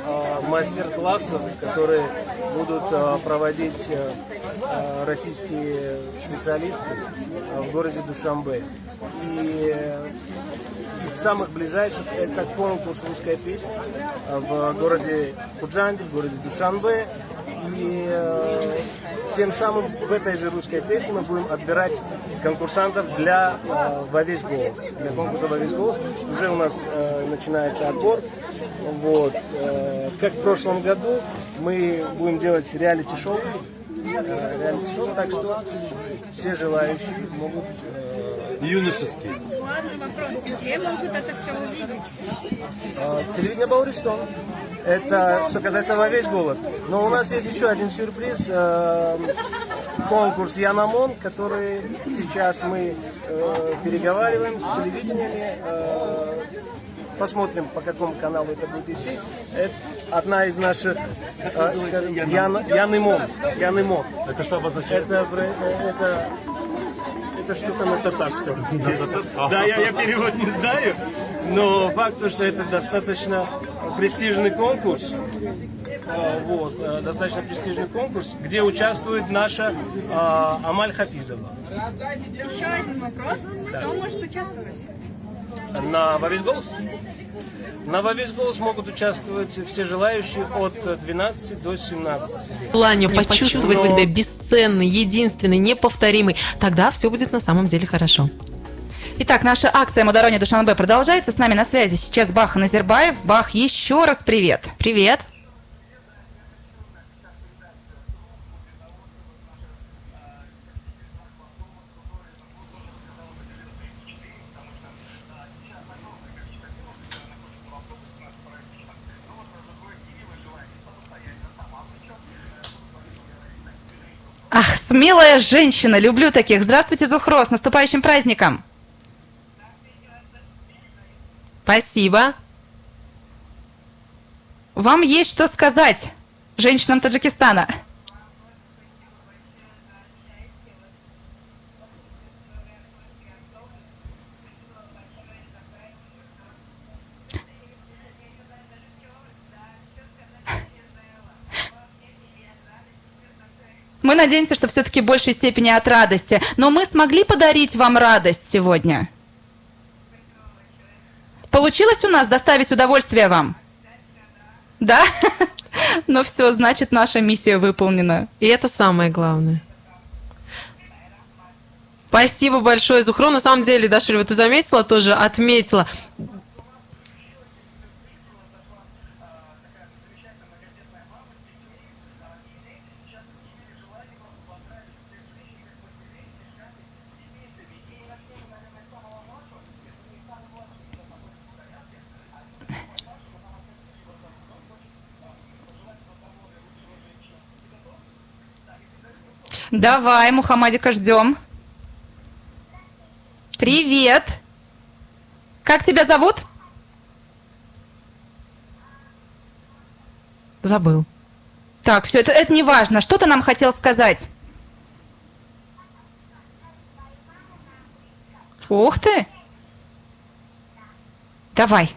мастер-классов, которые будут проводить российские специалисты в городе Душанбе. И из самых ближайших это конкурс «Русская песня» в городе Худжанде, в городе Душанбе. И тем самым в этой же русской песне мы будем отбирать конкурсантов для «Во весь голос». Для конкурса «Во весь голос» уже у нас начинается отбор. Вот. Как в прошлом году мы будем делать реалити-шоу. Так что все желающие могут... Юношеские. Ладно, вопрос, где могут это все увидеть? Телевидение Бауристон. Это что касается «Во весь голос». Но у нас есть еще один сюрприз. Конкурс «Янамон», который сейчас мы переговариваем с телевидениями. Посмотрим, по какому каналу это будет идти. Это одна из наших, скажем, Янымон. Это что обозначает? Это что-то на татарском. Да, я перевод не знаю, но факт, что это достаточно престижный конкурс. Вот, достаточно престижный конкурс, где участвует наша Амаль Хафизова. Еще один вопрос. Кто может участвовать? На «Во весь голос»? На «Во весь голос» могут участвовать все желающие от 12 до 17 лет. Желание почувствовать себя бесценный, единственный, неповторимый. Тогда все будет на самом деле хорошо. Итак, наша акция «Модарони Душанбе» продолжается. С нами на связи сейчас Бах Назирбаев. Бах, еще раз привет. Привет. Ах, смелая женщина, люблю таких. Здравствуйте, Зухро, с наступающим праздником. Спасибо. вам есть что сказать женщинам Таджикистана? Мы надеемся, что все-таки в большей степени от радости. Но мы смогли подарить вам радость сегодня? Получилось у нас доставить удовольствие вам? Да? Ну все, значит, наша миссия выполнена. И это самое главное. Спасибо большое, Зухро. На самом деле, Дашуль, вот ты заметила, тоже отметила. Давай, Мухаммадика, ждем. Привет. Как тебя зовут? Забыл. Так, все, это не важно. Что ты нам хотел сказать? Ух ты. Давай.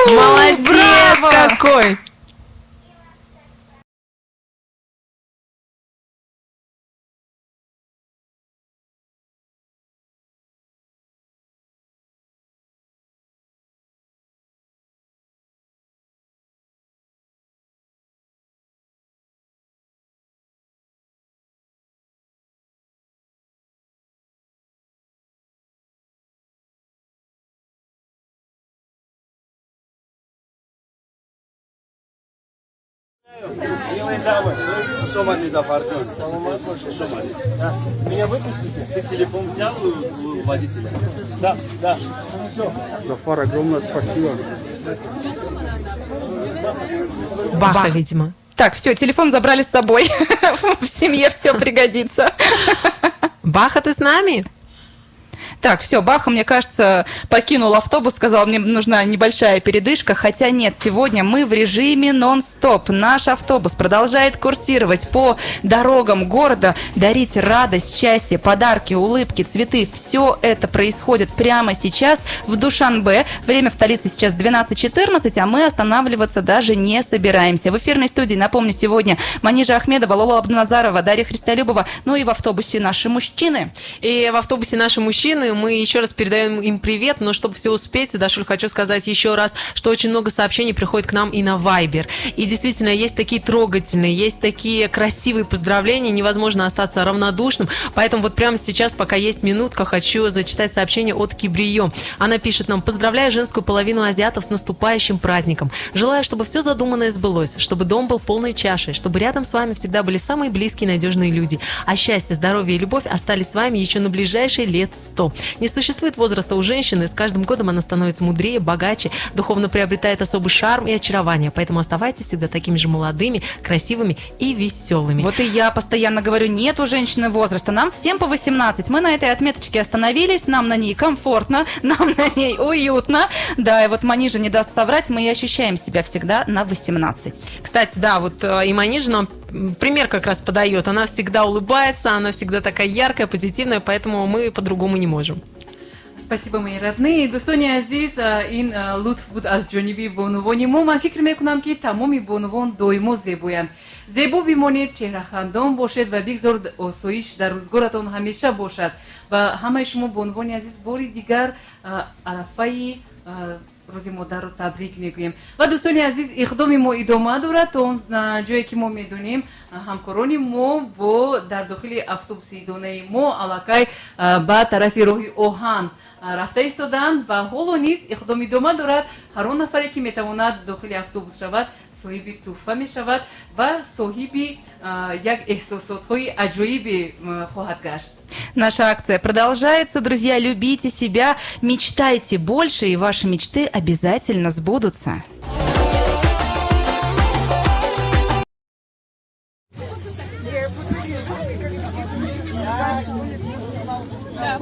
Молодец браво! какой! Милые дамы, Шомани Зафаркон. Меня выпустите? Ты телефон взял у водителя? Да, да. Хорошо. Зафар, огромное спасибо. Баха, видимо. Так, все, телефон забрали с собой. В семье все пригодится. Баха, ты с нами? Так, все, Баха, мне кажется, покинул автобус, сказал, мне нужна небольшая передышка, хотя нет, сегодня мы в режиме нон-стоп. Наш автобус продолжает курсировать по дорогам города, дарить радость, счастье, подарки, улыбки, цветы. Все это происходит прямо сейчас в Душанбе. Время в столице сейчас 12:14, а мы останавливаться даже не собираемся. В эфирной студии, напомню, сегодня Манижа Ахмедова, Лола Абдуназарова, Дарья Христолюбова, ну и в автобусе наши мужчины. И в автобусе наши мужчины, мы еще раз передаем им привет, но чтобы все успеть, Дашуль, хочу сказать еще раз, что очень много сообщений приходит к нам и на Вайбер. И действительно, есть такие трогательные, есть такие красивые поздравления, невозможно остаться равнодушным. Поэтому вот прямо сейчас, пока есть минутка, хочу зачитать сообщение от Кибриё. Она пишет нам: поздравляю женскую половину азиатов с наступающим праздником. Желаю, чтобы все задуманное сбылось, чтобы дом был полной чашей, чтобы рядом с вами всегда были самые близкие, надежные люди. А счастье, здоровье и любовь остались с вами еще на ближайшие лет 100. Не существует возраста у женщины, с каждым годом она становится мудрее, богаче, духовно приобретает особый шарм и очарование. Поэтому оставайтесь всегда такими же молодыми, красивыми и веселыми. Вот и я постоянно говорю, нет у женщины возраста, нам всем по 18. Мы на этой отметочке остановились, нам на ней комфортно, нам на ней уютно. Да, и вот Манижа не даст соврать, мы и ощущаем себя всегда на 18. Кстати, да, вот и Манижа нам пример как раз подает. Она всегда улыбается, она всегда такая яркая, позитивная, поэтому мы по-другому не можем. спасибо, мои родные. Достони азиз, ин лутф буд аз ҷониби бонувони мо. Ман фикр мекунам ки тамоми бонувон доимо зебоянд. Зебо бимонед, чеҳрахандон бошед ва бигзор осоиш дар рӯзгоратон ҳамеша бошад. Ва ҳамаи шумо бонувони азиз бори дигар арафаи روزی مادر رو تبریک میگوییم و دوستانی عزیز اقدام ما ادامه دارد تا اون جایی که ما میدونیم همکاران ما با در داخل اتوبوس دانه ما علاقه به طرف راه آهن رفته ایستادند و حالا نیز اقدام ادامه دارد. هر آن نفری که میتواند داخل اتوبوس شود صاحب تحفه می شود و صاحب یک احساسات‌های عجیبی خواهد گشت. Наша акция продолжается. Друзья, любите себя, мечтайте больше, и ваши мечты обязательно сбудутся. Yeah, Да.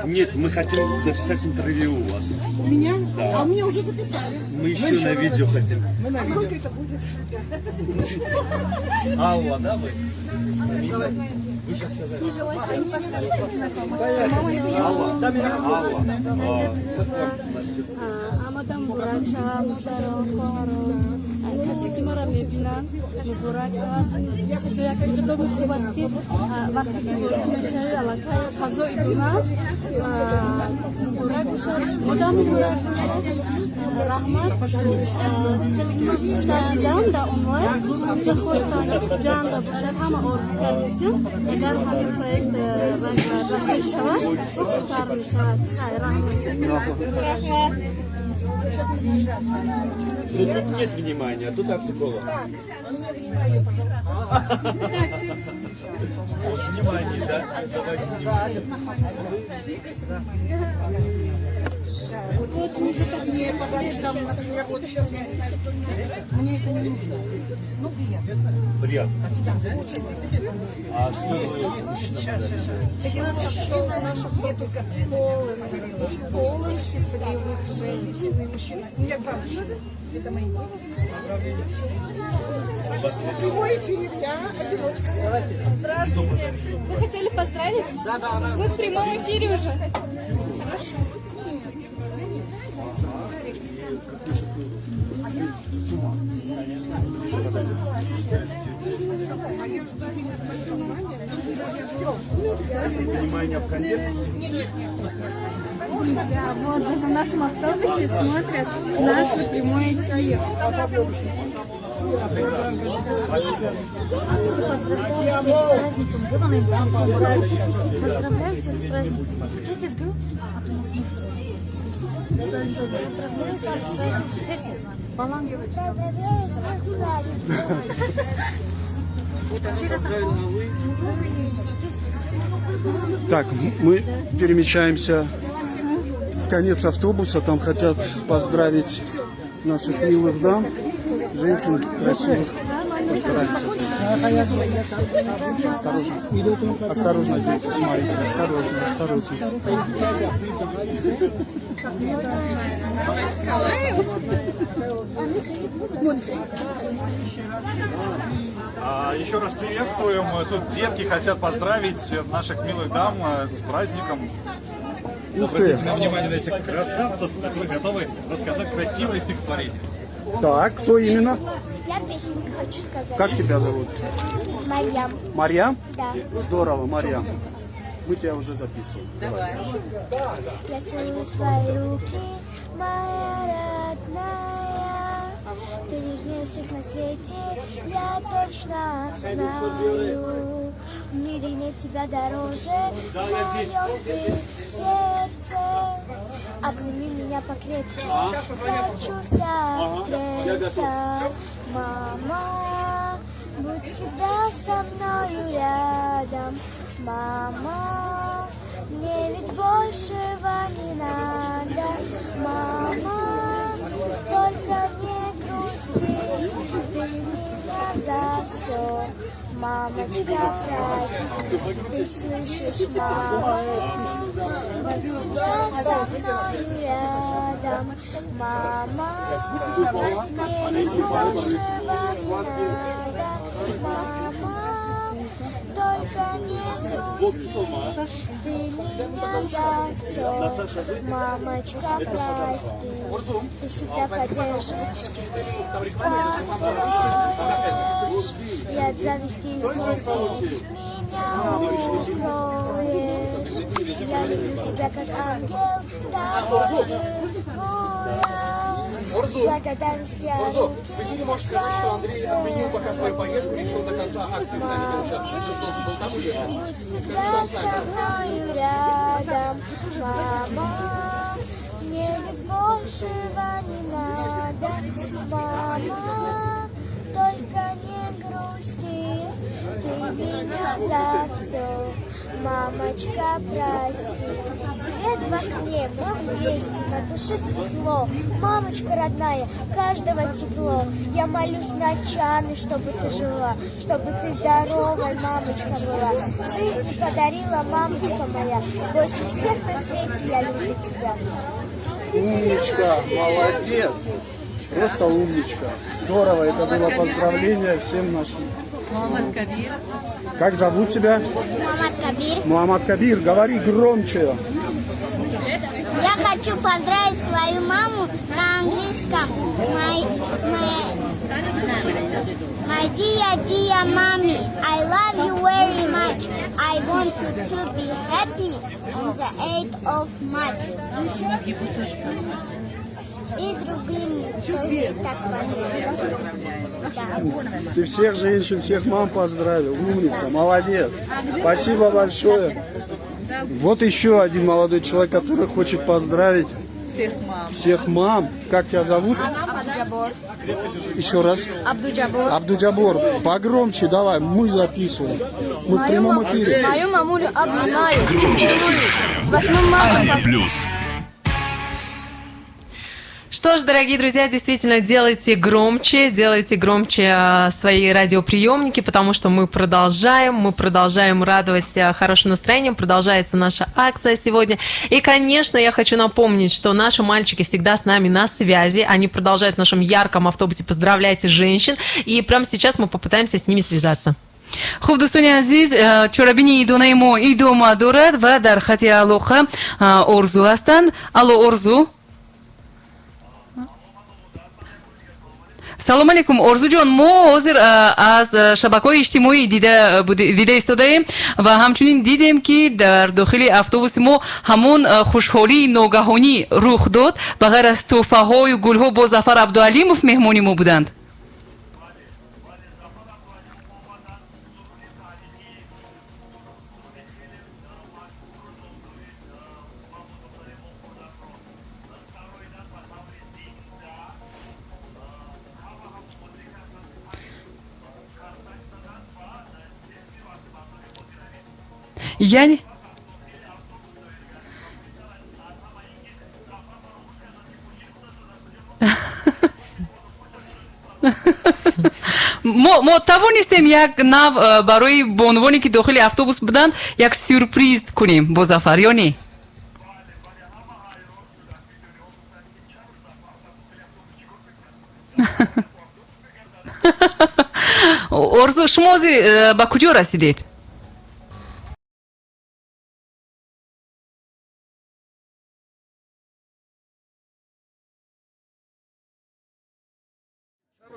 Нет, мы хотим записать интервью у вас. У меня? Да. А у меня уже записали. Мы еще на видео хотим. А сколько это будет? Алла, да, вы? Вы сейчас сказали. Не желаете поставить на камеру? Алла. Алла. Амадам бурача, мударо, хоро. کسی که ما را میبینن مبارک شود سویا که جدا خوب است که وقتی که وارد میشه علاقه فضای دون است مبارک باشد مدام مبارک رحمت چیزی که ما شنیدم در آنلاین چه خواستن جان باشد همه آرزو کردیم اگر همین پروژه رسید شود کار میشود خیر رحمت Тут нет внимания, тут от психолога. Внимание, да? Давайте внимание. Вот может мне подарить там, например, вот сейчас мне это не нужно. Ну, приятно. Приятно. Очень. А что вы сейчас? Я знаю, что в нашем нет только полных и полных счастливых женщин и мужчин. Нет, правда, это мои. Прямой эфир, я одиночка. Здравствуйте. Вы хотели поздравить? Да. Вы в прямом эфире уже. Хорошо. Внимание в конверте. Да, вот даже в нашем автобусе смотрят наш прямой эфир. Поздравляю всех с праздником. Just as good. Балан Так, мы перемещаемся в конец автобуса. Там хотят поздравить наших милых дам, женщин красивых. Осторожно. Осторожно, дети, смотрите. Осторожно. Еще раз приветствуем. Тут детки хотят поздравить наших милых дам с праздником. Обратите на внимание на этих красавцев, которые готовы рассказать красивое стихотворение. Так, кто именно? Я песенку хочу сказать. Как тебя зовут? Марьям. Марьям? Да. Здорово, Марьям. Мы тебя уже записываем. Давай. Я целую твои руки, моя родная. Ты нежнее всех на свете, я точно знаю. В мире нет тебя дороже, моем ты в сердце. Обними меня покрепче, хочу согреться. Мама, будь всегда со мною рядом. Мама, мне ведь большего не надо. Мама, только не грусти, ты меня за все. Мамочка, прости, ты слышишь, мама? Вот сейчас со мной рядом. Мама, мне ведь большего не надо. Мама, только не грусти, ты меня за все. Мамочка, прости, ты всегда поддержишь и успокоишь. И от зависти и злости меня укроешь. Я люблю тебя как ангел, даже живая. С благодарностью Вы не можете сказать, что Андрей отменил пока свою поездку, решил до конца акции с нами участвовать. Он должен был там уехать. Всегда со мною рядом, мама, мне ведь большего не надо, мама, только не грусти, ты меня за все, мамочка, прости, свет в окне, мы вместе, на душе светло. Мамочка родная, каждого тепло. Я молюсь ночами, чтобы ты жила, чтобы ты здоровой, мамочка была. Жизнь подарила мамочка моя, больше всех на свете я люблю тебя. Умничка, молодец. Просто умничка. Здорово, это было поздравление всем нашим. Мухаммад Кабир. Как зовут тебя? Мухаммад Кабир. Мухаммад Кабир, говори громче. Я хочу поздравить свою маму на английском. My dear mommy, I love you very much. I want you to be happy on the 8th of March. И другим тоже так поздравляю. Ты всех женщин, всех мам поздравил. Умница, молодец. Спасибо большое. Вот еще один молодой человек, который хочет поздравить всех мам. Как тебя зовут? Абдуджабор. Еще раз. Абдуджабор. Абдуджабор. Погромче давай, мы записываем. Мы в прямом эфире. Мою мамулю обнимаю и целую. С 8 марта. Что ж, дорогие друзья, действительно, делайте громче свои радиоприемники, потому что мы продолжаем радовать хорошим настроением, продолжается наша акция сегодня. И, конечно, я хочу напомнить, что наши мальчики всегда с нами на связи, они продолжают в нашем ярком автобусе «Поздравляйте женщин», и прямо сейчас мы попытаемся с ними связаться. خب دوستان عزیز چرابینی ایدونه ما ایدوما دارد و در خط علاقه ارزو هستند. الو ارزو. салом алейкум орзуҷон, мо ҳозир аз шабакаҳои иҷтимоӣ дида истодаем ва ҳамчунин дидем ки дар дохили автобуси мо ҳамон хушҳолии ногаҳонӣ рух дод. ба ғайр аз тӯҳфаҳою гулҳо бо Зафар Абдуалимов меҳмони мо буданд. яъне мо тавонистем як нав барои бонувоне ки дохили автобус буданд як сюрприз кунем бо Зафар, ё не? орзу, шумо ҳозир ба куҷо расидед?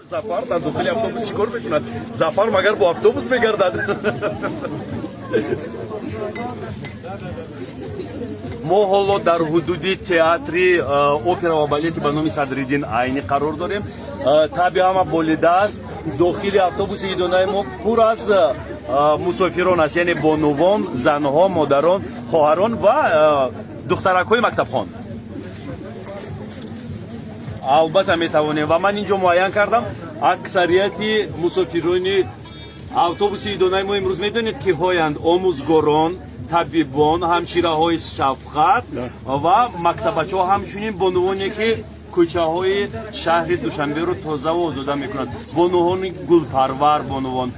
Зафар дар дохили автобус чикор мекунад? Зафар магар бо автобус мегардад? мо ҳоло дар ҳудуди театри опера ва балети ба номи Садриддин Айни қарор дорем. Таби ҳама болида аст. Дохили автобуси идонаи мо пур аз мусофирон аст, яъне бонувон, занҳо, модарон, хоҳарон ва духтаракҳои мактабхон. албатта метавонем ва ман инҷо муайян кардам аксарияти мусофирони автобуси идонаи мо имрӯз медонед киҳоянд? омӯзгорон, табибон, ҳамшираҳои шафқат ва мактабачаҳо, ҳамчунин бонувоне ки кӯчаҳои шаҳри Душанберо тозаву озода мекунанд, бонувони гулпарвар, бонувон,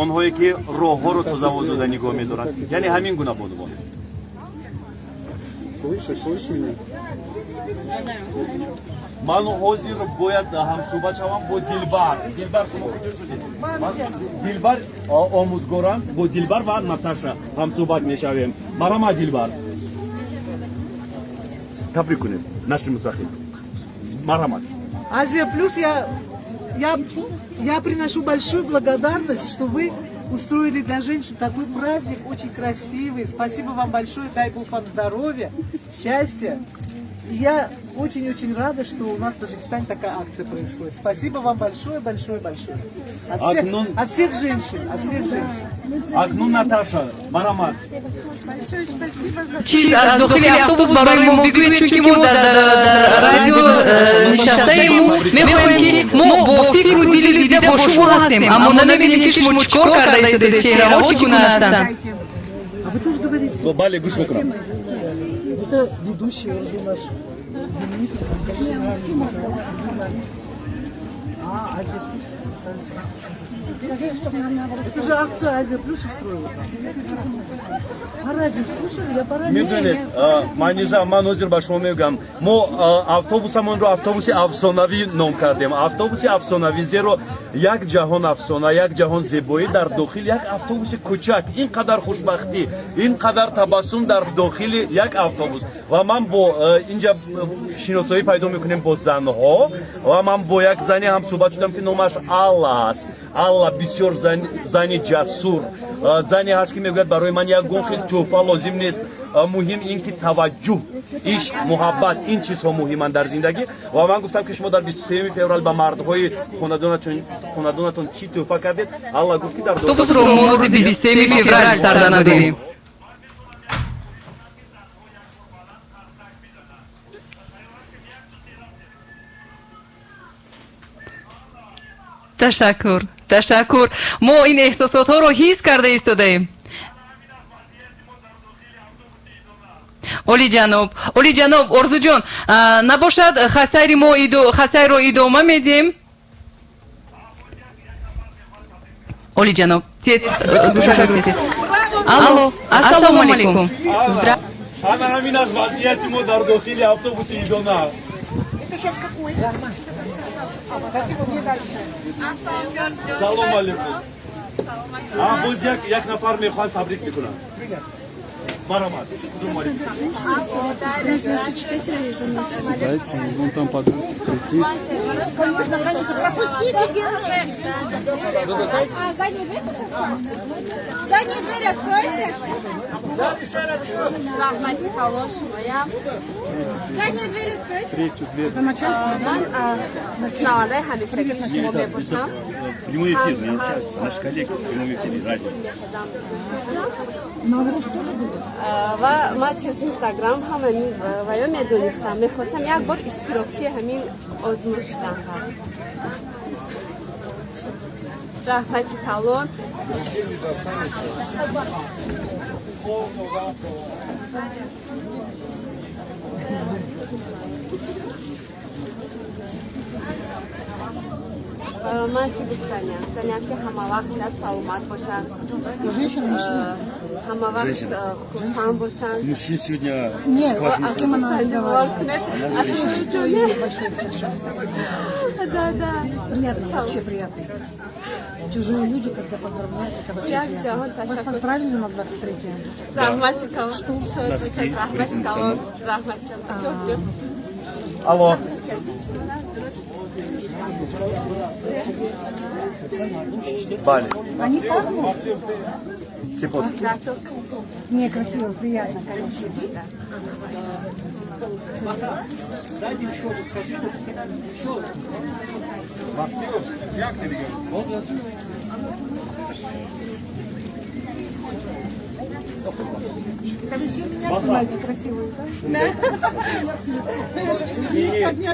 онҳое ки роҳҳоро тозаву озода нигоҳ медоранд, яъне ҳамин гуна бонувон. ман ҳозир бояд ҳамсӯҳбат шавам бо Дилбар. Дилбар, шумо куҷо шудед? Дилбар омӯзгоранд. Бо Дилбар ва Наташа ҳамсӯҳбат мешавем. Марҳамат Дилбар. Табрик кунем нашри мустақим. Марҳамат. Азия Плюс, я приношу большую благодарность, что вы устроили для женщин такой праздник, очень красивый. Спасибо вам большое, дай Бог вам здоровья, счастья. И я очень-очень рада, что у нас в Таджикистане такая акция происходит. Спасибо вам большое. От всех женщин, Акнун Наташа, Марамат. Большое спасибо за... چیز از داخل اتوبوس برای ما بگوید، چون که ما در رادیو نشسته‌ایم می‌خواهیم که ما با فکر و دل دیده با شما هستیم، اما نمی‌بینیم که شما چیکار کرده اید، چهره‌ها چگونه هستند. بله گوش میکنم. Это ведущий наш знаменитый журналист. Азия Плюс. Это же акцию Азия Плюс устроила. По радио слушали, я по радио. میدونید من اینجا نظر به شما میگم ما اتوبوسمون رو اتوبوس افسانوی نام کردیم اتوبوس افسانوی زیرا یک جهان افسانه یک جهان زیبایی در داخل یک اتوبوس کوچک اینقدر خوشبختی اینقدر تبسم در داخل یک اتوبوس و من با اینجا شناسایی پیدا میکنیم با زنها و من با یک زنی هم صحبت شدم که نامش الله است الله بسیار زنی جسور زنی هست که میگوید برای من یک گون خیلی توفا لازم نیست مهم این که توجه عشق محبت این چیزها مهمند در زندگی و من گفتم که شما در 23 فوریه به مردهای خانواده‌تون چی توفا کردید الله گفت که در Автобус Ромози 27 февраль тарданады. Ташаккур, ташаккур. Мо ин эҳсосотҳоро ҳис карда истодаем. Оли ҷаноб, Орзуҷон, набошад хатсайро идома медиҳем? Оли ҷаноб, алло, ассалому алайкум. Она наш вазият мо дар дохили автобуси идона. Это сейчас какой? Спасибо, мне дальше. Салом алейкум. Боз як нафар мехоҳад табрик мекунам. Марамат. Наши читатели заметили. Дайте, вон там подарки, цветы. Пропустите девушек. Заднюю дверь откройте. Заднюю дверь откройте. Третью дверь. Прямой эфир, не участвует. Наш коллега в прямом эфире, радио. و ما چیز اینستاگرام هم همین و یا میدونستم میخواستم یک بار اشتراکچی همین آزمون شدم رحمتی کلون من چی گفتنیم؟ گفتنیم که همه وقت صحت سلامت باشن همه وقت خوشحال باشن Мужчин сегодня Нет, к вашим а с кем она разговаривает? Да, да. Приятно, вообще приятно. Чужие люди, когда поздравляют, это вообще приятно. Вас поздравили на 23-е? Рахмати калон. Что? Рахмати калон. Рахмати калон. Алло. Бали. Они парные? Сипос. Не, красиво, приятно, конечно. Это вы все меня снимаете красивую, да?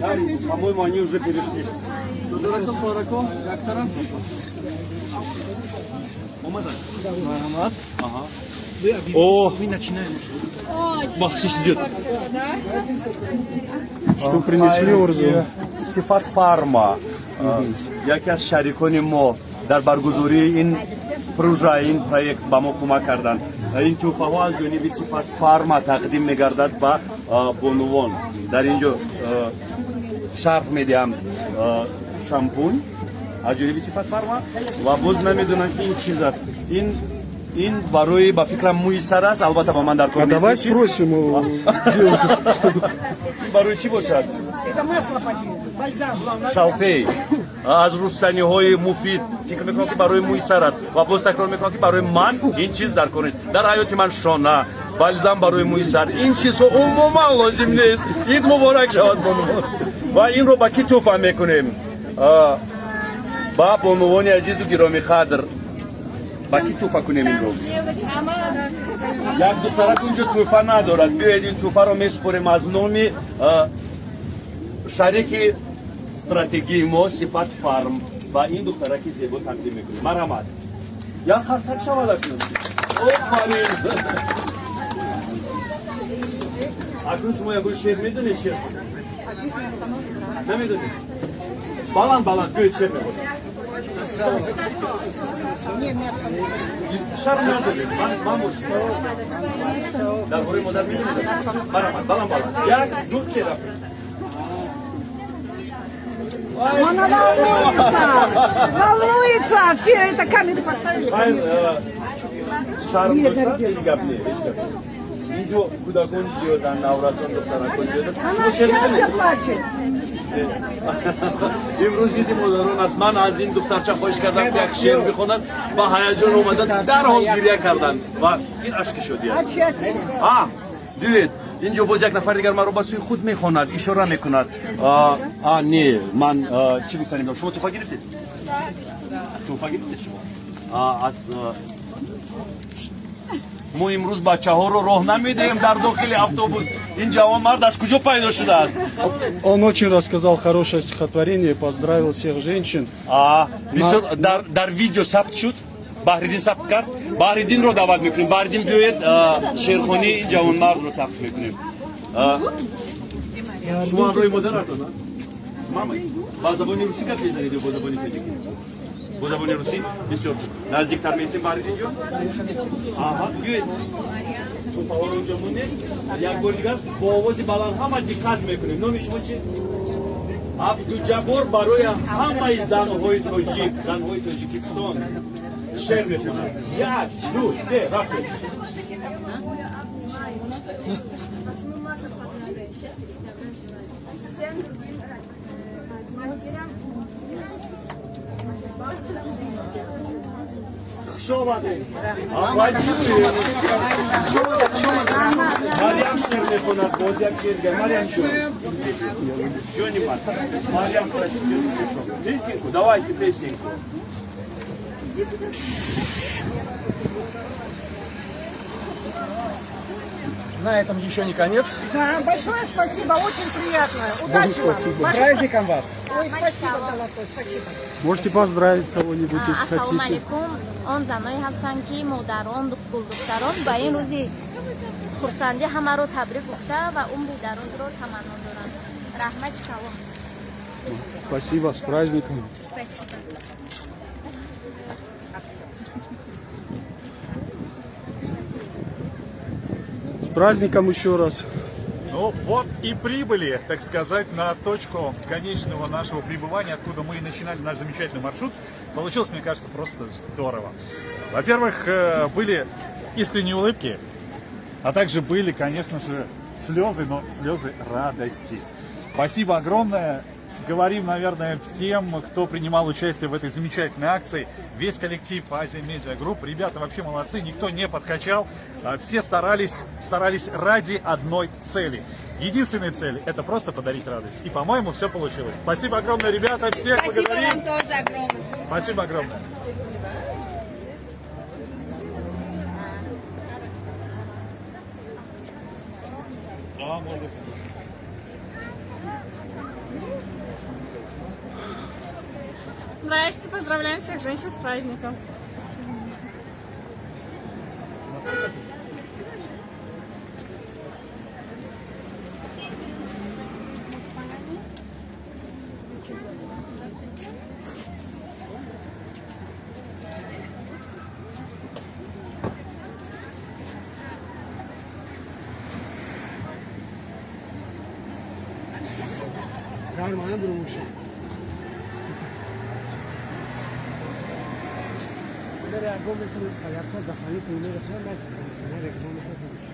Да. По-моему, они уже перешли. О, мы начинаем. Бахшиш идет. Что принесли, Орзу? Сифат фарма. Яке аз шарикони мо дар баргузории ин пружа ин проект ба мо кӯмак карданд. Ин тӯҳфаҳо аз ҷониби Сифат фарма тақдим мегардад ба бонувон. Дар инҷо шарҳ медиҳам шампунь аз ҷониби Сифат фарма ва боз намедонам ки ин чиз аст. Ин барои ба фикрам мӯи сар аст, албатта ба ман дар кор. Давай спросим его. Барои чӣ бошад? Это масло под ним, бальзам. Шалфей аз рустаниҳои муфид фикр мекунам ки барои мӯи сар аст ва боз такрор мекунам ки барои ман ин чиз дар кор нест. Дар ҳаёти ман шона, бальзам барои мӯи сар ин чизҳо умуман лозим нест. Ид муборак шавад бонувон. Ва инро ба ки тӯҳфа мекунем? Ба бонувони азизу гиромихадр ба ки тӯҳфа кунем инро? Як духтарак унҷо тӯҳфа надорад. Биёед ин тӯҳфаро месупорем аз номи шарики стратегии мо Сифат фарм ба ин духтараки зебо тақдим мекунем. Марҳамат. Як қарсак шавад акунам. Офарин. اکنون شما یه گوش شعر میدونید شعر نمیدونید بلند گوید شعر میخونید شرم ندارید من باش در باره مادر میدونید بلند یک دو سه رفت Волнуется, все это камеры поставили. شرم داشتن هیچ گپ نیست اینجا کودکان زیادن نورسان دخترکان زیادن شما شعر میدونید امروز چیزی مداران است من از این دخترچه خواهش کردم که یک شعر بخونن با هیجان اومدن در حال گریه کردن و این اشک شدی است دیدید اینجا باز یک نفر دیگر من رو با سوی خود میخواند اشاره میکند نه من چی بکنیم شما توفا گرفتید توفا گرفتید شما از ما امروز بچه ها رو راه نمیدیم در داخل اتوبوس این جوان مرد از کجا پیدا شده است Он очень рассказал хорошее стихотворение, поздравил всех женщин. در ویدیو ثبت شد بحریدین ثبت کرد بحریدین رو دعوت میکنیم بحریدین بیاید شعرخوانی این جوان مرد رو ثبت میکنیم شما روی مادرتون با زبان روسی گپ میزنید یا با زبان تاجیکی با زبان روسی بسیار نزدیکتر میسیم بحریدین جو بیاید تو پاور اونجا مونده یک بار دیگر با آواز بلند همه دقت میکنیم نام شما چی؟ عبدالجبار برای همه زنهای تاجیکستان شعر میخونند یک دو سه رفت خوش آمدید مریم شعر میخوند باز یک شعر دیگر مریم شعر جونی مریم песенку давайте песенку На этом еще не конец. Да, большое спасибо, очень приятно. Удачи вам. С праздником вас. Ой, спасибо, Золотой, спасибо. Можете поздравить кого-нибудь, если Ассалому хотите. алейкум. Он занои ҳастанд ки модарон духтарон ба ин рӯзи хурсандӣ ҳамаро табрик гуфта ва умри дарозро таманно доранд. Раҳмати калом. Спасибо, с праздником. Спасибо. С праздником еще раз. Ну вот и прибыли, так сказать, на точку конечного нашего пребывания, откуда мы и начинали наш замечательный маршрут. Получилось, мне кажется, просто здорово. Во-первых, были искренние улыбки, а также были, конечно же, слезы, но слезы радости. Спасибо огромное. Говорим, наверное, всем, кто принимал участие в этой замечательной акции. Весь коллектив Азия Медиа Групп. Ребята вообще молодцы, никто не подкачал. Все старались ради одной цели. Единственная цель – это просто подарить радость. И, по-моему, все получилось. Спасибо огромное, ребята. Всех благодарим. Спасибо вам тоже огромное. Спасибо огромное. Здрасте, поздравляем всех женщин с праздником. Гармана durmuş. Nereye gömdünüz? Hayatla da hani tümleri hemen kendisine reklam yapıyormuş.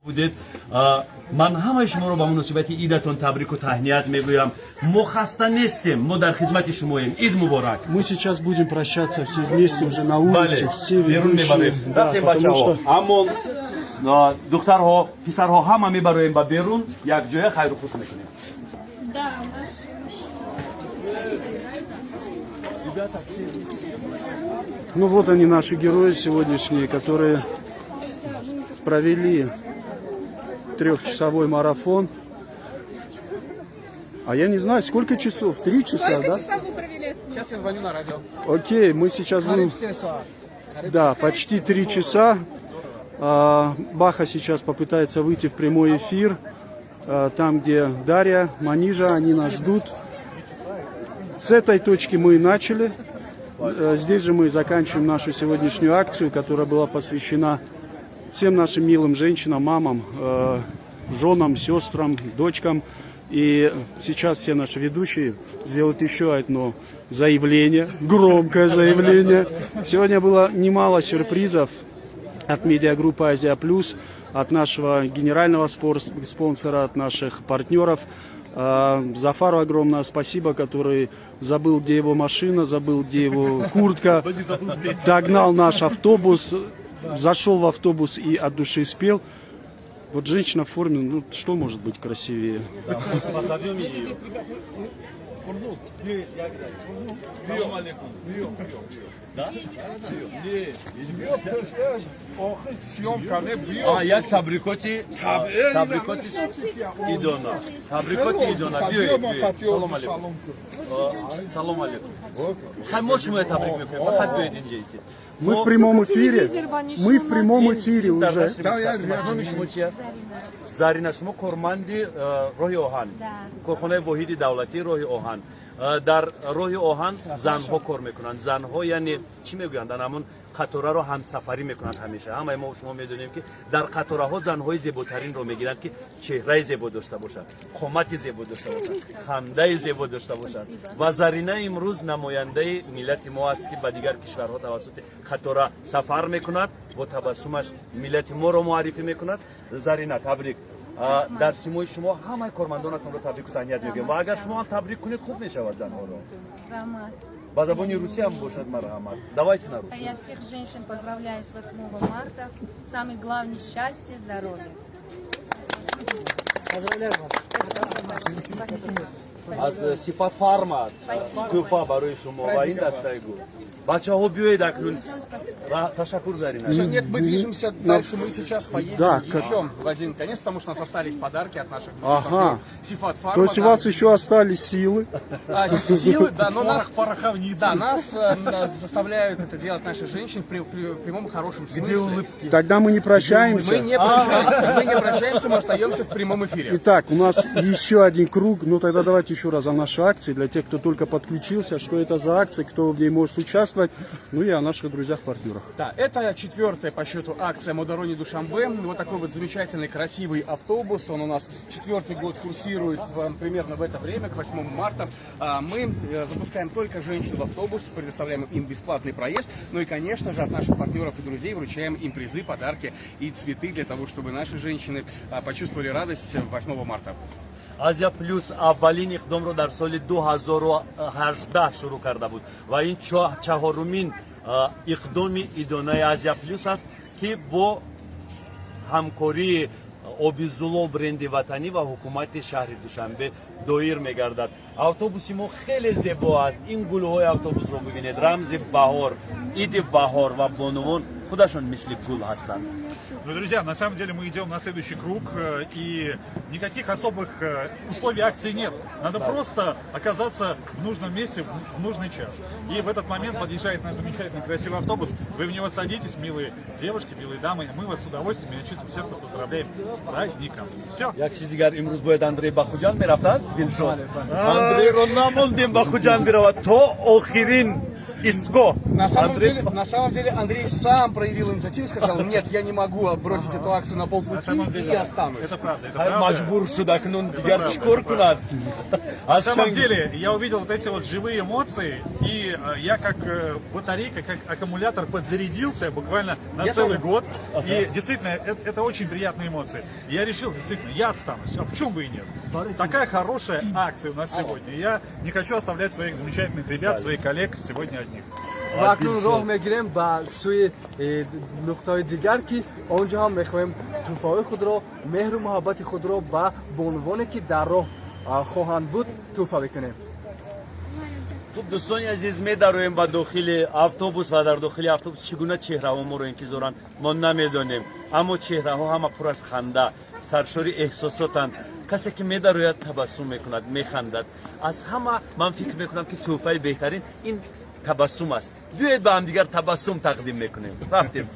будед ман ҳамаи шуморо ба муносибати идатон табрику таҳният мегӯям. Мо хаста нестем, мо дар хизмати шумоем. Ид муборак. Мы сейчас будем прощаться все вместе уже на улице, все берун ведущие. мебарем. Да, Дафтем потому бачаҳо, что аммо духтарҳо, писарҳо ҳама мебароем ба берун, якҷоя хайру хуш мекунем. Да, у нас Ну вот они, наши герои сегодняшние, которые провели 3-часовой марафон. А я не знаю, сколько часов? 3 часа, сколько да? часов вы провели? Сейчас я звоню на радио. Окей, мы сейчас будем... Да, почти 3 часа. Баха сейчас попытается выйти в прямой эфир. Там, где Дарья, Манижа, они нас ждут. С этой точки мы начали. Здесь же мы заканчиваем нашу сегодняшнюю акцию, которая была посвящена всем нашим милым женщинам, мамам, женам, сестрам, дочкам. И сейчас все наши ведущие сделают еще одно заявление, громкое заявление. Сегодня было немало сюрпризов от медиагруппы «Азия Плюс», от нашего генерального спонсора, от наших партнеров. Зафару огромное спасибо, который забыл, где его машина, забыл, где его куртка, догнал наш автобус, зашел в автобус и от души спел. Вот женщина в форме, ну что может быть красивее? Як табрикоти идона. Табрикоти идона. Салом алейкум. Салом алейкум. Хай мо шумо табрик мекунем. Фақат биёед инҷа истед. Мы в прямом эфире. Мы в прямом эфире уже. Номи шумо чи аст? Зарина, шумо корманди роҳи оҳан. Корхонаи воҳиди давлатии роҳи оҳан. дар роҳи оҳан занҳо кор мекунанд. Занҳо яъне чӣ мегӯянд? ҳамон қатораро ҳамсафарӣ мекунанд ҳамеша. Ҳамаи мо шумо медонем ки дар қатораҳо занҳои зеботаринро мегиранд ки чеҳраи зебо дошта бошад, қомати зебо дошта бошад, хамдаи зебо дошта бошад. Ва Зарина имрӯз намояндаи миллати мо аст ки ба дигар кишварҳо тавассути қатора сафар мекунад, бо табассумаш миллати моро муаррифӣ мекунад. Зарина, табрик. дар симои шумо ҳамаи кормандонатонро табрику таҳният мегӯям. Ва агар шумо ҳам табрик кунед, хуб мешавад занҳоро. По забоне Руси هم бошад марҳамат. Давайте на русском. Я всех женщин поздравляю с 8 марта. Самое главное – счастье, здоровье. Поздравляю вас. аз Сифат Фармат тӯҳфа барои шумо ва ин дастаи гул. Бачаҳо биёед акнун. Ташаккур, Зарина. Нет, мы движемся дальше, мы сейчас поедем еще в один конец, потому что у нас остались подарки от наших друзей. Сифат Фарма. То есть у вас еще остались силы? Силы, да, но нас заставляют это делать наши женщины в прямом и хорошем смысле. Тогда мы не прощаемся. Мы не прощаемся, мы остаемся в прямом эфире. Итак, у нас еще один круг. Ну тогда давайте еще раз о нашей акции, для тех, кто только подключился, что это за акция, кто в ней может участвовать, ну и о наших друзьях-партнерах. Да, это 4-я по счету акция Модарони Душанбе. Вот такой вот замечательный, красивый автобус. Он у нас 4-й год курсирует примерно в это время, к 8 марта. Мы запускаем только женщин в автобус, предоставляем им бесплатный проезд. Ну и, конечно же, от наших партнеров и друзей вручаем им призы, подарки и цветы для того, чтобы наши женщины почувствовали радость 8 марта. Азия Плюс аввалин иқдомро дар соли 2018 шурӯъ карда буд ва ин чаҳорумин иқдоми идонаи Азия Плюс аст ки бо ҳамкории оби зулол бренди ватанӣ ва ҳукумати шаҳри Душанбе доир мегардад. Автобуси мо хеле зебо аст. Ин гулҳои автобусро бибинед. Рамзи баҳор, иди баҳор ва бонувон худашон мисли гул ҳастанд. Ну, друзья, на самом деле мы идем на следующий круг, и никаких особых условий акции нет. Надо просто оказаться в нужном месте в нужный час. И в этот момент подъезжает наш замечательный красивый автобус. Вы в него садитесь, милые девушки, милые дамы. Мы вас с удовольствием и от чистого сердца поздравляем с праздником. Все. Як чизи дигар имрӯз бояд Андрей ба Хуҷанд мерафтад? Дилшод. Андрейро намондем ба Хуҷанд биравад то охирин истгоҳ. На самом деле Андрей сам проявил инициативу, сказал: нет, я не могу бросить эту акцию на полпути и останусь. Это правда. Majbur шудак, ну, дигар чкор кунад. На самом деле, я увидел вот эти вот живые эмоции, и я как батарейка, как аккумулятор подзарядился буквально на целый год. И действительно, это очень приятные эмоции. Я решил, действительно, я останусь. А почему бы и нет? Такая хорошая акция у нас сегодня. Я не хочу оставлять своих замечательных ребят, своих коллег сегодня одних. و اکنون راه میگیریم به سوی نقطه دیگر که آنجا هم میخواهیم توفای خود را مهر و محبت خود را به بانوانی که در راه خواهند بود توفه بکنیم. خب دوستان عزیز می‌داریم با داخل اتوبوس و در داخل اتوبوس چگونه چهره‌ها ما رو انتظارن ما نمی‌دانیم، اما چهره‌ها همه پر از خنده، سرشار احساساتند. کسی که می‌دارد تبسم می‌کند، می‌خندد. از همه من فکر می‌کنم که توفه بهترین این تبسم است. بیایید با هم دیگر تبسم تقدیم می‌کنیم. رفتیم.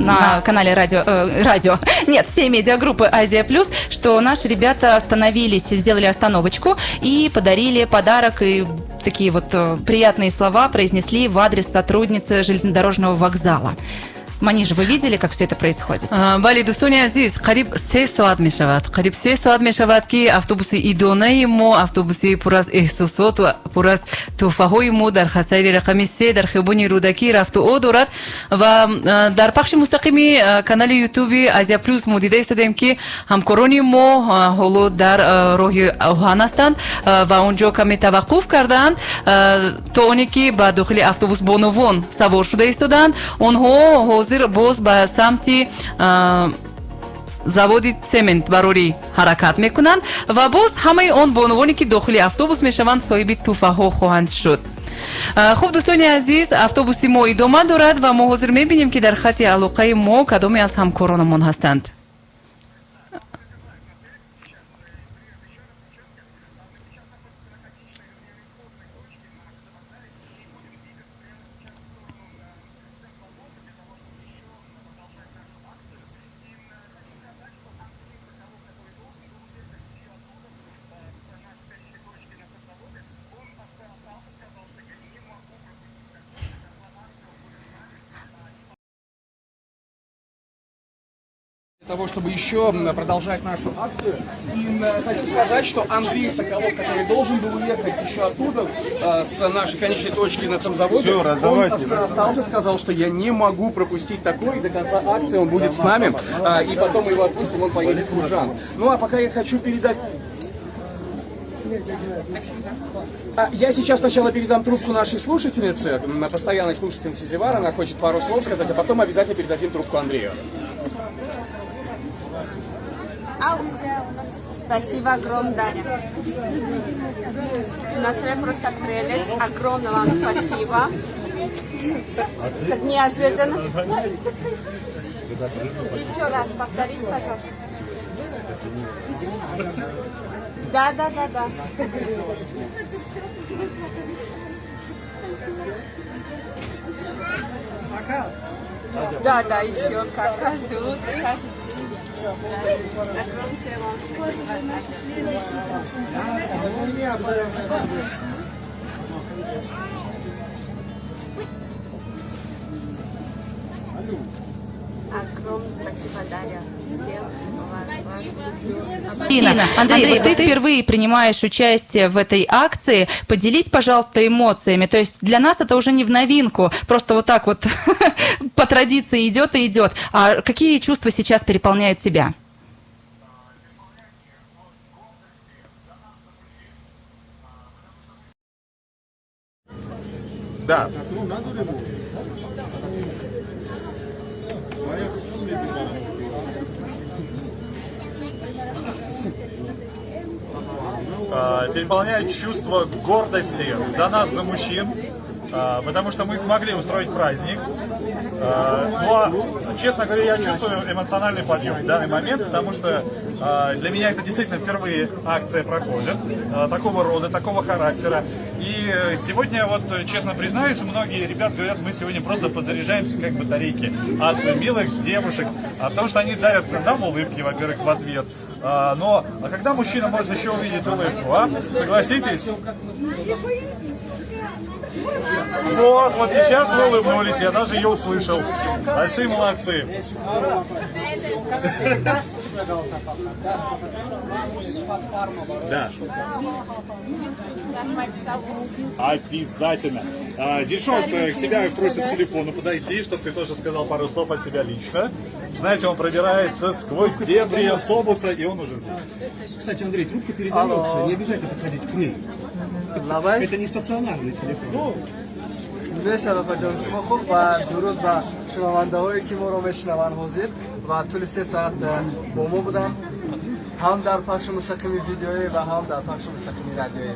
На канале радио, нет, всей медиагруппы Азия Плюс, что наши ребята остановились, сделали остановочку и подарили подарок, и такие вот приятные слова произнесли в адрес сотрудницы железнодорожного вокзала. Манижа, вы видели, как все это происходит? Бали, дӯстони азиз, қариб 3 соат мешавад. Қариб 3 соат мешавад ки автобуси идонаи мо, автобуси пур аз эҳсосот ва пур аз тӯҳфаҳои мо дар хатсайри рақами 3 дар хиёбони Рӯдакӣ рафту о дорад ва дар пахши мустақими канали ютуби Азия Плюс мо дида истодем ки ҳамкорони мо ҳоло дар роҳи оҳан ҳастанд ва онҷо каме таваққуф кардаанд то оне ки ба дохили автобус бонувон савор шуда истоданд. Онҳо ҳозир боз ба самти заводи цемент барори ҳаракат мекунанд ва боз ҳамаи он бонувоне ки дохили автобус мешаванд соҳиби тӯҳфаҳо хоҳанд шуд. хуб дӯстони азиз, автобуси мо идома дорад ва мо ҳозир мебинем ки дар хати алоқаи мо кадоме аз ҳамкоронамон ҳастанд. Для того, чтобы еще продолжать нашу акцию. И хочу сказать, что Андрей Соколов, который должен был уехать еще оттуда, с нашей конечной точки на цемзаводе, он остался, сказал, что я не могу пропустить такое, и до конца акции он будет с нами, и потом мы его отпустим, он поедет в Куржан. Ну а пока я хочу передать... Я сейчас сначала передам трубку нашей слушательнице, постоянной слушательнице Зевара, она хочет пару слов сказать, а потом обязательно передадим трубку Андрею. Спасибо огромное, Даня. Настроение просто прелесть. Огромное вам спасибо. Так неожиданно. Еще раз повторите, пожалуйста. Да. Да, еще как каждый утро, каждый день. Огромное вам огромное спасибо, Дарья. Андрей, ты впервые принимаешь участие в этой акции. Поделись, пожалуйста, эмоциями. То есть для нас это уже не в новинку. Просто вот так вот по традиции идет и идет. А какие чувства сейчас переполняют тебя? Да. Переполняет чувство гордости за нас, за мужчин, потому что мы смогли устроить праздник. Но, честно говоря, я чувствую эмоциональный подъем в данный момент, потому что для меня это действительно впервые акция проходит, такого рода, такого характера. И сегодня, вот честно признаюсь, многие ребята говорят, мы сегодня просто подзаряжаемся как батарейки от милых девушек, потому что они дарят нам улыбки, во-первых, в ответ. Но когда мужчина может еще увидеть улыбку, а? Согласитесь? Вот сейчас вы улыбнулись, я даже ее услышал. Большие молодцы. Да. Обязательно. Дильшот, к тебе просят телефону подойти, чтобы ты тоже сказал пару слов от себя лично. Знаете, он пробирается сквозь дебри автобуса, и он уже здесь. Кстати, Андрей, трубка передается, не обязательно подходить к ней. Это не стационарный телефон. مرسی علاقه جان شما خوب و درود به شنونده هایی که ما رو میشنون حاضر و طول 3 ساعت با ما بودن هم در پخش مستقیم ویدیویی و هم در پخش مستقیم رادیویی.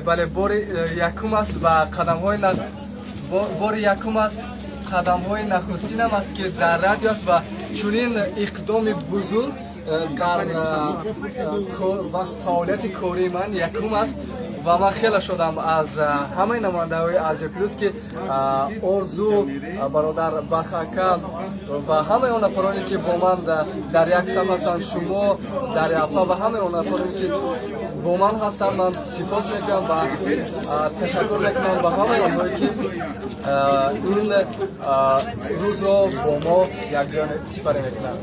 بله بار یکم است و قدم های بار یکم است قدم های نخستین هم است که در رادیو است و چنین اقدام بزرگ در وقت فعالیت کاری من یکم است و من خیلی شدم از همه نماینده های آسیا پلوس که آرزو برادر بخاکم و همه اون افرادی که با من در یک صف هستند شما در یافا و همه اون افرادی که با من هستند من سپاس میکنم و تشکر میکنم و همه اونهایی که این روز را با ما یکجان سپری میکنند.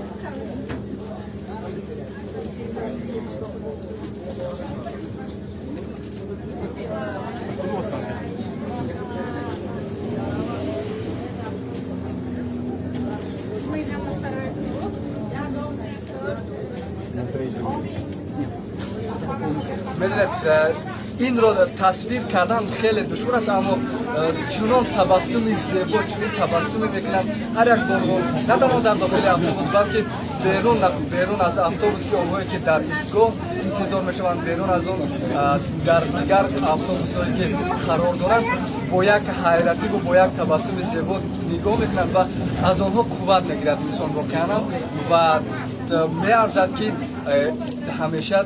میدونید این رو تصویر کردن خیلی دشوار است اما چنان تبسم زیبا چنین تبسم میکنم هر یک بانوان نه تنها در داخل اتوبوس بلکه بیرون از اتوبوس که اونهایی که در ایستگاه انتظار میشوند بیرون از اون در دیگر اتوبوس‌هایی که قرار دارند با یک حیرتی و با یک تبسم زیبا نگاه میکنند و از آنها قوت میگیرد انسان واقعا و میارزد که همیشه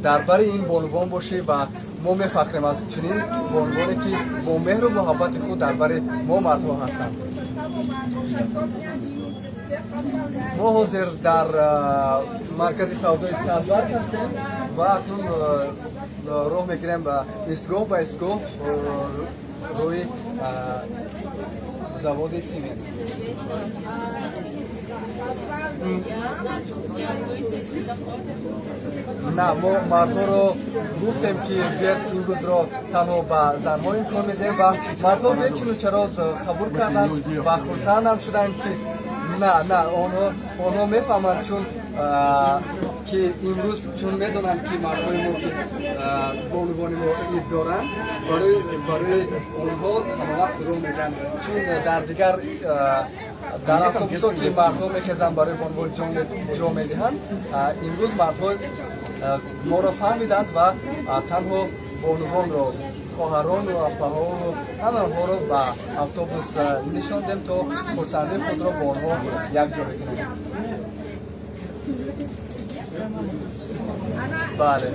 درباره این بانوان باشه و ما میفخریم از چنین بانوانی که با مهر و محبت خود درباره ما مردها هستند. ما حاضر در مرکز سودای سازبرگ هستیم و اکنون راه میگیریم به ایستگاه به ایستگاه روی завод سیمنت. نه ما مردها رو گفتیم که بیاد این روز را تنها به زنها امکان میدیم و مردها بیچون چرا قبول کردن و خرسند هم شدن که نه آنها میفهمند چون که امروز چون میدونن که مردهای ما که بانوان ما عید دارن برای آنها همه وقت رو میدن چون در دیگر در اتوبوس‌ها که مردها میخزن برای بانوان جا میدهند امروز مردها ما را فهمیدند و تنها بانوان را خواهران و اپاها و همه آنها را به اتوبوس نشاندیم تا خرسندی خود را با آنها یک جا بکنیم. بله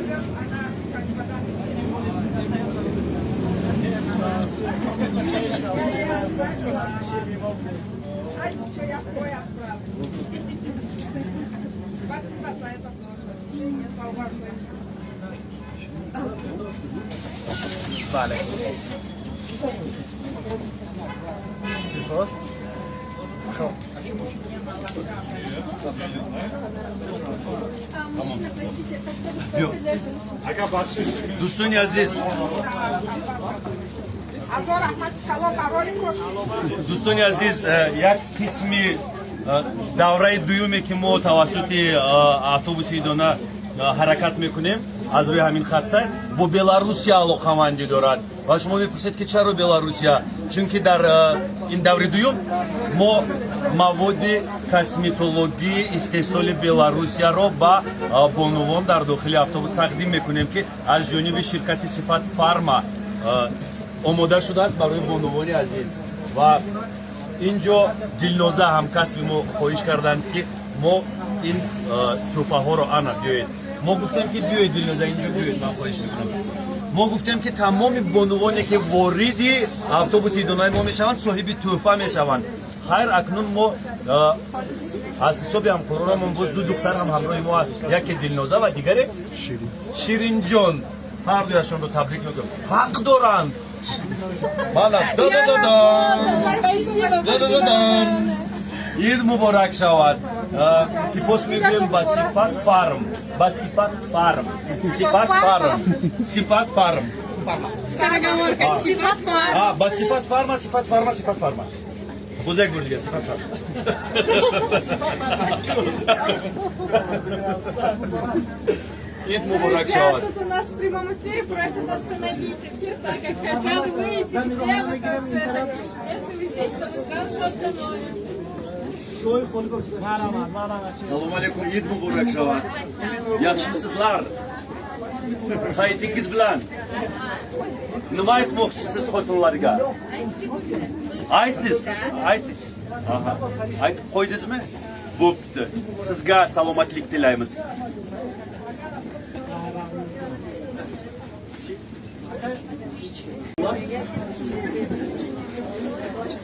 بله سپاس. خب دوستان عزیز دوستان عزیز یک قسمی دوره دویمی که ما توسط اتوبوس ایدونا حرکت میکنیم از روی همین خط با بلاروسیا علاقه‌مندی دارد و شما میپرسید که چرا بلاروسیا؟ چون که در این دوره دوم ما مواد کسمتولوژی استحصال بلاروسیا را با بانوان در داخل اتوبوس تقدیم میکنیم که از جانب شرکت صفت فارما آماده شده است برای بانوان عزیز و اینجا دلنوزه همکسب ما خواهش کردند که ما این توفه ها رو آنا بیایید. ما گفتیم که بیایید دلنوزه اینجا بیایید من خواهش میکنم. мо гуфтем ки тамоми бонувоне ки вориди автобуси идонаи мо мешаванд соҳиби тӯҳфа мешаванд. хайр акнун мо аз ҳисоби ҳамкорорамон буд ду духтар ҳам ҳамроҳи мо аст, яке Дилноза ва дигаре Ширинҷон. ҳардуяшонро табрик мекунам. ҳақ доранд. ид муборак шавад. сипос мегӯем ба Сифат Фарм. Ба Сифат Фарм. Сифат Фарм. Сифат Фарм. Скороговорка. Сифат Фарм. Ба Сифат Фарма, Сифат Фарма, Сифат Фарма. Бузек буд дига, Сифат Фарма. Ид муборак Друзья, шавад. тут у нас в прямом эфире просят остановить эфир, так как хотят выйти, где вы как-то это пишут. Если вы здесь, то мы сразу же остановим. Салом алейкум, ид муборак шавад. Яхшимисизлар? Haytingiz bilan nima aytmoqchisiz xotinlarga? Aytsiz, ayting. Aha. Aytib qo'ydingizmi? Bo'pti. Sizga salomatlik tilaymiz.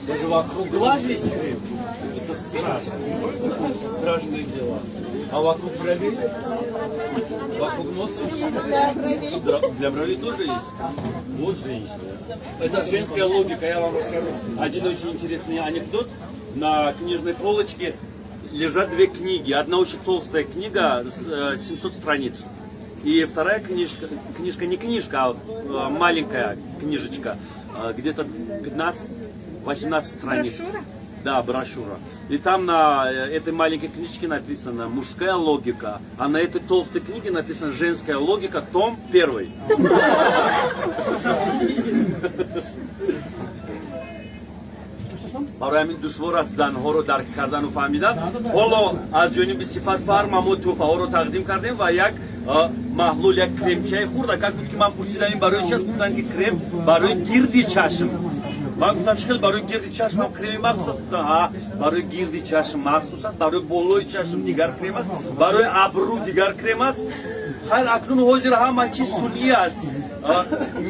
Даже вокруг глаз есть крем. Это страшно. Страшные дела. А вокруг бровей? Вокруг носа? Для бровей тоже есть. Вот женщина. Это женская логика, я вам расскажу. Один очень интересный анекдот. На книжной полочке лежат две книги. Одна очень толстая книга, 700 страниц. И вторая книжка не книжка, а маленькая книжечка, где-то 15-18 страниц. Брошюра? Да, брошюра. И там на этой маленькой книжечке написано «Мужская логика», а на этой толстой книге написано «Женская логика», том 1. барои ҳамин душвор аст занҳоро дарк кардану фаҳмидан. ҳоло аз ҷониби Сифат Фарм мо тӯҳфаҳоро тақдим кардем ва як маҳлул, як кремчаи хурда. Как буд ки ман пурсидам ин барои чи аст? Гуфтанд ки крем барои гирди чашм. Ман гуфтам чӣ хел барои гирди чашм ҳам креми махсус аст? Гуфтам ҳа, барои гирди чашм махсус аст, барои болои чашм дигар крем аст, барои абру дигар крем аст. хайр акнун ҳозир ҳама чиз сунъӣ аст.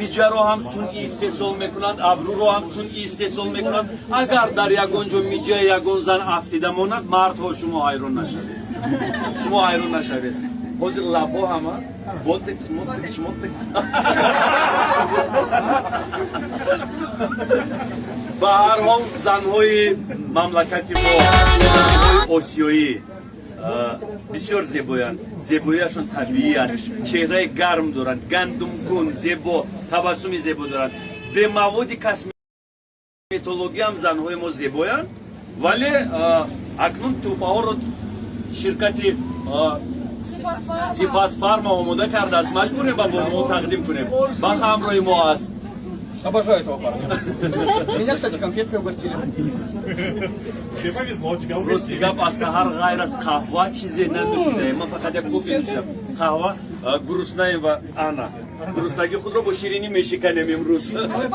миҷаро ҳам сунъӣ истеҳсол мекунанд, абруро ҳам сунъӣ истеҳсол мекунанд. агар дар ягон ҷо миҷаи ягон зан афтида монад, мардҳо шумо ҳайрон нашавед. Шумо ҳайрон нашавед. ҳозир лабҳо ҳама ботекс, мотекс, шмотекс. ба ҳар ҳол занҳои мамлакати мо, занҳои осиёӣ бисёр зебоянд. Зебоияшон табиӣ аст. Чеҳраи гарм доранд, гандумгун, зебо, табассуми зебо доранд. Бе маводи косметология ҳам занҳои мо зебоянд, вале акнун тӯҳфаҳоро ширкати Сифат Фарма омода кардааст. Маҷбурем ба бонуҳо тақдим кунем. Бах ҳамроҳи мо аст. Обожаю этого парня. Меня, кстати, конфеткой угостили. Тебе повезло, тебя угостили. Гап аз саҳар ғайр аз қаҳва чизе нанӯшидаем. Ман фақат як кофе нӯшидам. Қаҳва гуруснаем ва ана. Гуруснагии худро бо ширинӣ мешиканем имрӯз.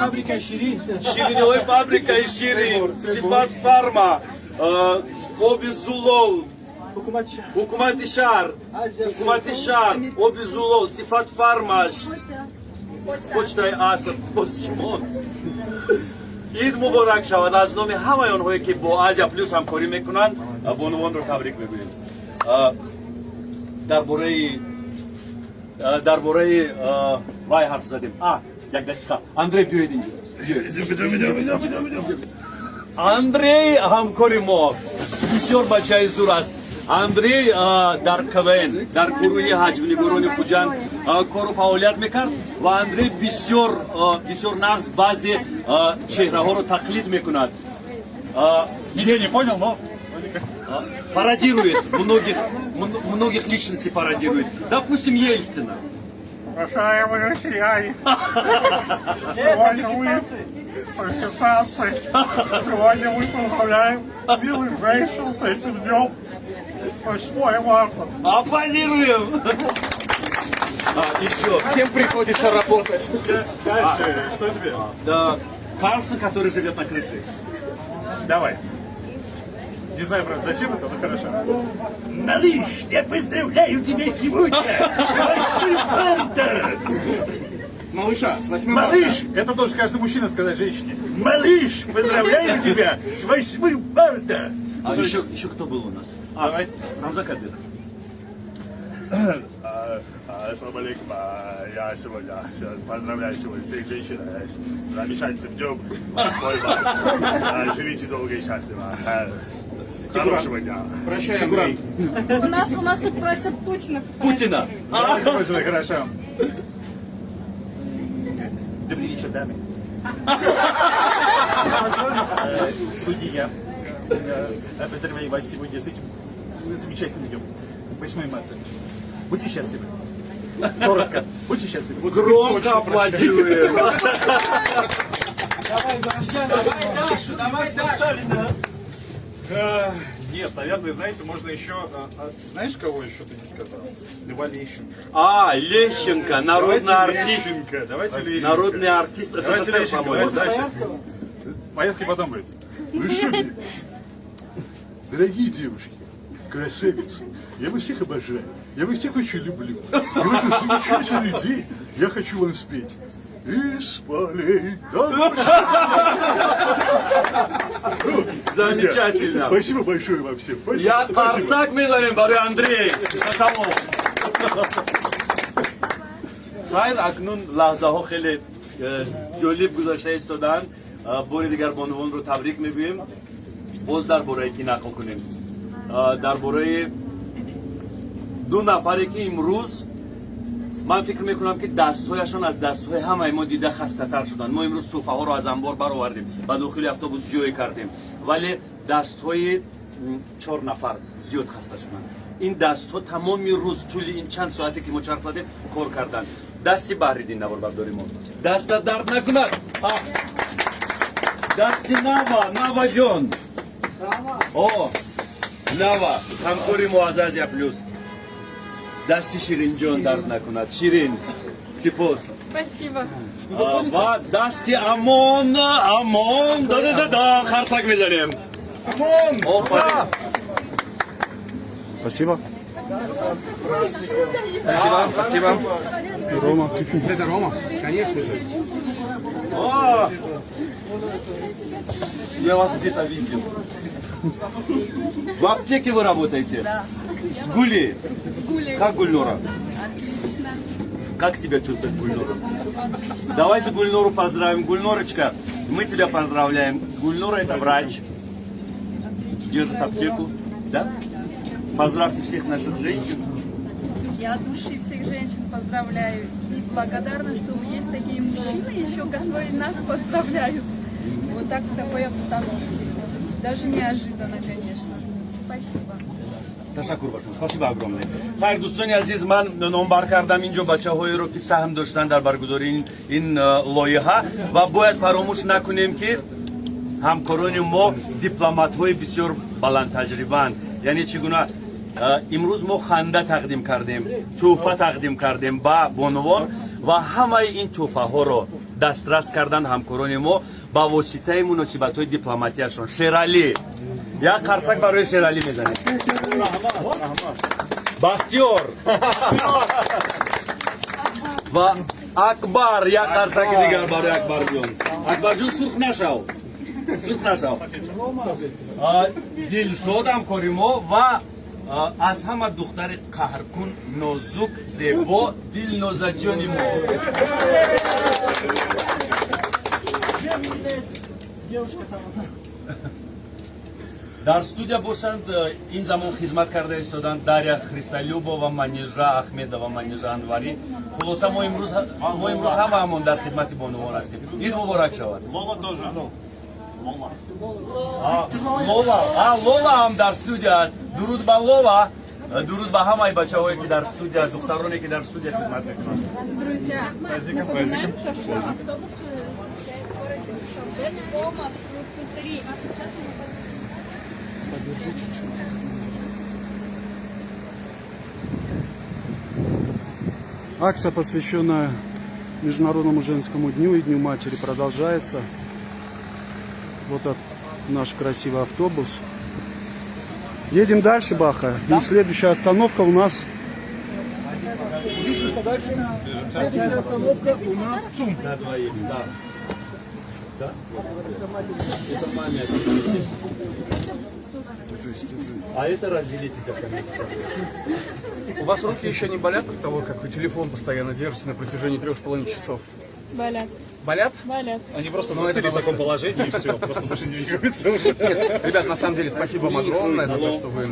Фабрикаи ширин. Шириниҳои фабрикаи ширин. Сифат Фарма. Оби Зулол. ҳукумати шаҳр, Оби Зулол, Сифат Фарма, почтаи аср, постчимон. ид муборак шавад. аз номи ҳамаи онҳое ки бо Азия плюс ҳамкорӣ мекунанд, бонувонро табрик мегӯем. дар бораи вай ҳарф задем. Як дақиқа. Андрей, биёед инҷо. Андрей ҳамкори мо бисёр бачаи зур аст. Андрей дар КВН, дар гурӯҳи ҳаҷвинигорони Хуҷанд кору фаъолият мекард ва Андрей бисёр нағз баъзе чеҳраҳоро тақлид мекунад. Я не понял, но... Пародирует, многих личностей пародирует. Допустим, Ельцина. Уважаемые россияне, сегодня мы, пакистанцы, сегодня мы поздравляем милых женщин с этим днем. 8 марта. Аплодируем! Еще. С кем приходится работать? Дальше, что тебе? Да, Карлсон, который живет на крыше. Давай. Не знаю, правда, зачем это, но хорошо. Малыш, я поздравляю тебя сегодня с 8 марта! малыша с 8 Малыш, марта. это должен каждый мужчина сказать женщине. Малыш, поздравляю тебя с 8 марта. А еще кто был у нас? Давай, Рамза Кадыров. Ассаламу алейкум. Я сегодня поздравляю сегодня всех женщин с замечательным днем 8 марта. Живите долго и счастливо. Хорошего дня. Прощаем. У нас тут просят Путина. Путина. Путина, хорошо. Добрый вечер, дамы. Сегодня я поздравляю вас сегодня с этим замечательным днем. 8 марта. Будьте счастливы. Коротко. Будьте счастливы. Громко аплодируем. Давай дальше. Нет, наверное, знаете, можно еще... знаешь, кого еще ты не сказал? Льва Лещенко. Лещенко, народный артист. Лещенко. Давайте Лещенко. Народный артист Давайте СССР, Лещенко. по-моему. Давайте. Поездки потом будет. Дорогие девушки, красавицы, я вас всех обожаю. Я вас всех очень люблю. И в этот замечательный день я хочу вам спеть. Из полей Замечательно. Спасибо большое вам всем. Спасибо. Я Тарсак мезанем, бару Андрей. خیر اکنون لحظه ها خیلی جالب گذاشته ایستادن. بار دیگر بانوان رو تبریک میگوییم. باز درباره کی نقل کنیم. درباره دو نفری که امروز من فکر میکنم که دستهایشان از دستهای همه ما دیده خسته تر شدن. ما امروز توفه ها رو از انبار برآوردیم و داخل اتوبوس جای کردیم، ولی دستهای 4 نفر زیاد خسته شدن. این دست ها تمام روز طول این چند ساعتی که ما چرخ زدیم کار کردن. دستی بحریدین نوار برداریم ما. دست درد نکند. دستی نوا جان. نوا همکاری معزز یا پلوس. دستی شیرین جان درد نکند. شیرین سپاس. Спасибо. و دستی امان دا خرسک میزنیم. Амон! Спасибо. Спасибо, спасибо. Рома. Это Рома? Конечно же. Я вас где-то видел. В аптеке вы работаете? Да. С Гули? С Гулей. Как Гульнора? Отлично. Как себя чувствует Гульнора? Отлично. Давайте Гульнору поздравим. Гульнорочка, мы тебя поздравляем. Гульнора это врач. Держит аптеку. Да? Поздравьте всех наших женщин. Я от души всех женщин поздравляю. И благодарна, что есть такие мужчины еще, которые нас поздравляют. Вот так в такой обстановке. Даже неожиданно, конечно. Спасибо. تشکر باشم. спасибо огромное. خیر دوستان عزیز، من نامبر کردم اینجا بچه‌هایی رو که سهم داشتن در برگزاری این لایحه و باید فراموش نکنیم که همکاران ما دیپلمات‌های بسیار بلند تجربه‌اند. یعنی چگونه امروز ما خنده تقدیم کردیم، تحفه تقدیم کردیم با بانوان و همه این تحفه ها رو دسترس کردن همکاران ما با واسطه مناسبت‌های دیپلماتیشون. شیرالی یک قرصک برای شیرالی میزنیم. بختیار و اکبر یک قرصک دیگر برای اکبر جون. اکبر جون سرخ نشو. دلشاد همکاری ما و از همه دختر قهرکن، نازک، زیبا، دلنازجانی ما. در استودیو باشند این زمان خدمت کرده ایستادند داریا خریستالوبا و منیژا احمدова و منیژا انواری. خلاصه ما امروز هممون در خدمت بانوان هستیم. عید مبارک شود. Лола هم در استودیو است. درود به لولا، درود به همه بچه‌هایی که در استودیو، دخترانی که در استودیو خدمت می‌کنند. Друзья, напоминаем, что автобус встречает в городе Душанбе по маршруту 3. И сейчас Акция, посвященная Международному женскому дню и Дню матери, продолжается. Вот наш красивый автобус. Едем дальше, Баха. И следующая остановка у нас дальше. Следующая остановка у нас ЦУМ. На двоих, да. Да? Это маме. А это разделите как-нибудь. У вас руки еще не болят от того, как вы телефон постоянно держите на протяжении 3,5 часов? Болят. Болят? Болят. Они просто застыли в таком положении, и все, просто больше не двигаются уже. Ребят, на самом деле, спасибо вам огромное за то, что вы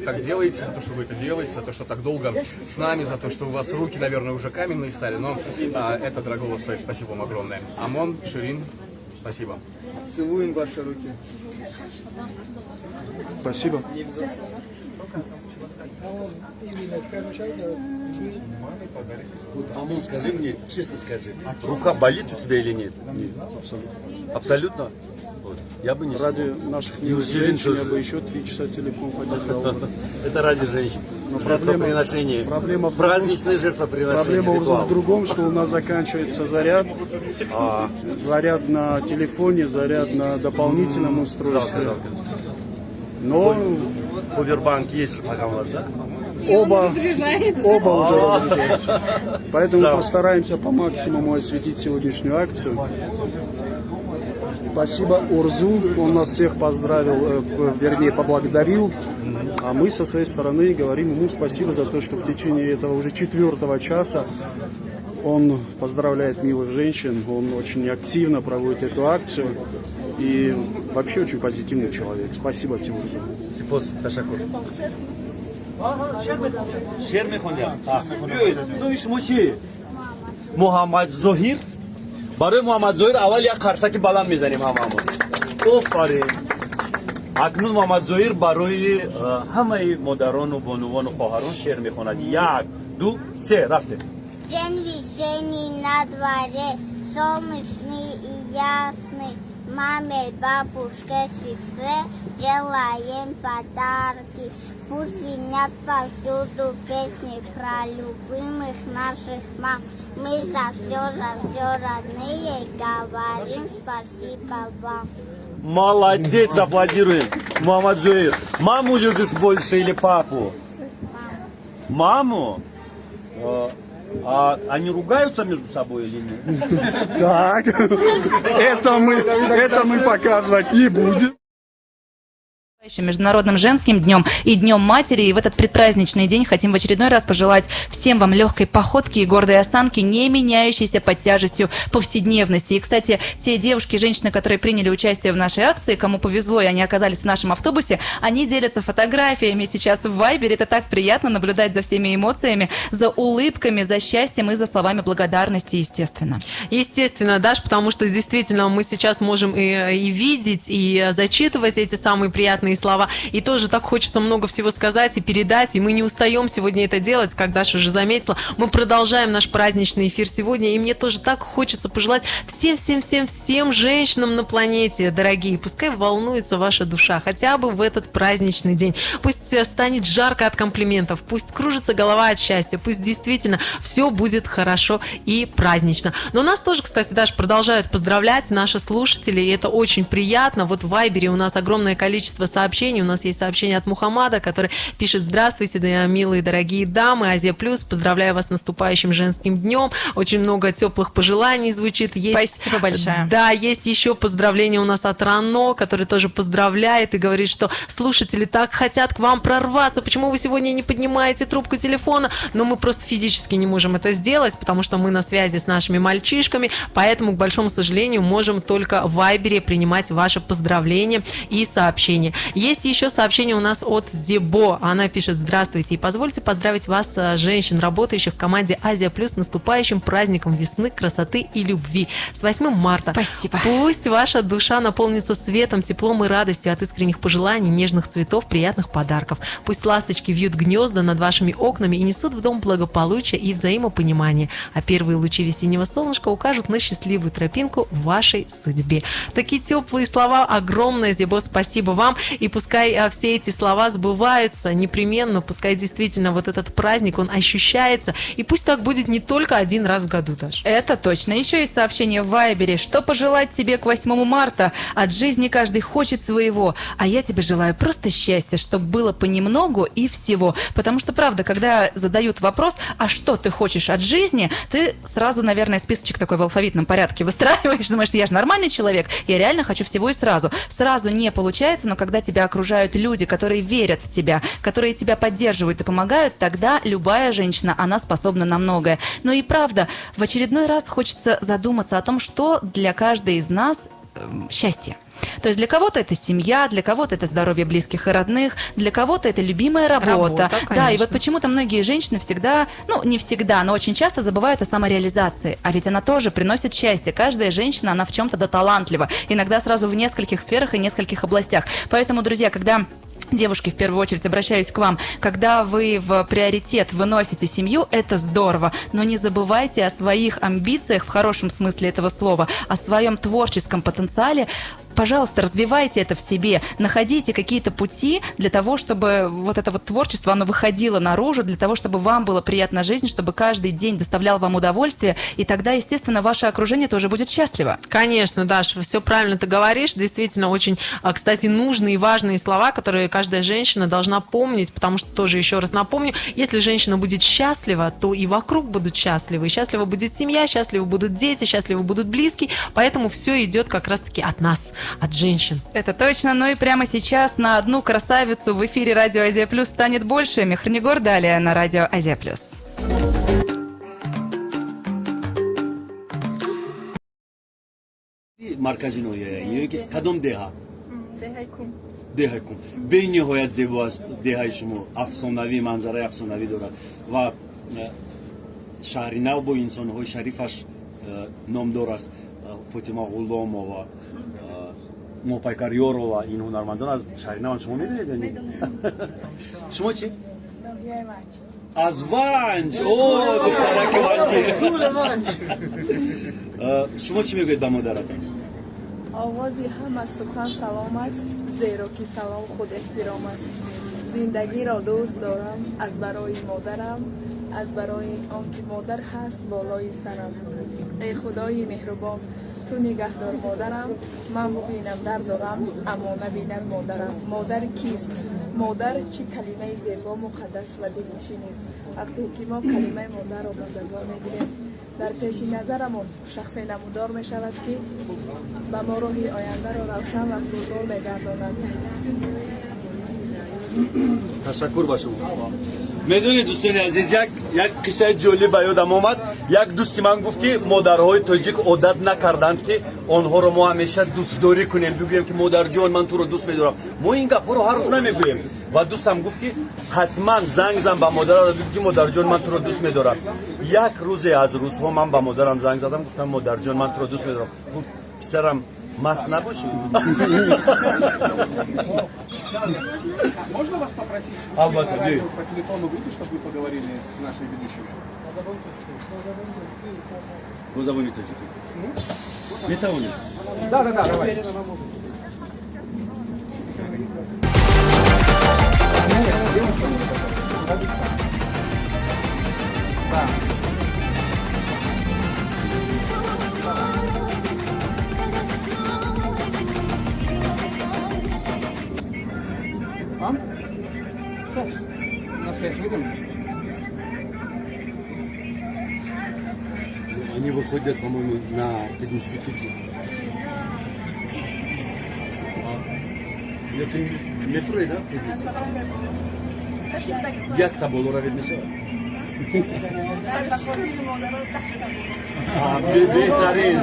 так делаете, за то, что вы это делаете, за то, что так долго с нами, за то, что у вас руки, наверное, уже каменные стали, но это дорого стоит. Спасибо вам огромное. Амон, Ширин, спасибо. Целуем ваши руки. Спасибо. Вот, Амон, скажи мне, честно скажи, рука болит у тебя или нет? Нет, абсолютно. Абсолютно? Вот. Я бы не Ради наших милых женщин я бы еще 3 часа телефон подержал. Это ради женщин. Но Жертвоприношение. Праздничное жертвоприношение. Проблема ритуал. в другом, что у нас заканчивается заряд. Заряд на телефоне, заряд на дополнительном устройстве. Но Повербанк есть пока у вас, да? Оба уже работают. Поэтому постараемся по максимуму осветить сегодняшнюю акцию. Спасибо Урзу, он нас всех поздравил, вернее поблагодарил. А мы со своей стороны говорим ему спасибо за то, что в течение этого уже 4-го часа он поздравляет милых женщин, он очень активно проводит эту акцию. И вообще очень позитивный человек. Спасибо, Тимурзу. Сипос, ташакур. شعر میخونیم دویش موچی محمد ظهیر برای محمد ظهیر اول یک قرصک بلند میزنیم هممون آفرین اکنون محمد ظهیر برای همه مادران و بانوان و خواهران شعر میخوند 1 2 3 رفته День весенний на дворе, солнечный и ясный. Маме, бабушке, сестре делаем подарки. Пусть звенят повсюду песни про любимых наших мам. Мы за все родные говорим спасибо вам. Молодец, аплодируем. محمد ظهیر. Маму любишь больше или папу? Маму? А они ругаются между собой или нет? Так, это мы показывать не будем. Международным женским днем и Днем матери. И в этот предпраздничный день хотим в очередной раз пожелать всем вам легкой походки и гордой осанки, не меняющейся под тяжестью повседневности. И, кстати, те девушки и женщины, которые приняли участие в нашей акции, кому повезло и они оказались в нашем автобусе, они делятся фотографиями сейчас в Вайбере. Это так приятно наблюдать за всеми эмоциями, за улыбками, за счастьем и за словами благодарности, естественно. Естественно, Даш, потому что действительно мы сейчас можем и видеть, и зачитывать эти самые приятные слова. И тоже так хочется много всего сказать и передать, и мы не устаем сегодня это делать, как Даша уже заметила. Мы продолжаем наш праздничный эфир сегодня, и мне тоже так хочется пожелать всем женщинам на планете, дорогие, пускай волнуется ваша душа, хотя бы в этот праздничный день. Пусть станет жарко от комплиментов, пусть кружится голова от счастья, пусть действительно все будет хорошо и празднично. Но нас тоже, кстати, Даша, продолжают поздравлять наши слушатели, и это очень приятно. Вот в Вайбере у нас огромное количество сообщений. У нас есть сообщение от Мухаммада, который пишет: здравствуйте, милые дорогие дамы, Азия Плюс, поздравляю вас с наступающим женским днем. Очень много теплых пожеланий звучит. Есть, спасибо большое. Да, есть еще поздравление у нас от Рано, который тоже поздравляет и говорит, что слушатели так хотят к вам прорваться, почему вы сегодня не поднимаете трубку телефона, но мы просто физически не можем это сделать, потому что мы на связи с нашими мальчишками, поэтому, к большому сожалению, можем только в Вайбере принимать ваши поздравления и сообщения. Есть еще сообщение у нас от Зебо. Она пишет: здравствуйте, и позвольте поздравить вас, женщин, работающих в команде Азия Плюс, с наступающим праздником весны, красоты и любви. С 8 марта. Спасибо. Пусть ваша душа наполнится светом, теплом и радостью от искренних пожеланий, нежных цветов, приятных подарков. Пусть ласточки вьют гнезда над вашими окнами и несут в дом благополучия и взаимопонимания. А первые лучи весеннего солнышка укажут на счастливую тропинку в вашей судьбе. Такие теплые слова. Огромное, Зебо, спасибо вам. И и пускай все эти слова сбываются непременно, пускай действительно вот этот праздник, он ощущается, и пусть так будет не только один раз в году даже. Это точно. Еще есть сообщение в Вайбере. Что пожелать тебе к 8 марта? От жизни каждый хочет своего. А я тебе желаю просто счастья, чтобы было понемногу и всего. Потому что, правда, когда задают вопрос, а что ты хочешь от жизни, ты сразу, наверное, списочек такой в алфавитном порядке выстраиваешь, думаешь, я же нормальный человек, я реально хочу всего и сразу. Сразу не получается, но когда тебя окружают люди, которые верят в тебя, которые тебя поддерживают и помогают, тогда любая женщина, она способна на многое. Но и правда, в очередной раз хочется задуматься о том, что для каждой из нас счастье. То есть для кого-то это семья, для кого-то это здоровье близких и родных, для кого-то это любимая работа. Да, и вот почему-то многие женщины всегда, ну не всегда, но очень часто забывают о самореализации. А ведь она тоже приносит счастье. Каждая женщина, она в чем-то да талантлива. Иногда сразу в нескольких сферах и нескольких областях. Поэтому, друзья, когда... Девушки, в первую очередь, обращаюсь к вам. Когда вы в приоритет выносите семью, это здорово. Но не забывайте о своих амбициях, в хорошем смысле этого слова, о своем творческом потенциале. Пожалуйста, развивайте это в себе, находите какие-то пути для того, чтобы вот это вот творчество, оно выходило наружу, для того, чтобы вам было приятна жизнь, чтобы каждый день доставлял вам удовольствие, и тогда, естественно, ваше окружение тоже будет счастливо. Конечно, Даша, все правильно ты говоришь, действительно очень, кстати, нужные и важные слова, которые каждая женщина должна помнить, потому что тоже еще раз напомню, если женщина будет счастлива, то и вокруг будут счастливы, счастлива будет семья, счастливы будут дети, счастливы будут близкие, поэтому все идет как раз-таки от нас, от женщин. Это точно, но и прямо сейчас на одну красавицу в эфире Радио Азия Плюс станет больше. Мехрнигор далее на Радио Азия Плюс. Марказиноя, кадом деха? Дехайкум. Дехайкум. Бейниҳоят зебо аст деҳаи шумо, афсонавӣ, манзараи афсонавӣ дорад ва шаҳри нав бо инсонҳои шарифаш номдор аст. Фотима Ғулломова, Мопайкарёрова, ин ҳунармандон аз шаҳри нав шумо медонед ё не? Шумо чӣ? Аз Ванҷ. О, духтараки Ванҷи. Шумо чӣ мегӯед ба модаратон? овози ҳама сухан салом аст, зеро ки салом худ эҳтиром аст. Зиндагиро дӯст дорам аз барои модарам, аз барои он ки модар ҳаст болои сарам. Эй худои меҳрубон, ту нигаҳдор модарам, ман бубинам дарду ғам, аммо набинад модарам. Модар кист? Модар чӣ калимаи зебо, муқаддас ва дилнишинист. вақте ки мо калимаи модарро ба забон мегирем, дар пеши назарамон шахсе намудор мешавад ки ба мо роҳи ояндаро равшан ва пургул мегардонад. Ташаккур ба шумо. медонед дӯстони азиз, як қиссаи ҷолиб ба ёдам омад. Як дӯсти ман гуфт ки модарҳои тоҷик одат накарданд ки онҳоро мо ҳамеша дӯстдорӣ кунем, бигӯем ки модарҷон ман туро дӯст медорам. Мо ин гафҳоро ҳар рӯз намегӯем. ва дӯстам гуфт ки ҳатман занг зан ба модарро бигӯ ки модарҷон ман туро дӯст медорам. Як рӯзе аз рӯзҳо ман ба модарам занг задам, гуфтам модарҷон ман туро дӯст медорам. Гуфт писарам маст набоши. Можно вас попросить по телефону выйти, чтобы вы поговорили с нашей ведущей? Позвоните. Метавони. Да, давай. Сейчас. На связь выйдем. Они выходят, по-моему, на пединституте. Метро, да? Як таболора вид мешавад? Беҳтарин.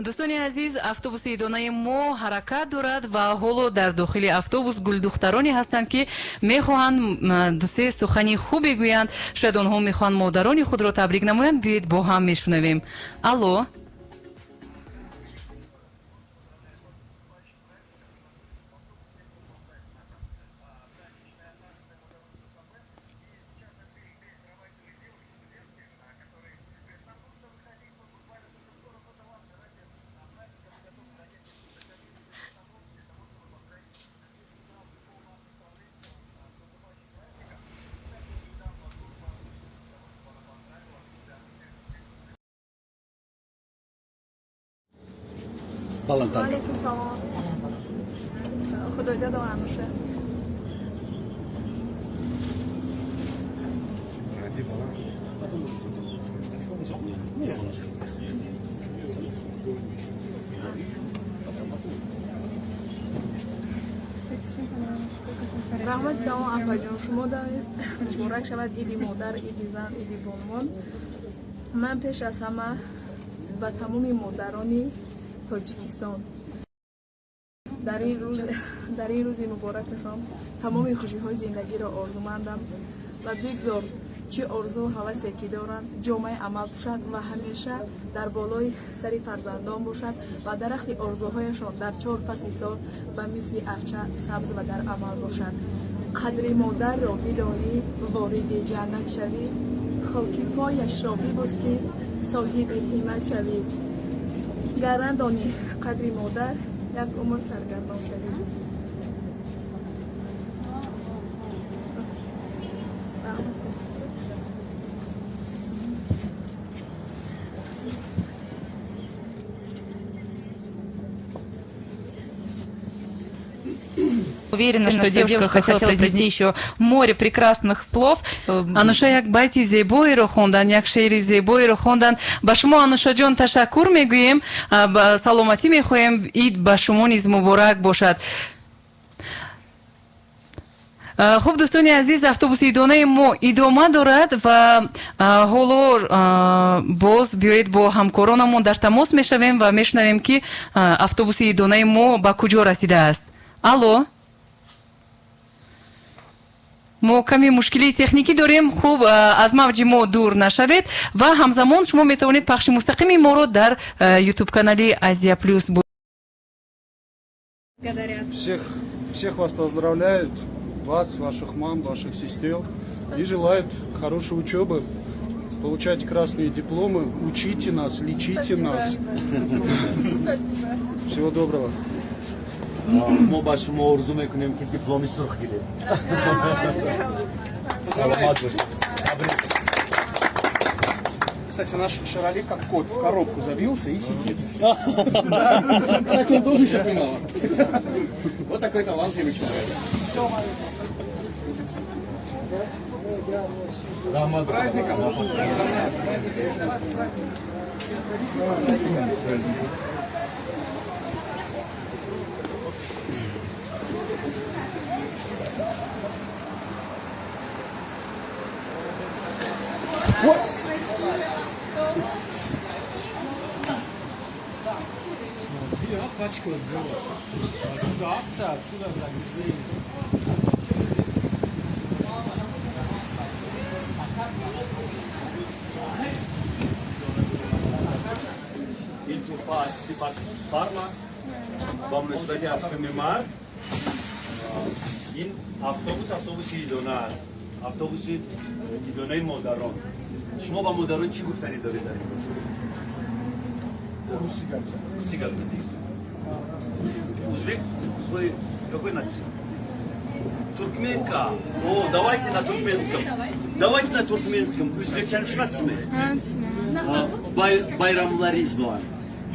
дӯстони азиз, автобуси идонаи мо ҳаракат дорад ва ҳоло дар дохили автобус гулдухтароне ҳастанд ки мехоҳанд дусе сухани хубе гӯянд. шояд онҳо мехоҳанд модарони худро табрик намоянд. биёед бо ҳам мешунавем. алло, Балантар. Алейкум салом. Худойдадов Ануша. رحمت دام آنجام شما دارید مبارک شود ایدی مادر ایدی زن ایدی بانوان من پیش از همه و تمام مادرانی تاجیکستان در این روز مبارک میخوام تمام خوشی های زندگی را آرزومندم و بگذار چه آرزو و هوسی که دارند جامعه عمل باشد و همیشه در بالای سر فرزندان باشد و درخت آرزوهایشان در 4 فصل سال به مثل ارچه سبز و در عمل باشد. قدر مادر را بدانی وارد جنت شوی، خاک پایش را ببوس که صاحب همت شوی. گر ندانی قدر مادر یک عمر سرگردان شوی. Уверена, что девушка хотела произнести еще море прекрасных слов. Ануша як байти зебоиро хондан, як шеири зебоиро хондан. Ба шумо Ануша ҷон ташаккур мегӯем, саломатӣ мехоҳем, ид ба шумо низ муборак бошад. خب دوستان عزیز автобус идонаи мо идома дорад ва ҳоло боз биёед бо ҳамкоронамон дар тамос мешавем ва мешунавем ки автобуси идонаи мо ба куҷо расидааст. алло, мо ками мушкилии техникӣ дорем. хуб, аз мавҷи мо дур нашавед ва ҳамзамон шумо метавонед пахши мустақими моро дар YouTube канали Азия Плюс. Всех вас поздравляют, вас, ваших мам, ваших сестер, и желают хорошей учебы, получать красные дипломы, учите нас, лечите нас. Всего доброго. ما با شما آرزو میکنیم که دیپلمی سرخ گیرید. سلامت باشید. Кстати, наш Шарали как кот в коробку забился и сидит. Кстати, он тоже еще виноват. Вот такой талантливый человек. С праздником! Вот. Смотри, а пачка была. Отсюда овца, отсюда загрузили. İltifat, sifat farma. Bamlıstaki mimar. این اتوبوس ایدونه است. اتوبوس ایدونه مادران. شما با مادران چی گفتنی دارید در این روسی گفتنی؟ Узбек? Вы какой нации? Туркменка. О, давайте на туркменском. Давайте на туркменском. Узбекчан шунасызмы? Bayramlarınız var.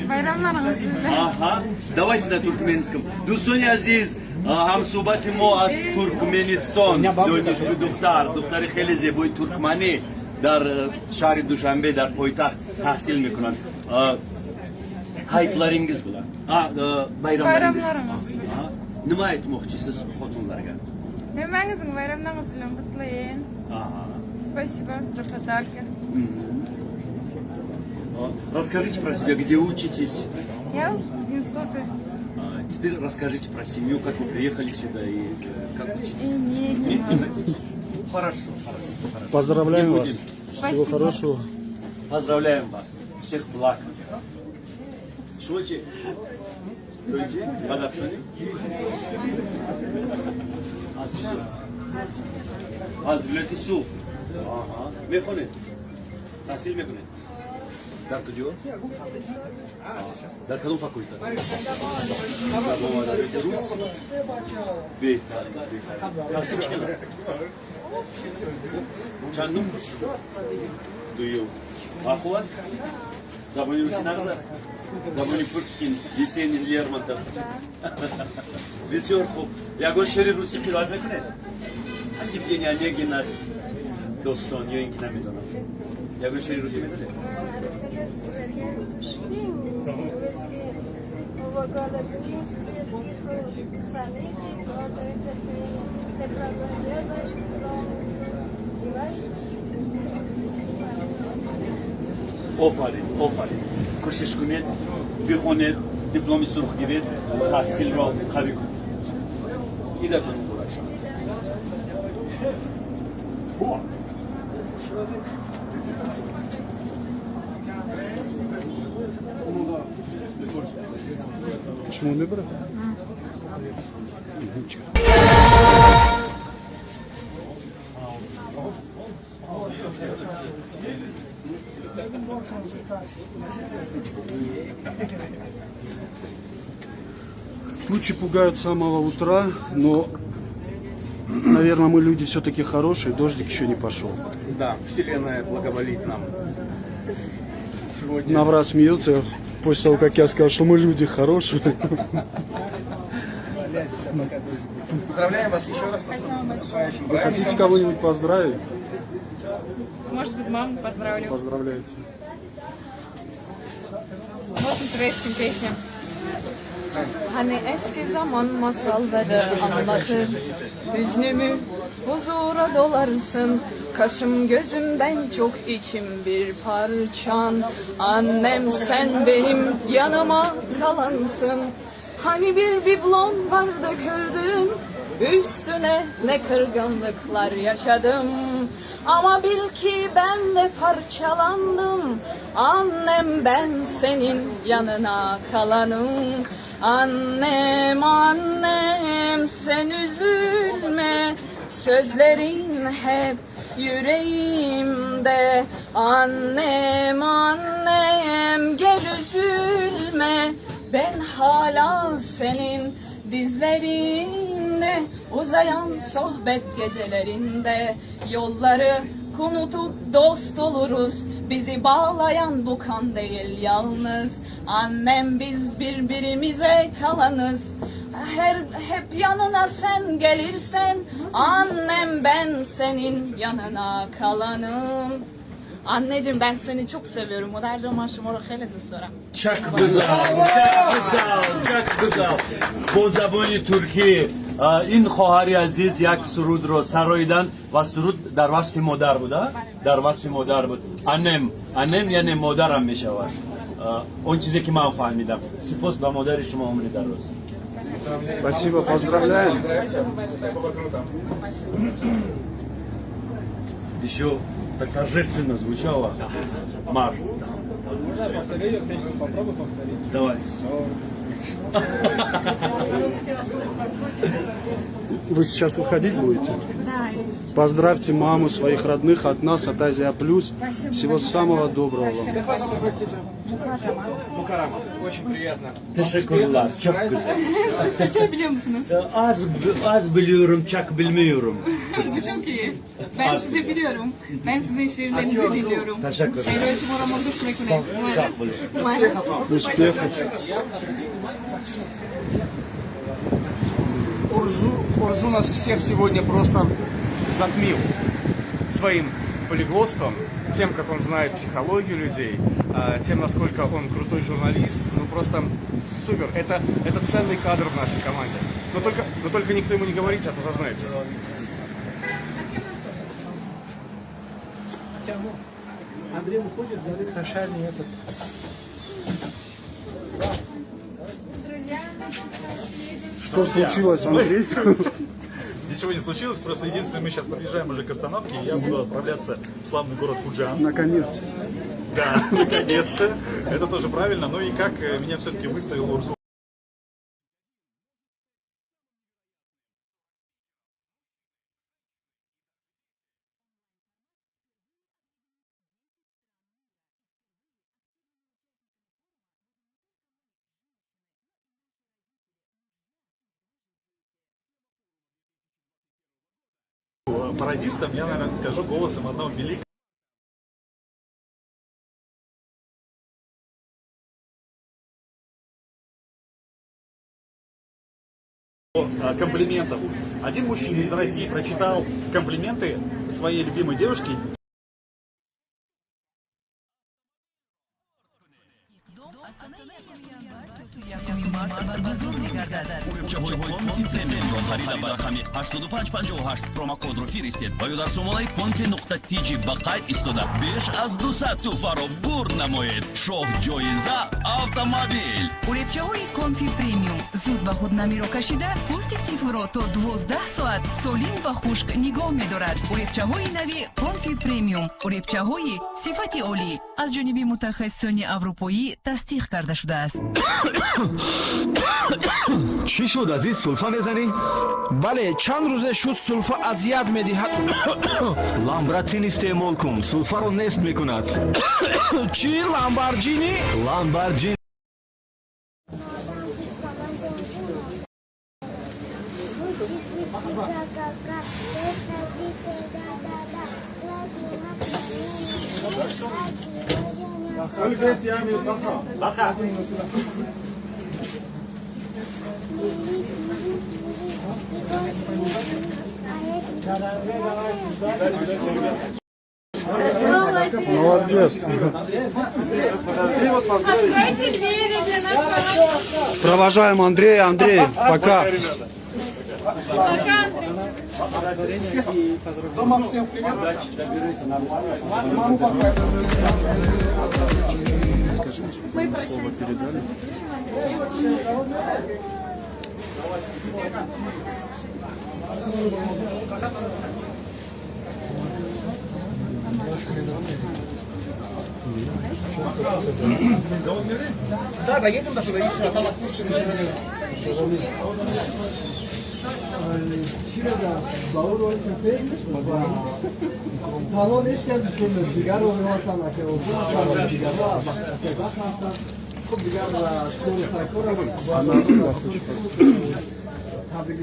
Bayramlarınız var. Ага. Давайте на туркменском. Достойный Азиз, हम सुबह мо аз Туркменистон. دختر خیلی زیبای ترکمنی در شهر دوشنبه در پایتخت تحصیل میکنند. Hayıtlarınız bular. Bayramlarınız. Nima aytmoqchisiz xotinlarga? Nimangizning bayramlaringiz bilan qutlaying. Спасибо за подарки. Расскажите про себя, где учитесь? Я в институте. Теперь расскажите про семью, как вы приехали сюда и как учитесь. Не хотите? Хорошо. Поздравляем вас. Спасибо. Всего хорошего. Поздравляем вас. Всех благ. Шучи. Дойди. Подавшили. Az bileti su. Mekone. Tahsil mekone. Dar kujua? Dar kadın fakültesi. Rus. Behtar. Tahsil çıkınız. Çandın kursu. Duyuyor. Akuvaz. Забыли Русинарза? Забыли Пушкин, Есенин, Лермонтов. Веселку. Я говорю, что Руси пират мекунет. А Евгений Онегин нас достон, Йоинки намедонов. Я говорю, что Руси мекунет. آفرین کوشش کنید بخونید دیپلمی سرخ گیرید تحصیل را قوی کنید ایده کنید Почему он выбрал? Тучи пугают с самого утра, но, наверное, мы люди все-таки хорошие, дождик еще не пошел. Да, Вселенная благоволит нам. Сегодня... Навраз смеется после того, как я сказал, что мы люди хорошие. Поздравляем вас еще раз с наступающим Вы хотите кого-нибудь поздравить? Может быть, маму поздравлю. Поздравляйте. Можно турецким песням. Hani eski zaman masalları anlatır, hüznümü huzura dolarsın. Kaşım gözümden çok içim bir parçan. Annem sen benim yanıma kalansın. Hani bir biblon vardı kırdın, üstüne ne kırgınlıklar yaşadım. Ama bil ki ben de parçalandım. Annem ben senin yanına kalanım. Annem annem sen üzülme. Sözlerin hep yüreğimde. Annem annem gel üzülme. Ben hala senin dizlerinde, uzayan sohbet gecelerinde. Yolları unutup dost oluruz, bizi bağlayan bu kan değil yalnız. Annem biz birbirimize kalanız, hep yanına sen gelirsen. Annem ben senin yanına kalanım. Anneciğim ben seni çok seviyorum. O her zaman şuma خیلی دوست دارم. Çok güzel, çok güzel, çok güzel. با زبان ترکی این خواهر عزیز یک سرود رو سراییدن و سرود در وصف مادر بود. در وصف مادر بود. انم یعنی مادرم می شود. اون چیزی که من فهمیدم. سپاس به مادر شما عمر دراز. Спасибо, поздравляем. Еще так торжественно звучало. Марш. Можно я повторю песню? Попробуй повторить. Давай. Вы сейчас выходить будете? Да. Поздравьте маму, своих родных от нас, от Азия Плюс. Всего самого доброго вам. Как вас зовут, простите? Мукарама. Очень приятно. Teşekkürler. Çok güzel. Siz Türkçe biliyor musunuz? Az biliyorum, çok bilmiyorum. Bu çok iyi. Ben sizi biliyorum. Ben sizin şiirlerinizi dinliyorum. Teşekkür ederim. Hayırlı olsun, umarım görüşmek üzere. Успехов. Урзу нас всех сегодня просто затмил своим полиглотством, тем, как он знает психологию людей, тем, насколько он крутой журналист. Ну просто супер. Это ценный кадр в нашей команде. Но только никто ему не говорите, а то зазнаете. Андрей уходит, говорит, прощальный этот. Что случилось, Андрей? Ничего не случилось, просто единственное, мы сейчас подъезжаем уже к остановке, и я буду отправляться в славный город Худжан. Наконец-то. Да, наконец-то. Это тоже правильно. Ну и как меня все-таки выставил Урзу. Пародистом я, наверное, скажу голосом одного великого Комплиментов. Один мужчина из России прочитал комплименты своей любимой девушке. Урибчаҳои Конфи премиум ё харида ба рақами 8558 промокодро фиристед ва ё дар сомонаи konfi.tg ба қайд истода беш аз 200 туҳфаро бурд намоед. Шоҳ-ҷоиза автомобил. Уребчаҳои Конфи премиум зуд ба худ намиро кашида, пӯсти тифлро то 12 соат солим ва хушк нигоҳ медорад. Уребчаҳои нави Конфи премиум, уребчаҳои сифати олӣ аз ҷониби мутахассисони аврупоӣ тасдиқ карда шудааст. чӣ шуд азиз, сулфа мезанӣ? бале, чанд рӯзе шуд сулфа азият медиҳад. ламбратин истеъмол кун, сулфаро нест мекунад. чӣ, ламбарҷини? ламбарҷин Молодец. Откройте двери для нашего... Провожаем Андрея. Андрей, пока. Пока, Дома всем привет. Маму поздравь. Мы прощаемся. Да, доедем даже до их, а там остаточно.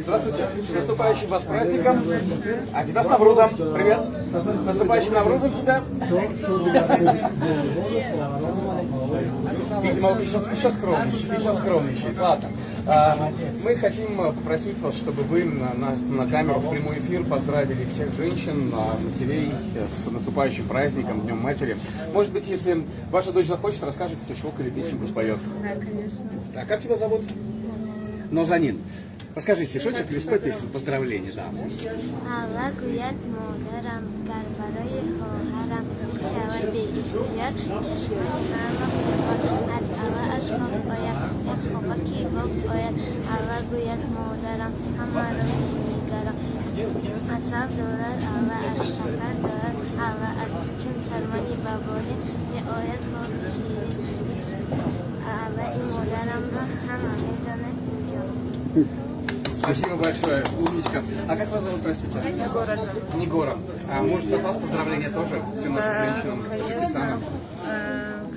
Здравствуйте, с наступающим вас праздником, а тебя с Наврузом. Привет. С наступающим Наврузом тебя. Видимо, еще скромничает. Ладно. Мы хотим попросить вас, чтобы вы на камеру в прямой эфир поздравили всех женщин, матерей с наступающим праздником, Днем Матери. Может быть, если ваша дочь захочет, расскажет стишок или песенку споет. Да, конечно. А как тебя зовут? Нозанин. Расскажи стишочек или спой песню поздравления, да. الله گوید مادرم گر برای خواهرم میشود به اختیار چشمای همه خواهر از اول اشکام باید خوابکی باب باید الله گوید مادرم همه رو میگرم اصل دارد الله از شکر دارد الله از چون سلمانی بباره میآید خواب شیرین الله این مادرم را همه میداند اینجا. Спасибо большое, умничка. А как вас зовут, простите? Негора. Негора. А может от вас поздравления тоже всем нашим женщинам Таджикистана?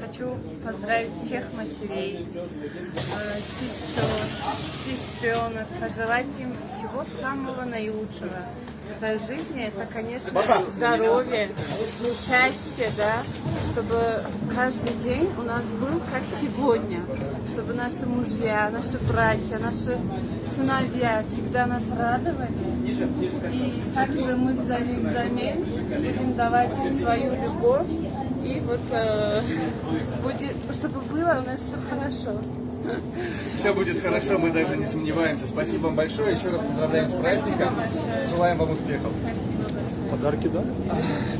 Хочу поздравить всех матерей, сестренок, пожелать им всего самого наилучшего. В этой жизни это, конечно, здоровье, счастье, да, чтобы каждый день у нас был как сегодня, чтобы наши мужья, наши братья, наши сыновья всегда нас радовали. И также мы взамен будем давать им свою любовь. И вот будет, чтобы было у нас все хорошо. Все будет хорошо, мы даже не сомневаемся. Спасибо вам большое. Еще раз поздравляем с праздником. Желаем вам успехов. Подарки, да?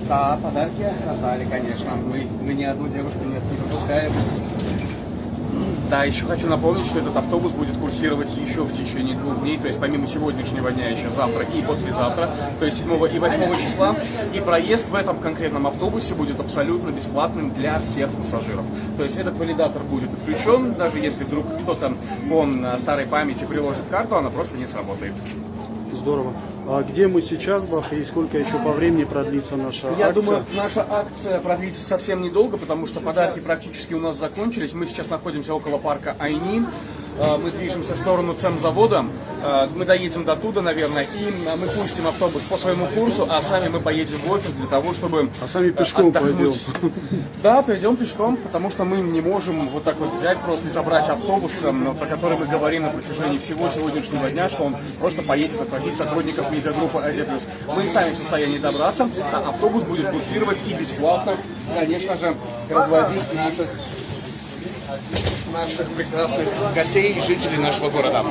Да, подарки раздали, конечно. Мы ни одну девушку не пропускаем. Да, еще хочу напомнить, что этот автобус будет курсировать еще в течение 2 дней, то есть помимо сегодняшнего дня еще завтра и послезавтра, то есть 7 и 8 числа. И проезд в этом конкретном автобусе будет абсолютно бесплатным для всех пассажиров. То есть этот валидатор будет отключен, даже если вдруг кто-то по старой памяти приложит карту, она просто не сработает. Здорово. А где мы сейчас, Бах, и сколько еще по времени продлится наша акция? Я думаю, наша акция продлится совсем недолго, потому что подарки практически у нас закончились. Мы сейчас находимся около парка Айни. мы движемся в сторону цемзавода. Мы доедем до туда, наверное, и мы пустим автобус по своему курсу, а сами мы поедем в офис для того, чтобы сами пешком отдохнуть. Да, пойдем пешком, потому что мы не можем вот так вот взять просто и забрать автобус, про который мы говорим на протяжении всего сегодняшнего дня, что он просто поедет отвозить сотрудников медиагруппы Азия Плюс. Мы сами в состоянии добраться, а автобус будет курсировать и бесплатно, конечно же, развозить наших прекрасных гостей и жителей нашего города.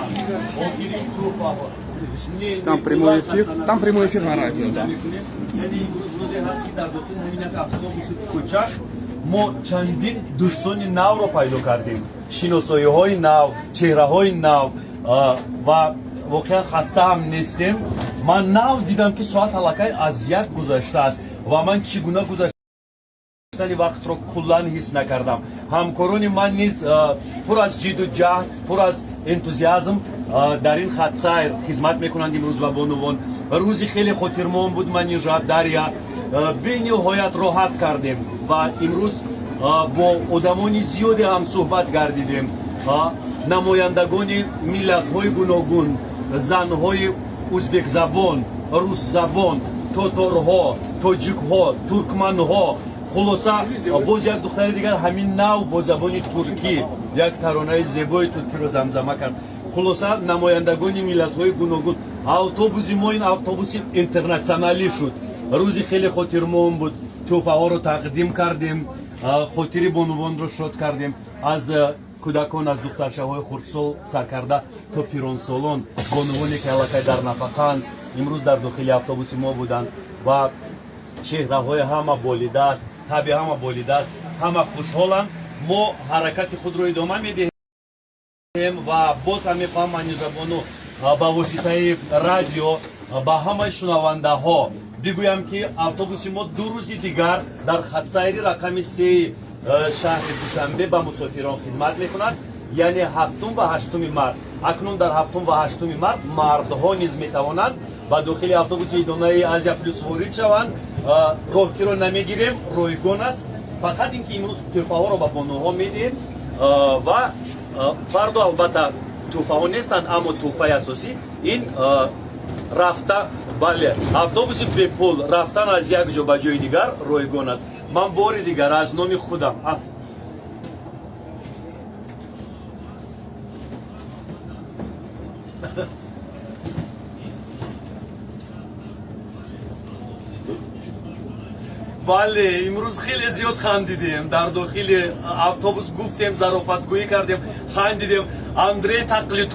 Там прямой эфир? Там прямой эфир на радио, да. ما چندین دوستانی نو رو پیدا کردیم شناسایی های نو چهره های نو و واقعا خسته هم نیستیم من نو دیدم که ساعت حلقه از یک گذشته است و من چگونه گذشتن وقت رو کلان حس نکردم همکاران من نیز پر از جد و جهد پر از انتوزیازم در این خط سیر خدمت میکنند امروز و بانوان روزی خیلی خاطرمون بود من اینجا دریا به نهایت راحت کردیم و امروز با آدمان زیادی هم صحبت کردیم نمایندگان ملت‌های گوناگون زن‌های ازبک زبان روس زبان تاتارها تاجیک‌ها ترکمن‌ها خلاصه باز یک دختر دیگر همین نو با زبان ترکی یک ترانه زیبای ترکی رو زمزمه کرد خلاصه نمایندگان ملت‌های گوناگون автобус ما این автобус اینترنشنالی شد روزی خیلی خاطرمون بود توفه ها رو تقدیم کردیم خاطری بانوان رو شاد کردیم از کودکان از دخترشه های خردسال سرکرده تا پیرانسالان بانوانی که علاقه در نفقان امروز در داخل автобус ما بودند و چهره های همه بالیده است طبع همه بالیده است همه خوشحالند ما حرکت خود رو ادامه میدهیم و باز هم میخواهم من زبانو با واسطه رادیو با همه شنونده ها بگویم که автобус ما دو روز دیگر در خط سیری رقم 3 شهر دوشنبه به مسافران خدمت میکند یعنی 7 و 8 مارس اکنون در 7 و 8 مارس مردها نیز میتوانند با داخل автобус ادانه آزیا پلوس وارد شوند راهگیری رو نمیگیریم رایگان است فقط اینکه امروز توفه ها رو به بانوها میدیم و فردا البته توفه ها نیستند اما توفه اساسی این رفته بله автобус به پول رفتن از یک جا به جای دیگر رایگان است من بار دیگر از نام خودم بله امروز خیلی زیاد خندیدیم در داخل автобус گفتیم ظرافتگویی کردیم خندیدیم اندری تقلید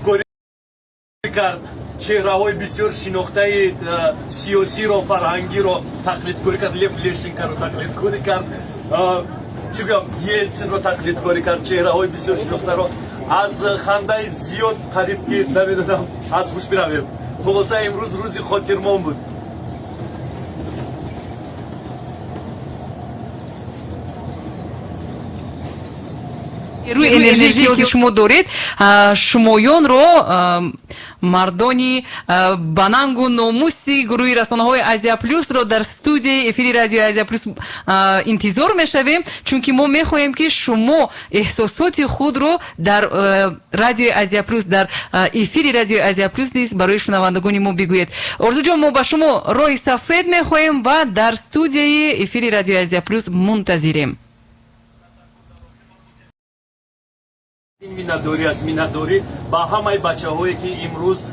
کرد چهره های بسیار شناخته سیاسی رو فرهنگی رو تقلید کاری کرد لیف لیشنکر رو تقلید کاری کرد چی بگم یلتسین رو تقلید کاری کرد چهره های بسیار شناخته رو از خنده زیاد قریب که نمیدونم از خوش برویم خلاصه امروز روزی خاطرمون بود روی انرژی که شما دارید شمایان رو مردانی باننگو ناموسی گروهی رسانه‌های آزیا پلوس رو در استودیوی افیری رادیو آزیا پلوس انتظار میشویم چون که ما میخواهیم که شما احساسات خود رو در رادیو آزیا پلوس در افیری رادیو آزیا پلوس نیز برای شنوندگان ما بگویید آرزو جان ما با شما راه سفید میخواهیم و در استودیوی افیری رادیو آزیا پلوس منتظریم مینتداری است مینتداری با همه بچه هایی که امروز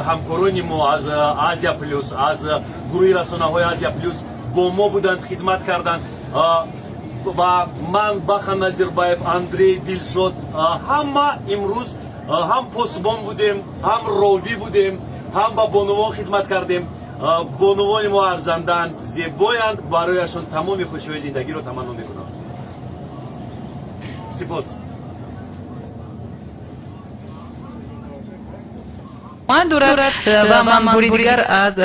همکاران ما از آزیا پلوس از گروه رسانه های آزیا پلوس با ما بودند خدمت کردند و من بخن نظیرباев اندری دلشاد همه امروز هم پستبان بودیم هم راوی بودیم هم با بانوان خدمت کردیم بانوان ما ارزندند زیبایند برایشان تمام خوشی زندگی رو تمنا میکنم سپاس 5 дорад ва ман бори дигар аз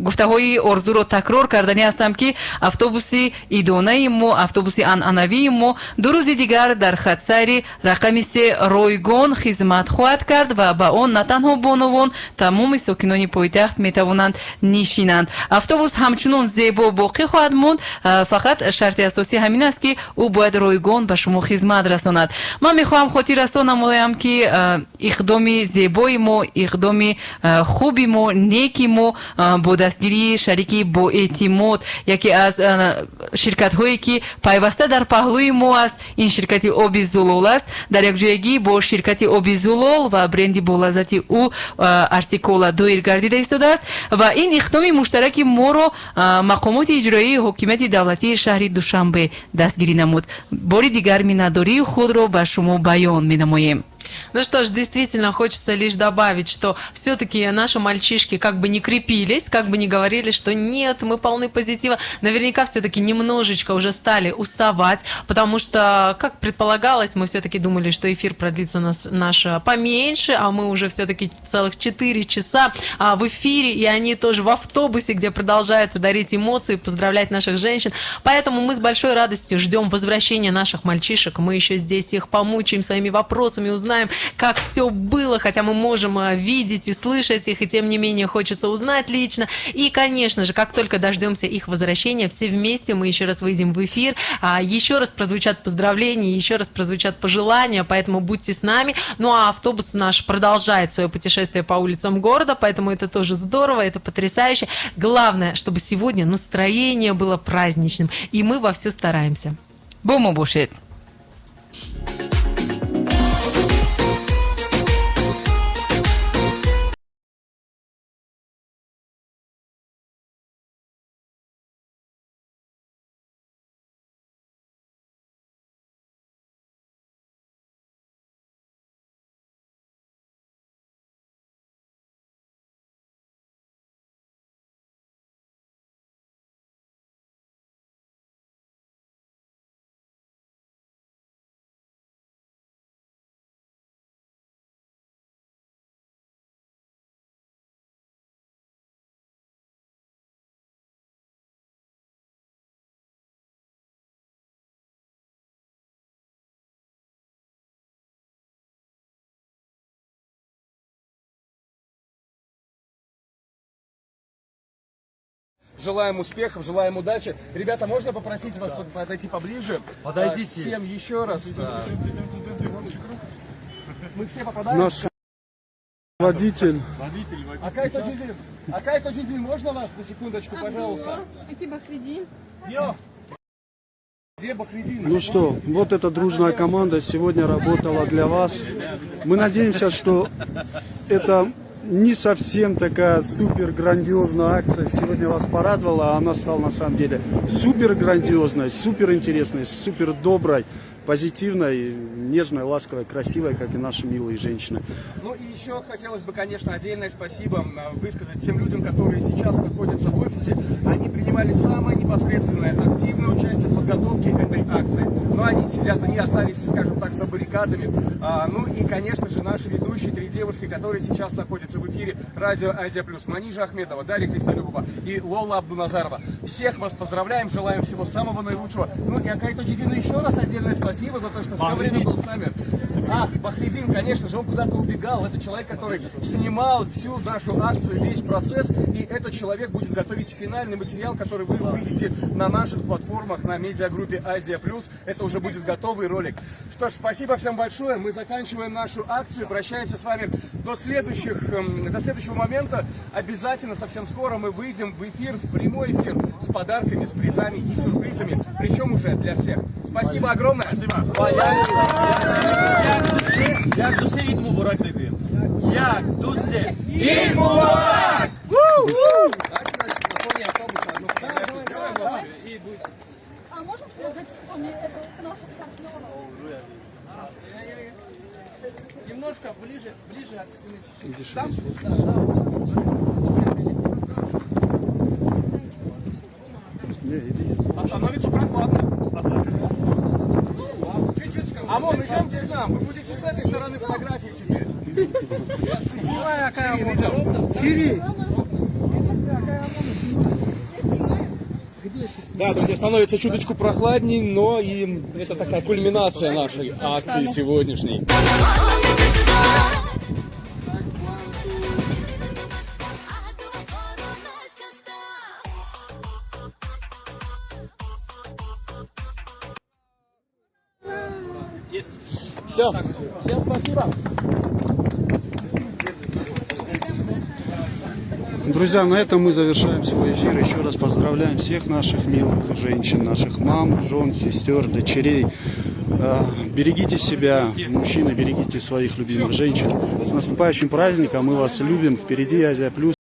гуфтаҳои орзуро такрор кардани ҳастам ки автобуси идонаи мо, автобуси анъанавии мо 2 рӯзи дигар дар хатсайри рақами 3 ройгон хизмат хоҳад кард ва ба он на танҳо бонувон, тамоми сокинони пойтахт метавонанд нишинанд. Автобус ҳамчунон зебо боқӣ хоҳад монд, фақат шарти асосӣ ҳамин аст ки ӯ бояд ройгон ба шумо хизмат расонад. Ман мехоҳам хотиррасон намоям ки иқдоми зебои мо, иқдоми хуби мо, неки мо бо дастгирии шарики боэътимод, яке аз ширкатҳое ки пайваста дар паҳлӯи мо аст, ин ширкати оби зулол аст. Дар якҷоягӣ бо ширкати оби зулол ва бренди болаззати ӯ артикола доир гардида истодааст ва ин иқдоми муштараки моро мақомоти иҷроии ҳокимияти давлатии шаҳри Душанбе дастгирӣ намуд. Бори дигар миннатдории худро ба шумо баён менамоем. Ну что ж, действительно, хочется лишь добавить, что все-таки наши мальчишки как бы не крепились, как бы не говорили, что нет, мы полны позитива, наверняка все-таки немножечко уже стали уставать, потому что, как предполагалось, мы все-таки думали, что эфир продлится наш поменьше, а мы уже все-таки целых 4 часа в эфире, и они тоже в автобусе, где продолжают дарить эмоции, поздравлять наших женщин. Поэтому мы с большой радостью ждем возвращения наших мальчишек, мы еще здесь их помучаем своими вопросами, узнаем, как все было, хотя мы можем видеть и слышать их, и тем не менее хочется узнать лично. И, конечно же, как только дождемся их возвращения, все вместе мы еще раз выйдем в эфир, еще раз прозвучат поздравления, еще раз прозвучат пожелания, поэтому будьте с нами. Ну а автобус наш продолжает свое путешествие по улицам города, поэтому это тоже здорово, это потрясающе. Главное, чтобы сегодня настроение было праздничным, и мы вовсю стараемся. Бому бушет. Желаем успехов, желаем удачи. Ребята, можно попросить вас подойти поближе? Подойдите. Всем еще раз. Мы все попадаем. Наш водитель. Акай Тоджидин, можно вас на секундочку, пожалуйста? Где Бахридин? Где Бахридин? Ну что, вот эта дружная команда сегодня работала для вас. Мы надеемся, что это не совсем такая супер грандиозная акция сегодня вас порадовала, а она стала на самом деле супер грандиозной, супер интересной, супер доброй, позитивной, нежной, ласковой, красивой, как и наши милые женщины. Ну и еще хотелось бы, конечно, отдельное спасибо высказать тем людям, которые сейчас находятся в офисе. Они принимали самое непосредственное, активное участие в подготовке этой акции. Но они сидят, они остались, скажем так, за баррикадами. Ну и, конечно же, наши ведущие, 3 девушки, которые сейчас находятся в эфире радио Азия Плюс. Манижа Ахмедова, Дарья Христолюбова и Лола Абдуназарова. Всех вас поздравляем, желаем всего самого наилучшего. Ну и Акай Тоджидину еще раз отдельное спасибо за то, что все время был с нами. Бахридин, конечно же, он куда-то убегал. Это человек, который снимал всю нашу акцию, весь процесс. И этот человек будет готовить финальный материал, который вы увидите на наших платформах, на медиагруппе Азия Плюс. Это уже будет готовый ролик. Что ж, спасибо всем большое. Мы заканчиваем нашу акцию. Прощаемся с вами до следующего момента. Обязательно совсем скоро мы выйдем в эфир, в прямой эфир с подарками, с призами и сюрпризами. Причем уже для всех. Спасибо огромное. Як дусе Ид Мубарак бегуем. Як дусе Ид Мубарак! А можно сказать нашу партнеру? Немножко ближе от спины. Там? Остановится прохладно. А вон Пойдемте к нам, вы будете с этой стороны фотографии теперь. Кири! Да, друзья, становится чуточку прохладней, но и это такая кульминация нашей акции сегодняшней. Есть. Все. Всем спасибо. Друзья, на этом мы завершаем свой эфир. Еще раз поздравляем всех наших милых женщин, наших мам, жен, сестер, дочерей. Берегите себя, мужчины, берегите своих любимых женщин. С наступающим праздником, мы вас любим. Впереди Азия Плюс.